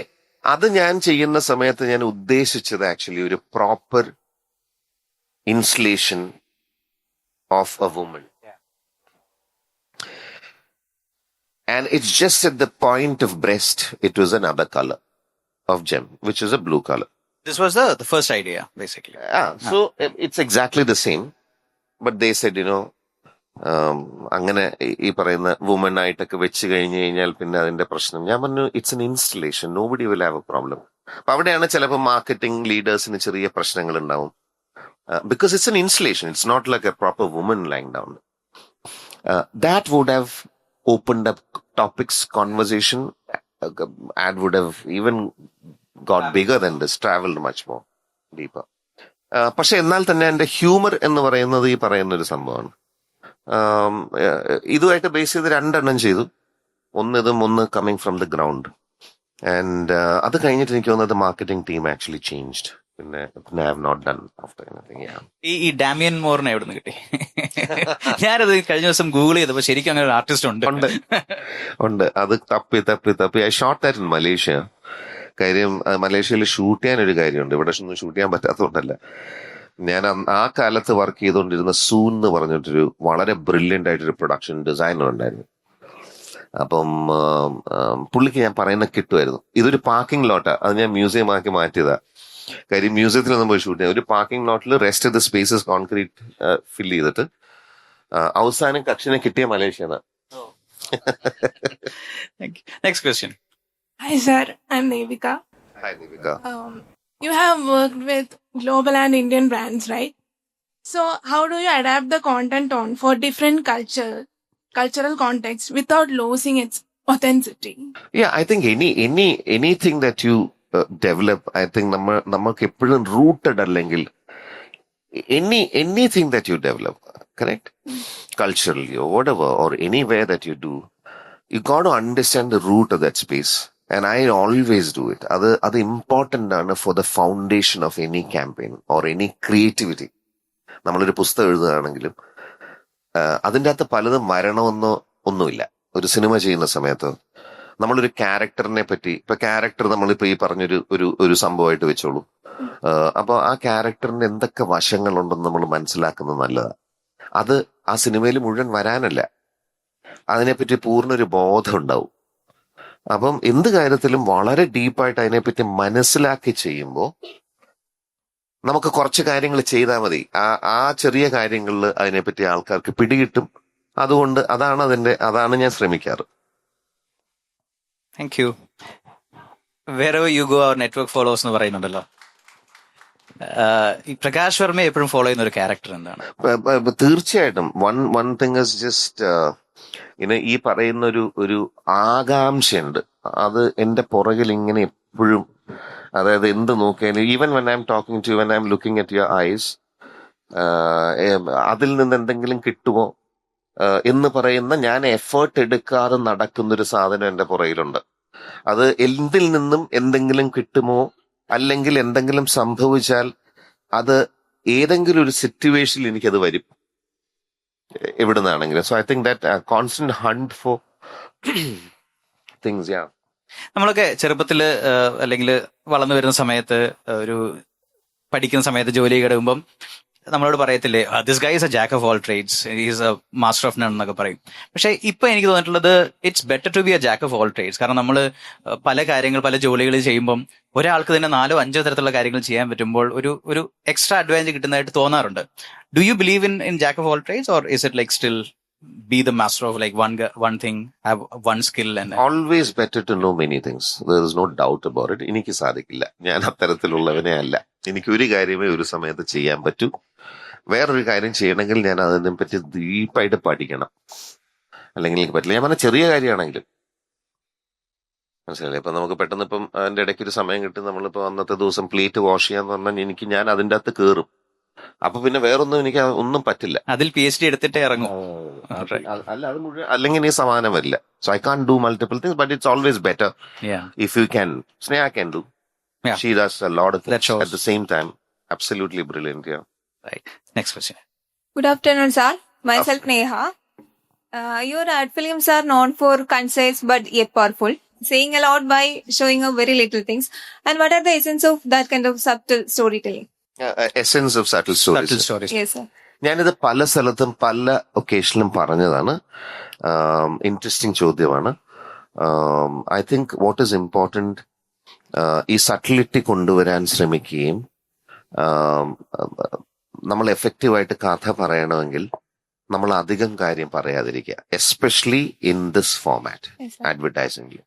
അത് ഞാൻ ചെയ്യുന്ന സമയത്ത് ഞാൻ ഉദ്ദേശിച്ചത് ആക്ച്വലി ഒരു proper installation of A woman. And it's just at the point of breast, it was another color of gem, which is a blue color. This was the first idea, basically. So it's exactly the same. But they said, അങ്ങനെ ഈ പറയുന്ന woman ആയിട്ടൊക്കെ വെച്ച് കഴിഞ്ഞു കഴിഞ്ഞാൽ പിന്നെ അതിന്റെ പ്രശ്നം. ഞാൻ പറഞ്ഞു, it's an installation, nobody will have a problem. അപ്പൊ അവിടെയാണ് ചിലപ്പോൾ മാർക്കറ്റിംഗ് ലീഡേഴ്സിന് ചെറിയ പ്രശ്നങ്ങൾ ഉണ്ടാവും. Because it's an installation, it's not like a proper woman lying down. That would have opened up topics, conversation. Ad would have even got bigger than this, traveled much more deeper. പക്ഷെ എന്നാൽ തന്നെ എന്റെ humour എന്ന് പറയുന്നത് ഈ പറയുന്ന ഒരു സംഭവമാണ്. ഇതുമായിട്ട് ബേസ് ചെയ്ത് 2 എണ്ണം ചെയ്തു. ഒന്ന് coming from the ground. And അത് കഴിഞ്ഞിട്ട് എനിക്ക് തോന്നുന്നത് മാർക്കറ്റിംഗ് ടീം ആക്ച്വലി ചേഞ്ച്ഡ്. പിന്നെ I have not done after anything. ഈ ഡാമിയൻ മോറിനെ എവിടെ നിന്ന് കിട്ടി? ഞാനത് കഴിഞ്ഞ ദിവസം ഗൂഗിൾ ചെയ്തപ്പോ ശരിക്കും അങ്ങനെ ഒരു ആർട്ടിസ്റ്റ് ഉണ്ട്. അത് തപ്പി I shot that in Malaysia. കാര്യം മലേഷ്യയിൽ ഷൂട്ട് ചെയ്യാൻ ഒരു കാര്യമുണ്ട്, ഇവിടെ ഒന്നും ഷൂട്ട് ചെയ്യാൻ പറ്റാത്തതുകൊണ്ടല്ല. ഞാൻ ആ കാലത്ത് വർക്ക് ചെയ്തുകൊണ്ടിരുന്ന സൂൻ എന്ന് പറഞ്ഞിട്ടൊരു വളരെ ബ്രില്യൻ്റ് ആയിട്ടൊരു പ്രൊഡക്ഷൻ ഡിസൈനർ ഉണ്ടായിരുന്നു. അപ്പം പുള്ളിക്ക് ഞാൻ പറയുന്ന കിട്ടുമായിരുന്നു. ഇതൊരു പാർക്കിംഗ് ലോട്ടാ, അത് ഞാൻ മ്യൂസിയം ആക്കി മാറ്റിയതാ. കാര്യം മ്യൂസിയത്തിലൊന്നും പോയി ഷൂട്ട് ചെയ്യാം. ഒരു പാർക്കിംഗ് ലോട്ടിൽ rest of the spaces concrete fill ചെയ്തിട്ട് അവസാനം കക്ഷിനെ കിട്ടിയ മലേഷ്യന്ന്. Next question. Hi, sir. I'm Nevika. Hi, Devika. You have worked with global and Indian brands, right? So, how do you adapt the content on for different cultural contexts without losing its authenticity? Yeah, I think anything that you develop, I think നമുക്ക് എപ്പോഴും rooted അല്ലെങ്കിൽ anything that you develop, correct? Culturally or whatever, or anywhere that you do, you got to understand the root of that space. And I always do it. അത് important ആണ് for the foundation of any campaign or any creativity. നമ്മളൊരു പുസ്തകം എഴുതുകയാണെങ്കിലും അതിൻ്റെ അകത്ത് പലതും വരണമെന്നോ ഒന്നുമില്ല. ഒരു cinema ചെയ്യുന്ന സമയത്ത് നമ്മളൊരു ക്യാരക്ടറിനെ പറ്റി, ഇപ്പൊ ക്യാരക്ടർ നമ്മളിപ്പോ ഈ പറഞ്ഞൊരു ഒരു സംഭവമായിട്ട് വെച്ചോളൂ. അപ്പൊ ആ ക്യാരക്ടറിന് എന്തൊക്കെ വശങ്ങളുണ്ടെന്ന് നമ്മൾ മനസ്സിലാക്കുന്നത് നല്ലതാണ്. അത് ആ സിനിമയിൽ മുഴുവൻ വരാനല്ല, അതിനെപ്പറ്റി പൂർണ്ണൊരു ബോധം ഉണ്ടാവും. അപ്പം എന്ത് കാര്യത്തിലും വളരെ ഡീപ്പായിട്ട് അതിനെപ്പറ്റി മനസ്സിലാക്കി ചെയ്യുമ്പോൾ നമുക്ക് കുറച്ച് കാര്യങ്ങൾ ചെയ്താൽ മതി. ആ ചെറിയ കാര്യങ്ങളിൽ അതിനെപ്പറ്റി ആൾക്കാർക്ക് പിടികിട്ടും. അതുകൊണ്ട് അതാണ് ഞാൻ ശ്രമിക്കാറ്. Thank you. Wherever you go, our network follows എന്ന് പറയുന്നുണ്ടല്ലോ. ഈ പ്രകാശ് വർമ്മയെ എപ്പോഴും ഫോളോ ചെയ്യുന്ന ഒരു ക്യാരക്ടർ എന്താണ്? തീർച്ചയായിട്ടും വൺ തിങ് ഇസ് ജസ്റ്റ് ഈ പറയുന്ന ഒരു ആകാംക്ഷയുണ്ട്. അത് എന്റെ പുറകിൽ ഇങ്ങനെ എപ്പോഴും, അതായത് എന്ത് നോക്കിയാലും, even when I'm talking to, when I'm looking at your eyes, അതിൽ നിന്ന് എന്തെങ്കിലും കിട്ടുമോ എന്ന് പറയുന്ന, ഞാൻ എഫേർട്ട് എടുക്കാതെ നടക്കുന്നൊരു സാധനം എന്റെ പുറകിലുണ്ട്. അത് എന്തിൽ നിന്നും എന്തെങ്കിലും കിട്ടുമോ, അല്ലെങ്കിൽ എന്തെങ്കിലും സംഭവിച്ചാൽ അത് ഏതെങ്കിലും ഒരു സിറ്റുവേഷനിൽ എനിക്കത് വരും, എവിടെ നിന്നാണെങ്കിലും. So I think that constant hunt for things, yeah. നമ്മളൊക്കെ ചെറുപ്പത്തിൽ അല്ലെങ്കിൽ വളർന്നു വരുന്ന സമയത്ത് ഒരു പഠിക്കുന്ന സമയത്ത് ജോലി കിടക്കുമ്പം നമ്മളോട് പറയത്തില്ലേ this guy is a jack of all trades, is a master of none എന്നൊക്കെ പറയും. പക്ഷെ ഇപ്പൊ എനിക്ക് തോന്നിയിട്ടുള്ളത് it's better to be a jack of all trades. കാരണം നമ്മൾ പല കാര്യങ്ങൾ പല ജോലികൾ ചെയ്യുമ്പം ഒരാൾക്ക് തന്നെ 4-5 തരത്തിലുള്ള കാര്യങ്ങൾ ചെയ്യാൻ പറ്റുമ്പോൾ ഒരു എക്സ്ട്രാ അഡ്വാൻറ്റേജ് കിട്ടുന്നതായിട്ട് തോന്നാറുണ്ട്. Do you believe in jack of all trades or is it like still be the master of like one thing, have one skill and always better to know many things, there is no doubt about it. എനിക്ക് സാധിക്കില്ല, ഞാൻ അത്തരത്തിലുള്ളവനെ അല്ല. എനിക്ക് ഒരു കാര്യമേ ഒരു സമയത്ത് ചെയ്യാൻ പറ്റൂ. വേറൊരു കാര്യം ചെയ്യണമെങ്കിൽ ഞാൻ അതിനെ പറ്റി ഡീപ്പായിട്ട് പഠിക്കണം, അല്ലെങ്കിൽ എനിക്ക് പറ്റില്ല. ഞാൻ പറഞ്ഞ ചെറിയ കാര്യമാണെങ്കിലും മനസ്സിലായില്ലേ. ഇപ്പൊ നമുക്ക് പെട്ടെന്ന് ഇപ്പം അതിന്റെ ഇടയ്ക്ക് ഒരു സമയം കിട്ടും, നമ്മളിപ്പോ അന്നത്തെ ദിവസം പ്ലേറ്റ് വാഷ് ചെയ്യാന്ന് പറഞ്ഞാൽ ഞാൻ അതിന്റെ അകത്ത് കയറും. അപ്പൊ പിന്നെ വേറൊന്നും എനിക്ക് ഒന്നും പറ്റില്ല. അതിൽ PhD എടുത്തിട്ടേ ഇറങ്ങും. അല്ല അത് മുഴുവൻ അല്ലെങ്കിൽ ഈ സമാനം വരില്ല. So I can do multiple things, but it's always better if you can. Sneha can do, she does a lot of things at the same time. Absolutely brilliant. Yeah. Right. Next question. Good afternoon, sir. Myself Neha. Your ad films are known for concise but yet powerful, saying a lot by showing up very little things. And what are the essence of that kind of subtle storytelling? Essence of subtle stories. Subtle stories. Yes, sir. ഞാനിത് പല സ്ഥലത്തും പല ഒക്കേഷനിലും പറഞ്ഞതാണ്. Interesting ചോദ്യമാണ്. I think what is important, ഈ subtlety കൊണ്ടുവരാൻ ശ്രമിക്കുകയും നമ്മൾ എഫക്റ്റീവായിട്ട് കഥ പറയണമെങ്കിൽ നമ്മൾ അധികം കാര്യം പറയാതിരിക്കുക, especially in this format Yes, sir. അഡ്വർടൈസിംഗിൽ.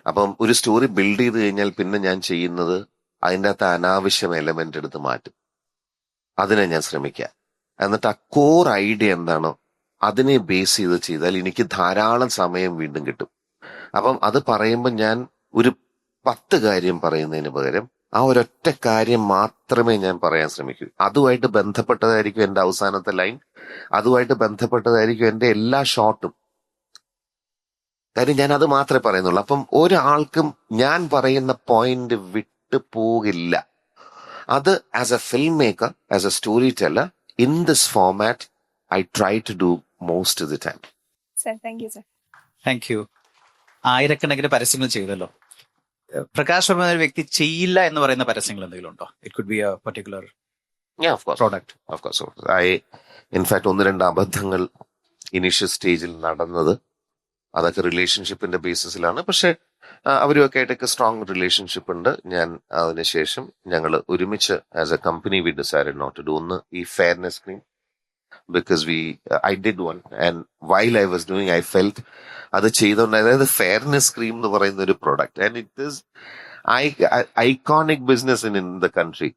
അപ്പം ഒരു സ്റ്റോറി ബിൽഡ് ചെയ്ത് കഴിഞ്ഞാൽ പിന്നെ ഞാൻ ചെയ്യുന്നത് അതിൻ്റെ അകത്ത് അനാവശ്യം എലമെന്റ് എടുത്ത് മാറ്റും. അതിനെ ഞാൻ ശ്രമിക്കുക. എന്നിട്ട് ആ കോർ ഐഡിയ എന്താണോ അതിനെ ബേസ് ചെയ്ത് ചെയ്താൽ എനിക്ക് ധാരാളം സമയം വീണ്ടും കിട്ടും. അപ്പം അത് പറയുമ്പോൾ ഞാൻ ഒരു 10 കാര്യം പറയുന്നതിന് പകരം ആ ഒരൊറ്റ കാര്യം മാത്രമേ ഞാൻ പറയാൻ ശ്രമിക്കൂ. അതുമായിട്ട് ബന്ധപ്പെട്ടതായിരിക്കും എന്റെ അവസാനത്തെ ലൈൻ, അതുമായിട്ട് ബന്ധപ്പെട്ടതായിരിക്കും എന്റെ എല്ലാ ഷോട്ടും. കാര്യം ഞാൻ അത് മാത്രമേ പറയുന്നുള്ളൂ. അപ്പം ഒരാൾക്കും ഞാൻ പറയുന്ന പോയിന്റ് വിട്ടു പോകില്ല. അത് as a filmmaker, as a storyteller in this format I try to do most of the time. Sir, thank you, sir. Thank you. ആയിരക്കണക്കിന് പരസ്യങ്ങൾ ചെയ്തല്ലോ. പ്രകാശ് വർമ്മ എന്ന വ്യക്തി ചെയ്യില്ല എന്ന് പറയുന്ന പരസ്യങ്ങൾ എന്തെങ്കിലും ഉണ്ടോ? It could be A particular product. Of course. In fact 1-2 അബദ്ധങ്ങൾ ഇനീഷ്യൽ സ്റ്റേജിൽ നടന്നത് അതൊക്കെ റിലേഷൻഷിപ്പിന്റെ ബേസിസിലാണ്. പക്ഷെ അവരുമൊക്കെ ആയിട്ടൊക്കെ സ്ട്രോങ് റിലേഷൻഷിപ്പ് ഉണ്ട്. ഞാൻ അതിനുശേഷം ഞങ്ങൾ ഒരുമിച്ച് as a company we decided not to do. ഒന്ന് ഈ fairness cream, because I did one, and while I was doing I felt അത് ചെയ്തോണ്ട്, അതായത് ഫെയർനെസ് ക്രീം എന്ന് പറയുന്ന ഒരു product, and it is iconic business in the country.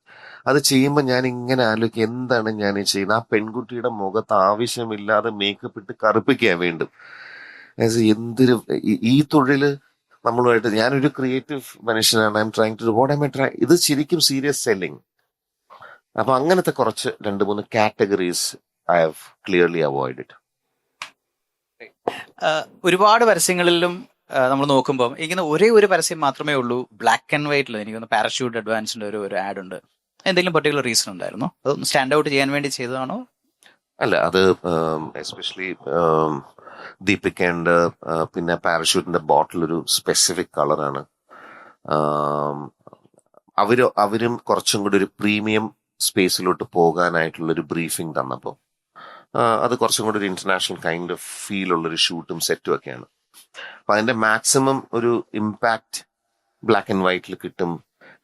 അത് ചെയ്യുമ്പോൾ ഞാൻ ഇങ്ങനെ ആലോചിക്കും, എന്താണ് ഞാൻ ചെയ്യുന്നത്? ആ പെൺകുട്ടിയുടെ മുഖത്ത് ആവശ്യമില്ലാതെ മേക്കപ്പ് ഇട്ട് കറുപ്പിക്കാൻ വേണ്ടും. എന്തൊരു ഈ തൊഴില് നമ്മളുമായിട്ട്, ഞാനൊരു ക്രിയേറ്റീവ് മനുഷ്യനാണ്. I'm trying to what I'm try. ഇത് ശരിക്കും സീരിയസ് സെല്ലിങ്. അപ്പൊ അങ്ങനത്തെ കുറച്ച് 2-3 categories I have clearly avoided. ഒരുപാട് പരസ്യങ്ങളിലും നമ്മൾ നോക്കുമ്പോൾ ഇങ്ങനെ ഒരേ ഒരു പരസ്യം മാത്രമേ ഉള്ളൂ ബ്ലാക്ക് ആൻഡ് വൈറ്റിൽ. എനിക്കൊന്ന് പാരഷൂട്ട് അഡ്വാൻസിന്റെ ഒരു ആഡ് ഉണ്ട്. എന്തെങ്കിലും പർട്ടിക്കുലർ റീസൺ ഉണ്ടായിരുന്നോ? അതൊന്ന് സ്റ്റാൻഡ് ഔട്ട് ചെയ്യാൻ വേണ്ടി ചെയ്തതാണോ? അല്ല, അത് എസ്പെഷ്യലി ദീപികേന്റെ പിന്നെ പാരഷൂട്ടിന്റെ ബോട്ടിൽ ഒരു സ്പെസിഫിക് കളറാണ്. അവരും കുറച്ചും കൂടി ഒരു പ്രീമിയം സ്പേസിലോട്ട് പോകാനായിട്ടുള്ളൊരു ബ്രീഫിംഗ് തന്നപ്പോൾ അത് കുറച്ചും കൂടി ഒരു ഇന്റർനാഷണൽ കൈൻഡ് ഓഫ് ഫീൽ ഉള്ളൊരു ഷൂട്ടും സെറ്റും ഒക്കെയാണ്. അപ്പൊ അതിന്റെ മാക്സിമം ഒരു ഇമ്പാക്ട് ബ്ലാക്ക് ആൻഡ് വൈറ്റിൽ കിട്ടും.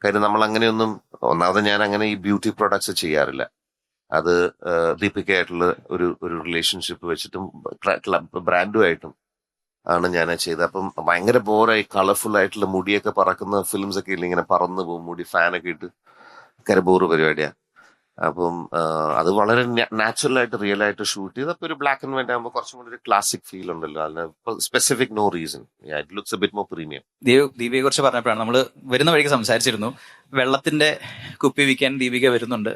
കാര്യം നമ്മൾ അങ്ങനെയൊന്നും, ഒന്നാമത് ഞാൻ അങ്ങനെ ഈ ബ്യൂട്ടി പ്രോഡക്ട്സ് ചെയ്യാറില്ല. അത് ദീപികയായിട്ടുള്ള ഒരു റിലേഷൻഷിപ്പ് വെച്ചിട്ടും ബ്രാൻഡുമായിട്ടും ആണ് ഞാൻ ചെയ്തത്. അപ്പം ഭയങ്കര ബോറായി, കളർഫുൾ ആയിട്ടുള്ള മുടിയൊക്കെ പറക്കുന്ന ഫിലിംസ് ഒക്കെ ഇല്ല, ഇങ്ങനെ പറന്നു പോകും മുടി, ഫാനൊക്കെ ഇട്ട്, ബോറ് പരിപാടിയാ. അപ്പം അത് വളരെ നാച്ചുറൽ ആയിട്ട് റിയൽ ആയിട്ട് ഷൂട്ട് ചെയ്ത്. അപ്പൊ ഒരു ബ്ലാക്ക് ആൻഡ് വൈറ്റ് ആകുമ്പോൾ കുറച്ചും കൂടി ഒരു ക്ലാസിക് ഫീൽ ഉണ്ടല്ലോ. അതിന് specific no reason, it looks a bit more premium. ദീപികയെ കുറിച്ച് പറഞ്ഞപ്പോഴാണ് നമ്മൾ വരുന്ന വഴിക്ക് സംസാരിച്ചിരുന്നു. വെള്ളത്തിന്റെ കുപ്പി വിൽക്കാൻ ദീപിക വരുന്നുണ്ട്.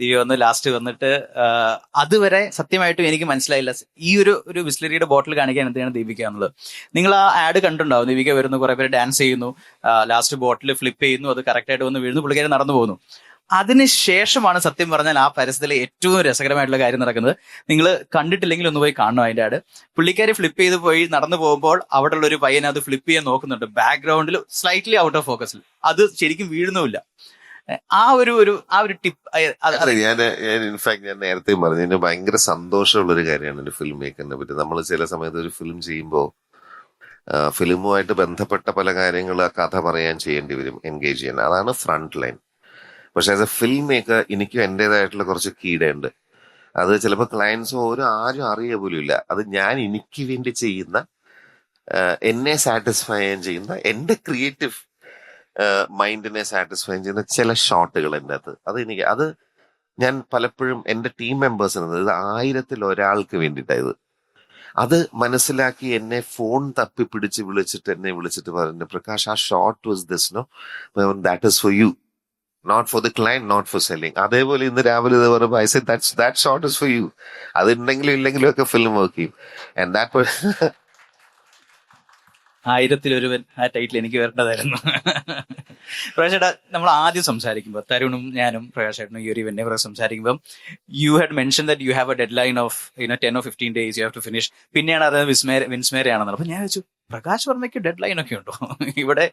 ദീപിക വന്ന് ലാസ്റ്റ് വന്നിട്ട് അതുവരെ സത്യമായിട്ടും എനിക്ക് മനസ്സിലായില്ല ഈ ഒരു ബിസ്ലറിയുടെ ബോട്ടിൽ കാണിക്കാൻ എന്തിനാണ് ദീപിക എന്നുള്ളത്. നിങ്ങൾ ആ ആഡ് കണ്ടുണ്ടാവും. ദീപിക വരുന്നു, കുറെ പേര് ഡാൻസ് ചെയ്യുന്നു, ലാസ്റ്റ് ബോട്ടിൽ ഫ്ലിപ്പ് ചെയ്യുന്നു, അത് കറക്റ്റ് ആയിട്ട് വന്ന് വീഴുന്നു, പുള്ളിക്കാരി നടന്നു പോകുന്നു. അതിന് ശേഷമാണ് സത്യം പറഞ്ഞാൽ ആ പരസ്യത്തിലെ ഏറ്റവും രസകരമായിട്ടുള്ള കാര്യം നടക്കുന്നത്. നിങ്ങൾ കണ്ടിട്ടില്ലെങ്കിൽ ഒന്ന് പോയി കാണണം. അതിന്റെ ആട് പുള്ളിക്കാരി ഫ്ലിപ്പ് ചെയ്ത് പോയി നടന്നു പോകുമ്പോൾ അവിടെ ഉള്ള ഒരു പയ്യൻ അത് ഫ്ലിപ്പ് ചെയ്യാൻ നോക്കുന്നുണ്ട്. ബാക്ക്ഗ്രൗണ്ടിൽ സ്ലൈറ്റ്ലി ഔട്ട് ഓഫ് ഫോക്കസിൽ, അത് ശരിക്കും വീഴുന്നുമില്ല. ആ ഒരു ടിപ്പ് ഞാൻ ഇൻഫാക്ട് ഞാൻ നേരത്തെ പറഞ്ഞു, ഇതിന് ഭയങ്കര സന്തോഷമുള്ളൊരു കാര്യമാണ് ഒരു ഫിലിം മേക്കറിനെ പറ്റി. നമ്മൾ ചില സമയത്ത് ഒരു ഫിലിം ചെയ്യുമ്പോൾ ഫിലിമുമായിട്ട് ബന്ധപ്പെട്ട പല കാര്യങ്ങൾ ആ കഥ പറയാൻ ചെയ്യേണ്ടി വരും, എൻഗേജ് ചെയ്യാൻ. അതാണ് ഫ്രണ്ട് ലൈൻ. പക്ഷെ ആസ് എ ഫിലിം മേക്കർ എനിക്കും എന്റേതായിട്ടുള്ള കുറച്ച് കീടയുണ്ട്. അത് ചിലപ്പോൾ ക്ലയൻസോ ആരും അറിയുക പോലും ഇല്ല. അത് ഞാൻ എനിക്ക് വേണ്ടി ചെയ്യുന്ന, എന്നെ സാറ്റിസ്ഫൈ ചെയ്യുന്ന, എന്റെ ക്രിയേറ്റീവ് മൈൻഡിനെ സാറ്റിസ്ഫൈ ചെയ്യുന്ന ചില ഷോട്ടുകൾ എൻ്റെ അകത്ത്. അത് ഞാൻ പലപ്പോഴും എൻ്റെ ടീം മെമ്പേഴ്സിന്, ഇത് 1000-ൽ ഒരാൾക്ക് വേണ്ടിയിട്ടായത്, അത് മനസ്സിലാക്കി എന്നെ ഫോൺ തപ്പി എന്നെ വിളിച്ചിട്ട് പറഞ്ഞു, പ്രകാശ്, ആ shot was this, no, that is for you, not for the client, not for selling. അതേപോലെ ഇന്ന് രാവിലെ ഇത് പറയുമ്പോൾ I say that shot is for you. അത് ഉണ്ടെങ്കിലും ഇല്ലെങ്കിലും ഒക്കെ ഫിലിം വർക്ക് ചെയ്യും. ആൻഡ് ദാറ്റ് 1000-ൽ-1 ആ ടൈറ്റിൽ എനിക്ക് വരേണ്ടതായിരുന്നു. പ്രകാശേട്ടാ, നമ്മൾ ആദ്യം സംസാരിക്കുമ്പോൾ തരുണും ഞാനും പ്രകാശേട്ടനും ഈ ഒരു ഇവന്റിനെ സംസാരിക്കുമ്പോൾ you had mention that you have a deadline of 10 or 15 days you have to finish. പിന്നെയാണ് അത് വിൻസ്മേരയാണെന്ന്. അപ്പൊ ഞാൻ വെച്ചു, പ്രകാശ് വർമ്മയ്ക്ക് ഡെഡ് ലൈൻ ഒക്കെ ഉണ്ടോ? ഇവിടെ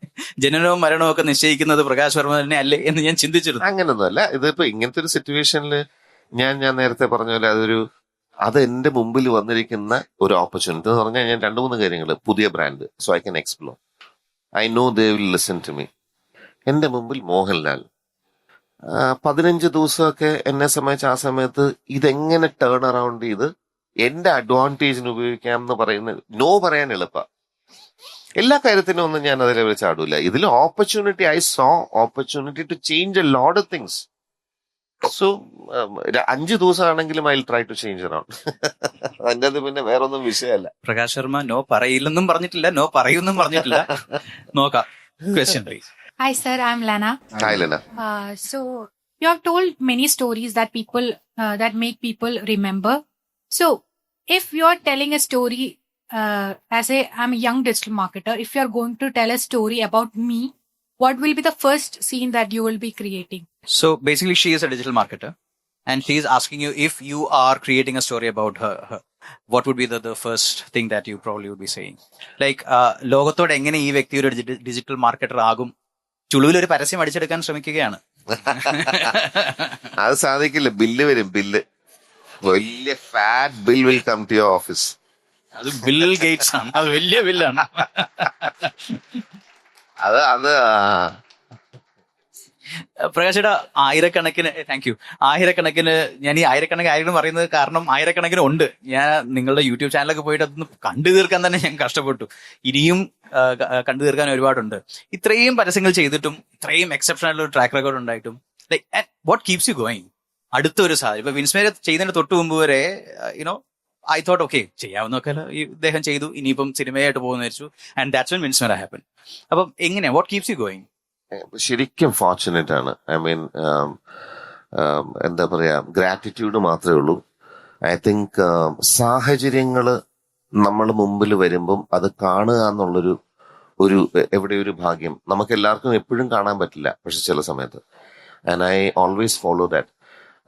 ജനനവും മരണവും ഒക്കെ നിശ്ചയിക്കുന്നത് പ്രകാശ് വർമ്മ തന്നെ അല്ലേ എന്ന് ഞാൻ ചിന്തിച്ചിരുന്നു. അങ്ങനൊന്നുമല്ല. ഇതിപ്പോ ഇങ്ങനത്തെ ഒരു സിറ്റുവേഷനിൽ ഞാൻ നേരത്തെ പറഞ്ഞ പോലെ അത് എന്റെ മുമ്പിൽ വന്നിരിക്കുന്ന ഒരു ഓപ്പർച്യൂണിറ്റി എന്ന് പറഞ്ഞാൽ, ഞാൻ 2-3 കാര്യങ്ങൾ, പുതിയ brand, so I can explore, I know they will listen to me. എന്റെ മുമ്പിൽ മോഹൻലാൽ 15 ദിവസമൊക്കെ എന്നെ സംബന്ധിച്ച് ആ സമയത്ത് ഇതെങ്ങനെ ടേൺ അറൗണ്ട് ചെയ്ത് എന്റെ അഡ്വാൻറ്റേജിന് ഉപയോഗിക്കാം എന്ന് പറയുന്നത്, നോ പറയാൻ എളുപ്പ. എല്ലാ കാര്യത്തിനും ഒന്നും ഞാൻ അതിലെ വെച്ച് ആടൂല. ഇതിൽ opportunity, I saw opportunity to change a lot of things. So 5 ദിവസമാണെങ്കിലും I try to change around. അതിൻ്റെ അത് പിന്നെ വേറൊന്നും വിഷയമല്ല. പ്രകാശ് ശർമ്മ നോ പറയില്ലെന്നും പറഞ്ഞിട്ടില്ല, നോ പറയൂന്നും പറഞ്ഞിട്ടില്ല. നോക്കാം. Question please. Hi sir, I'm Lana. Hi Lana. So you have told many stories that that make people remember. So if you're telling a story, I'm a young digital marketer, if you're going to tell a story about me, what will be the first scene that you will be creating? So basically she is a digital marketer and she is asking you, if you are creating a story about her, what would be the first thing that you probably would be saying? Like ലോകത്തോട് എങ്ങനെ ഈ വ്യക്തി ഒരു digital marketer ആകും? ചുളുവിലൊരു പരസ്യം അടിച്ചെടുക്കാൻ ശ്രമിക്കുകയാണ്. അത് സാധിക്കില്ല. ബില്ല് വരും, ബില്ല്, വലിയ fat bill will come to your office. അത് ബിൽ ഗേറ്റ്സ് ആണ്, അത് വലിയ ബില്ലാണ്. അത് പ്രകാശേട്ടാ, ആയിരക്കണക്കിന് ഞാൻ ഈ ആയിരക്കണക്കിന് പറയുന്നത് കാരണം ആയിരക്കണക്കിന് ഉണ്ട്. ഞാൻ നിങ്ങളുടെ യൂട്യൂബ് ചാനലൊക്കെ പോയിട്ട് അതൊന്ന് കണ്ടു തീർക്കാൻ തന്നെ ഞാൻ കഷ്ടപ്പെട്ടു. ഇനിയും കണ്ടു തീർക്കാൻ ഒരുപാടുണ്ട്. ഇത്രയും പരസ്യങ്ങൾ ചെയ്തിട്ടും ഇത്രയും എക്സെപ്ഷണൽ ആയിട്ടുള്ള ട്രാക്ക് റെക്കോർഡ് ഉണ്ടായിട്ടും, like what keeps you going? അടുത്തൊരു സാധനം ഇപ്പൊ വിൻസ്മേര ചെയ്യുന്നതിന് തൊട്ട് മുമ്പ് വരെ ഐ തോട്ട് ഓക്കെ, ചെയ്യാവുന്നൊക്കെ ഇദ്ദേഹം ചെയ്തു, ഇനിയിപ്പം സിനിമയായിട്ട് പോകുന്ന വെച്ചു. And that's when Vinsmera happen. അപ്പം എങ്ങനെയാ, വാട്ട് കീപ്സ് യു ഗോയിങ്? ശരിക്കും ഫോർച്ചുനേറ്റ് ആണ്. ഐ മീൻ, എന്താ പറയാ, ഗ്രാറ്റിറ്റ്യൂഡ് മാത്രമേ ഉള്ളൂ. ഐ തിങ്ക് സാഹചര്യങ്ങൾ നമ്മൾ മുമ്പിൽ വരുമ്പം അത് കാണുക എന്നുള്ളൊരു എവിടെ ഒരു ഭാഗ്യം നമുക്ക് എല്ലാവർക്കും എപ്പോഴും കാണാൻ പറ്റില്ല, പക്ഷെ ചില സമയത്ത്. And I always follow that.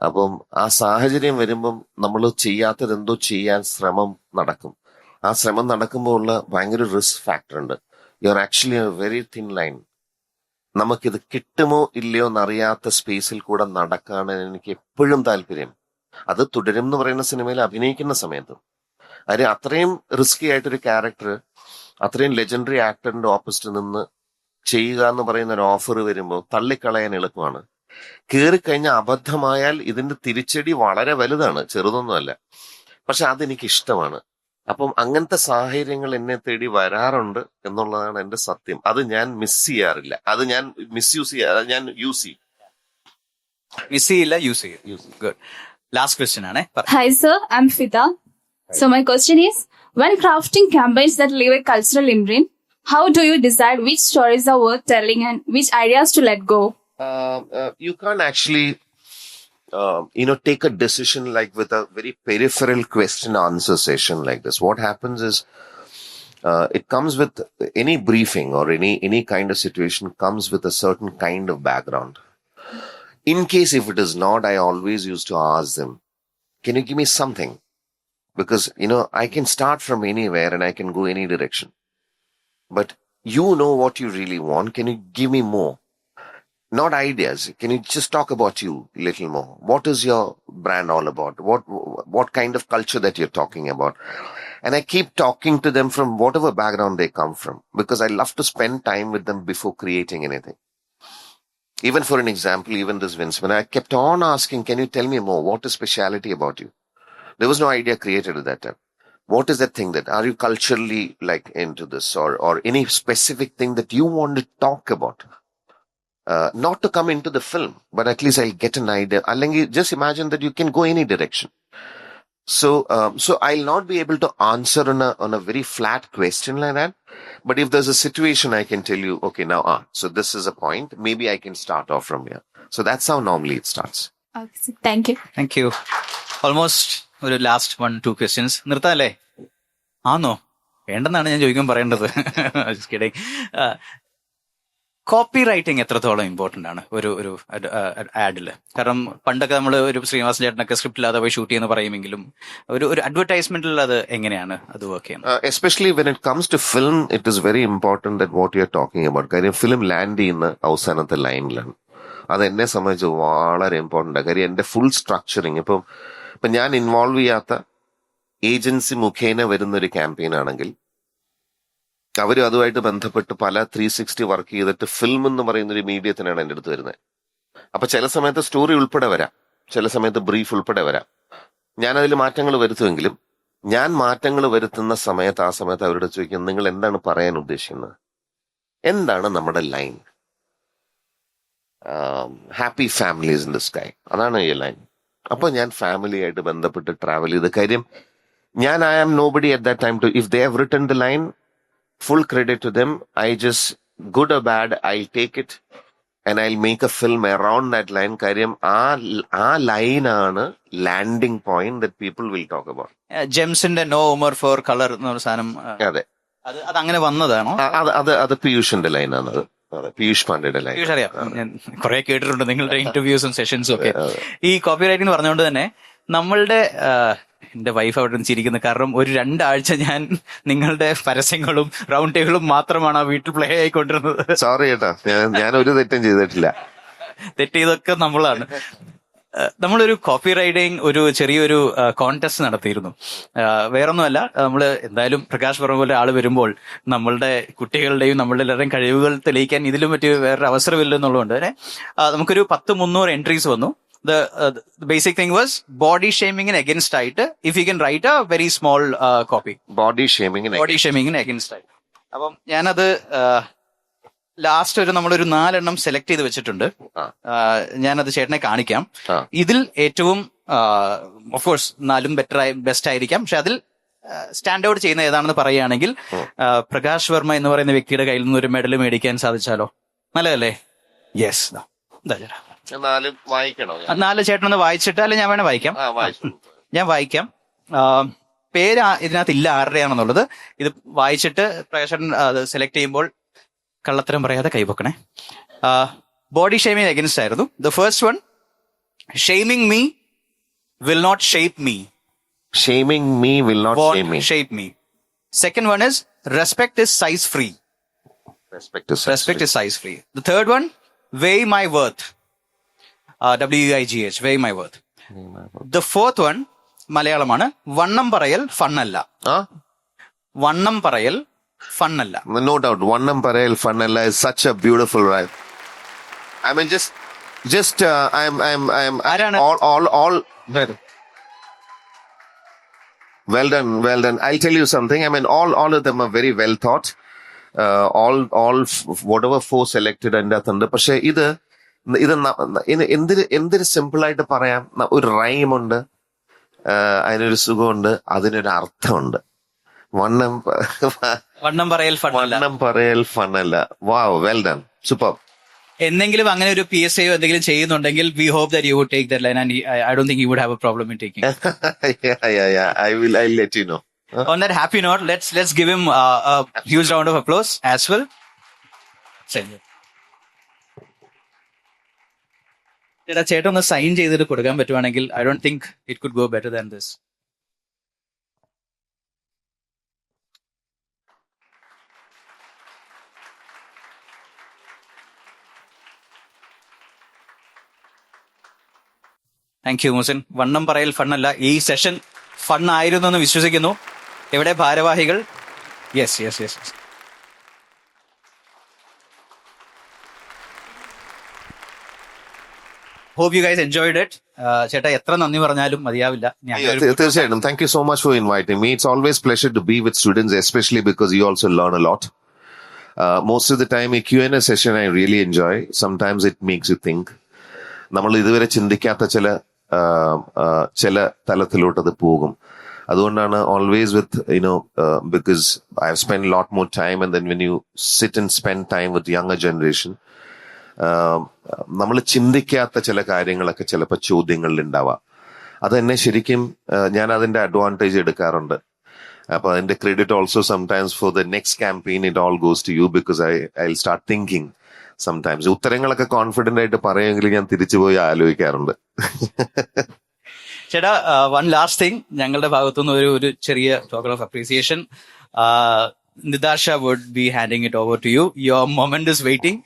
അപ്പം ആ സാഹചര്യം വരുമ്പം നമ്മൾ ചെയ്യാത്തതെന്തോ ചെയ്യാൻ ശ്രമം നടക്കും. ആ ശ്രമം നടക്കുമ്പോൾ ഉള്ള ഭയങ്കര റിസ്ക് ഫാക്ടർ ഉണ്ട്. You are actually A very thin line. നമുക്കിത് കിട്ടുമോ ഇല്ലയോ എന്നറിയാത്ത സ്പേസിൽ കൂടെ നടക്കാണ് എനിക്ക് എപ്പോഴും താല്പര്യം. അത് തുടരും എന്ന് പറയുന്ന സിനിമയിൽ അഭിനയിക്കുന്ന സമയത്ത് അത്രയും റിസ്കി ആയിട്ടൊരു ക്യാരക്ടർ, അത്രയും ലെജൻഡറി ആക്ടറിന്റെ ഓപ്പോസിറ്റ് നിന്ന് ചെയ്യുക എന്ന് പറയുന്ന ഒരു ഓഫർ വരുമ്പോൾ തള്ളിക്കളയാൻ എളുപ്പമാണ്. കയറിക്കഴിഞ്ഞ അബദ്ധമായാൽ ഇതിന്റെ തിരിച്ചടി വളരെ വലുതാണ്, ചെറുതൊന്നുമല്ല. പക്ഷെ അതെനിക്ക് ഇഷ്ടമാണ്. അപ്പം അങ്ങനത്തെ സാഹചര്യങ്ങൾ എന്നെ തേടി വരാറുണ്ട് എന്നുള്ളതാണ് എന്റെ സത്യം. അത് ഞാൻ മിസ് ചെയ്യാറില്ല. അത് ഞാൻ മിസ്യൂസ് ചെയ്യാറ്, ഞാൻ യൂസ് ചെയ്യും. മിസ് ചെയ്യില്ല, യൂസ് ചെയ്യും. ഗുഡ്. ലാസ്റ്റ് ക്വസ്റ്റ്യൻ ആണ്. Hi sir, I'm Fida. So my question is, when crafting campaigns that leave a cultural imprint, how do you decide which stories are worth telling and which ideas to let go? You can't actually take a decision like with a very peripheral question answer session like this. What happens is it comes with any briefing or any kind of situation comes with a certain kind of background. In case if it is not, I always used to ask them, can you give me something? Because, I can start from anywhere and I can go any direction. But you know what you really want. Can you give me more? Not ideas. Can you just talk about you a little more? What is your brand all about? What kind of culture that you're talking about? And I keep talking to them from whatever background they come from, because I love to spend time with them before creating anything. Even for an example, even this Vince, when I kept on asking, can you tell me more? What is speciality about you? There was no idea created at that time. What is that thing that, are you culturally like into this or any specific thing that you want to talk about? Not to come into the film, but at least I'll get an idea. Just imagine that you can go any direction. So I'll not be able to answer on a very flat question like that. But if there's a situation, I can tell you, okay, now, so this is a point. Maybe I can start off from here. So that's how normally it starts. Okay, so thank you. Thank you. Almost ഒരു last 1-2 questions നിർത്താല്ലേ? ആന്നോ വേണ്ടെന്നാണ് ഞാൻ ചോദിക്കാൻ പറയേണ്ടത്. Copy writing എത്രത്തോളം important ആണ് ഒരു ആഡില്? കാരണം പണ്ടൊക്കെ നമ്മൾ ഒരു ശ്രീനിവാസൻ ചേട്ടനൊക്കെ സ്ക്രിപ്റ്റ് ഇല്ലാതെ പോയി ഷൂട്ട് ചെയ്യുന്ന പറയുമെങ്കിലും ഒരു അഡ്വർടൈസ്മെന്റിൽ അത് എങ്ങനെയാണ് അത് വർക്ക് ചെയ്യുന്നത്? Especially when it comes to film, it is very important that what you are talking about. കാര്യം ഫിലിം ലാൻഡ് ചെയ്യുന്ന അവസാനത്തെ ലൈനിലാണ്. അത് എന്നെ സംബന്ധിച്ച് വളരെ ഇമ്പോർട്ടന്റ്. കാര്യം എന്റെ ഫുൾ സ്ട്രക്ചറിങ് ഇപ്പൊ ഞാൻ ഇൻവോൾവ് ചെയ്യാത്ത ഏജൻസി മുഖേന വരുന്ന ഒരു ക്യാമ്പയിൻ ആണെങ്കിൽ അവരും അതുമായിട്ട് ബന്ധപ്പെട്ട് പല 360 വർക്ക് ചെയ്തിട്ട് ഫിലിം എന്ന് പറയുന്ന ഒരു മീഡിയത്തിനാണ് എൻ്റെ അടുത്ത് വരുന്നത്. അപ്പൊ ചില സമയത്ത് സ്റ്റോറി ഉൾപ്പെടെ വരാം, ചില സമയത്ത് ബ്രീഫ് ഉൾപ്പെടെ വരാം. ഞാൻ അതിൽ മാറ്റങ്ങൾ വരുത്തുമെങ്കിലും ഞാൻ മാറ്റങ്ങൾ വരുത്തുന്ന സമയത്ത് ആ സമയത്ത് അവരോട് ചോദിക്കും, നിങ്ങൾ എന്താണ് പറയാൻ ഉദ്ദേശിക്കുന്നത്, എന്താണ് നമ്മുടെ line? Happy families in the sky, അതാണ് ഈ ലൈൻ. അപ്പൊ ഞാൻ ഫാമിലി ആയിട്ട് ബന്ധപ്പെട്ട് ട്രാവൽ ചെയ്ത് കാര്യം ഞാൻ I am nobody at that time to if they have written the line, full credit to them. I just, good or bad, I'll take it and I'll make a film around that line. Karyam, ആ line ആണ് landing point that people will talk about. ജെംസിന്റെ നോ ഉമർ for colour എന്നൊരു സാധനം, അതെ, അത് അങ്ങനെ വന്നതാണോ? അത് പീയൂഷിന്റെ ലൈനാണ്. അത് പീയൂഷ് പാണ്ഡെയുടെ ലൈൻ. പീയൂഷ് അറിയാം, ഞാൻ കുറെ കേട്ടിട്ടുണ്ട് നിങ്ങളുടെ ഇന്റർവ്യൂസും സെഷൻസും ഒക്കെ. ഈ കോപ്പി റൈറ്റിംഗ് പറഞ്ഞുകൊണ്ട് തന്നെ നമ്മളുടെ എന്റെ വൈഫ് അവിടെ നിന്ന് ചിരിക്കുന്നു. കാരണം ഒരു 2 ആഴ്ച ഞാൻ നിങ്ങളുടെ പരസ്യങ്ങളും റൗണ്ട് ടേബിളും മാത്രമാണ് ആ വീട്ടിൽ പ്ലേ ആയിക്കൊണ്ടിരുന്നത്. സോറി ചേട്ടാ, ഞാൻ ഒരു തെറ്റും ചെയ്തിട്ടില്ല. തെറ്റ് ചെയ്തൊക്കെ നമ്മളാണ്. നമ്മളൊരു കോപ്പി റൈറ്റിംഗ് ഒരു ചെറിയൊരു കോൺടെസ്റ്റ് നടത്തിയിരുന്നു. വേറൊന്നുമല്ല, നമ്മൾ എന്തായാലും പ്രകാശ് പറഞ്ഞ പോലെ ആള് വരുമ്പോൾ നമ്മളുടെ കുട്ടികളുടെയും നമ്മളുടെ എല്ലാവരുടെയും കഴിവുകൾ തെളിയിക്കാൻ ഇതിലും മറ്റു വേറൊരു അവസരമില്ലെന്നുള്ളതുകൊണ്ട് തന്നെ നമുക്കൊരു 10-300 എൻട്രീസ് വന്നു. The basic thing was body shaming and against it. If you can write a very small copy. Body shaming and against it. അപ്പം ഞാനത് ലാസ്റ്റ് നമ്മളൊരു 4 എണ്ണം സെലക്ട് ചെയ്ത് വെച്ചിട്ടുണ്ട്. ഞാനത് ചേട്ടനെ കാണിക്കാം. ഇതിൽ ഏറ്റവും ഓഫ് കോഴ്സ് 4 ബെസ്റ്റ് ആയിരിക്കാം, പക്ഷെ അതിൽ സ്റ്റാൻഡ് ഔട്ട് ചെയ്യുന്ന ഏതാണെന്ന് പറയുകയാണെങ്കിൽ പ്രകാശ് വർമ്മ എന്ന് പറയുന്ന വ്യക്തിയുടെ കയ്യിൽ നിന്ന് ഒരു മെഡൽ മേടിക്കാൻ സാധിച്ചാലോ? നല്ലതല്ലേ? യെസ്, എന്താ ചേട്ടാ 4 ചേട്ടനൊന്ന് വായിച്ചിട്ട്, അല്ലെ ഞാൻ വേണേ വായിക്കാം. ഞാൻ വായിക്കാം. പേര് ഇതിനകത്ത് ഇല്ല ആരുടെയാണെന്നുള്ളത്. ഇത് വായിച്ചിട്ട് പ്രകാശൻ അത് സെലക്ട് ചെയ്യുമ്പോൾ കള്ളത്തരം പറയാതെ കൈവെക്കണേ. ബോഡി ഷെയ്മിങ് അഗൈൻസ്റ്റ് ആയിരുന്നു. The first one, shaming me will not shape me. Shaming me will not shape me. Second one is respect is size free. Respect is size free. The third one, weigh my worth. WEIGH, weigh my worth. The fourth one, മലയാളമാണ്, വണ്ണം പറയൽ ഫണ്ണല്ല. വണ്ണം പറയൽ ഫണ്ണല്ല. No doubt, വണ്ണം പറയൽ ഫണ്ണല്ല is such a beautiful rhyme. I mean, just I'm all. Well done. I'll tell you something. I mean, all of them are very well thought. All whatever 4 selected അതിന്റെ അകത്തുണ്ട്. പക്ഷെ ഇത് എന്തൊരു സിമ്പിൾ ആയിട്ട് പറയാം. ഒരു റൈമുണ്ട്, അതിനൊരു സുഖമുണ്ട്, അതിനൊരു അർത്ഥമുണ്ട്. വണ്ണം പറയൽ ഫണ്ണല്ല. വാവ്, വെൽ ഡൺ, സൂപ്പർ. എന്തെങ്കിലും അങ്ങനെ ഒരു PSA എന്തെങ്കിലും ചെയ്യുന്നുണ്ടെങ്കിൽ we hope that you would take that line, and I don't think you would have a problem in taking it. Yeah. I'll let you know. On that happy note, let's give him a huge round of applause as well. ചേട്ടാ ചേട്ടൻ ഒന്ന് sign ചെയ്തിട്ട് കൊടുക്കാൻ പറ്റുവാണെങ്കിൽ I don't think it could go better than this. Thank you Muhsin. വണ്ണം പറയൽ ഫണ്ണല്ല, ഈ session fun ആയിരുന്നു എന്ന് വിശ്വസിക്കുന്നു. എവിടെ ഭാരവാഹികൾ? Yes yes yes. Hope you guys enjoyed it. ചേട്ടാ എത്ര നന്ദി പറഞ്ഞാലും മതിയാവില്ല. തീർച്ചയായിട്ടും. Thank you so much for inviting me. It's always pleasure to be with students, especially because you also learn a lot. Most of the time ഈ Q&A session I really enjoy. Sometimes it makes you think. നമ്മൾ ഇതുവരെ ചിന്തിക്കാത്ത ചില തലത്തിലോട്ട് അത് പോകും. അതുകൊണ്ടാണ് always with because I have spend lot more time and then when you sit and spend time with younger generation, നമ്മൾ ചിന്തിക്കാത്ത ചില കാര്യങ്ങളൊക്കെ ചിലപ്പോൾ ചോദ്യങ്ങളിൽ ഉണ്ടാവാം. അത് തന്നെ ശരിക്കും ഞാൻ അതിന്റെ അഡ്വാൻറ്റേജ് എടുക്കാറുണ്ട്. അപ്പൊ അതിന്റെ credit also sometimes for the next campaign it all goes to you, because I will start thinking. Sometimes ഉത്തരങ്ങളൊക്കെ കോൺഫിഡന്റ് ആയിട്ട് പറയുമെങ്കിൽ ഞാൻ തിരിച്ചുപോയി ആലോചിക്കാറുണ്ട്. ചേട്ടാ വൺ ലാസ്റ്റ് തിങ്, ഞങ്ങളുടെ ഭാഗത്തുനിന്ന് ഒരു ചെറിയ token of appreciation. Nidasha would be handing it over to you. Your moment is waiting.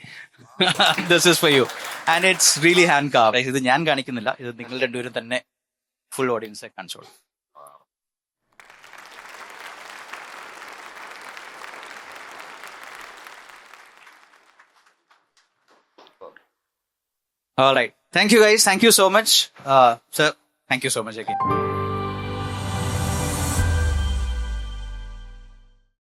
This is for you. And it's really hand carved. ഇത് ഞാൻ കാണിക്കുന്നില്ല, ഇത് നിങ്ങൾ രണ്ടുപേരും തന്നെ full ഓഡിയൻസെ കാണിച്ചോളൂ. All right. Thank you guys. Thank you so much. Sir, thank you so much again.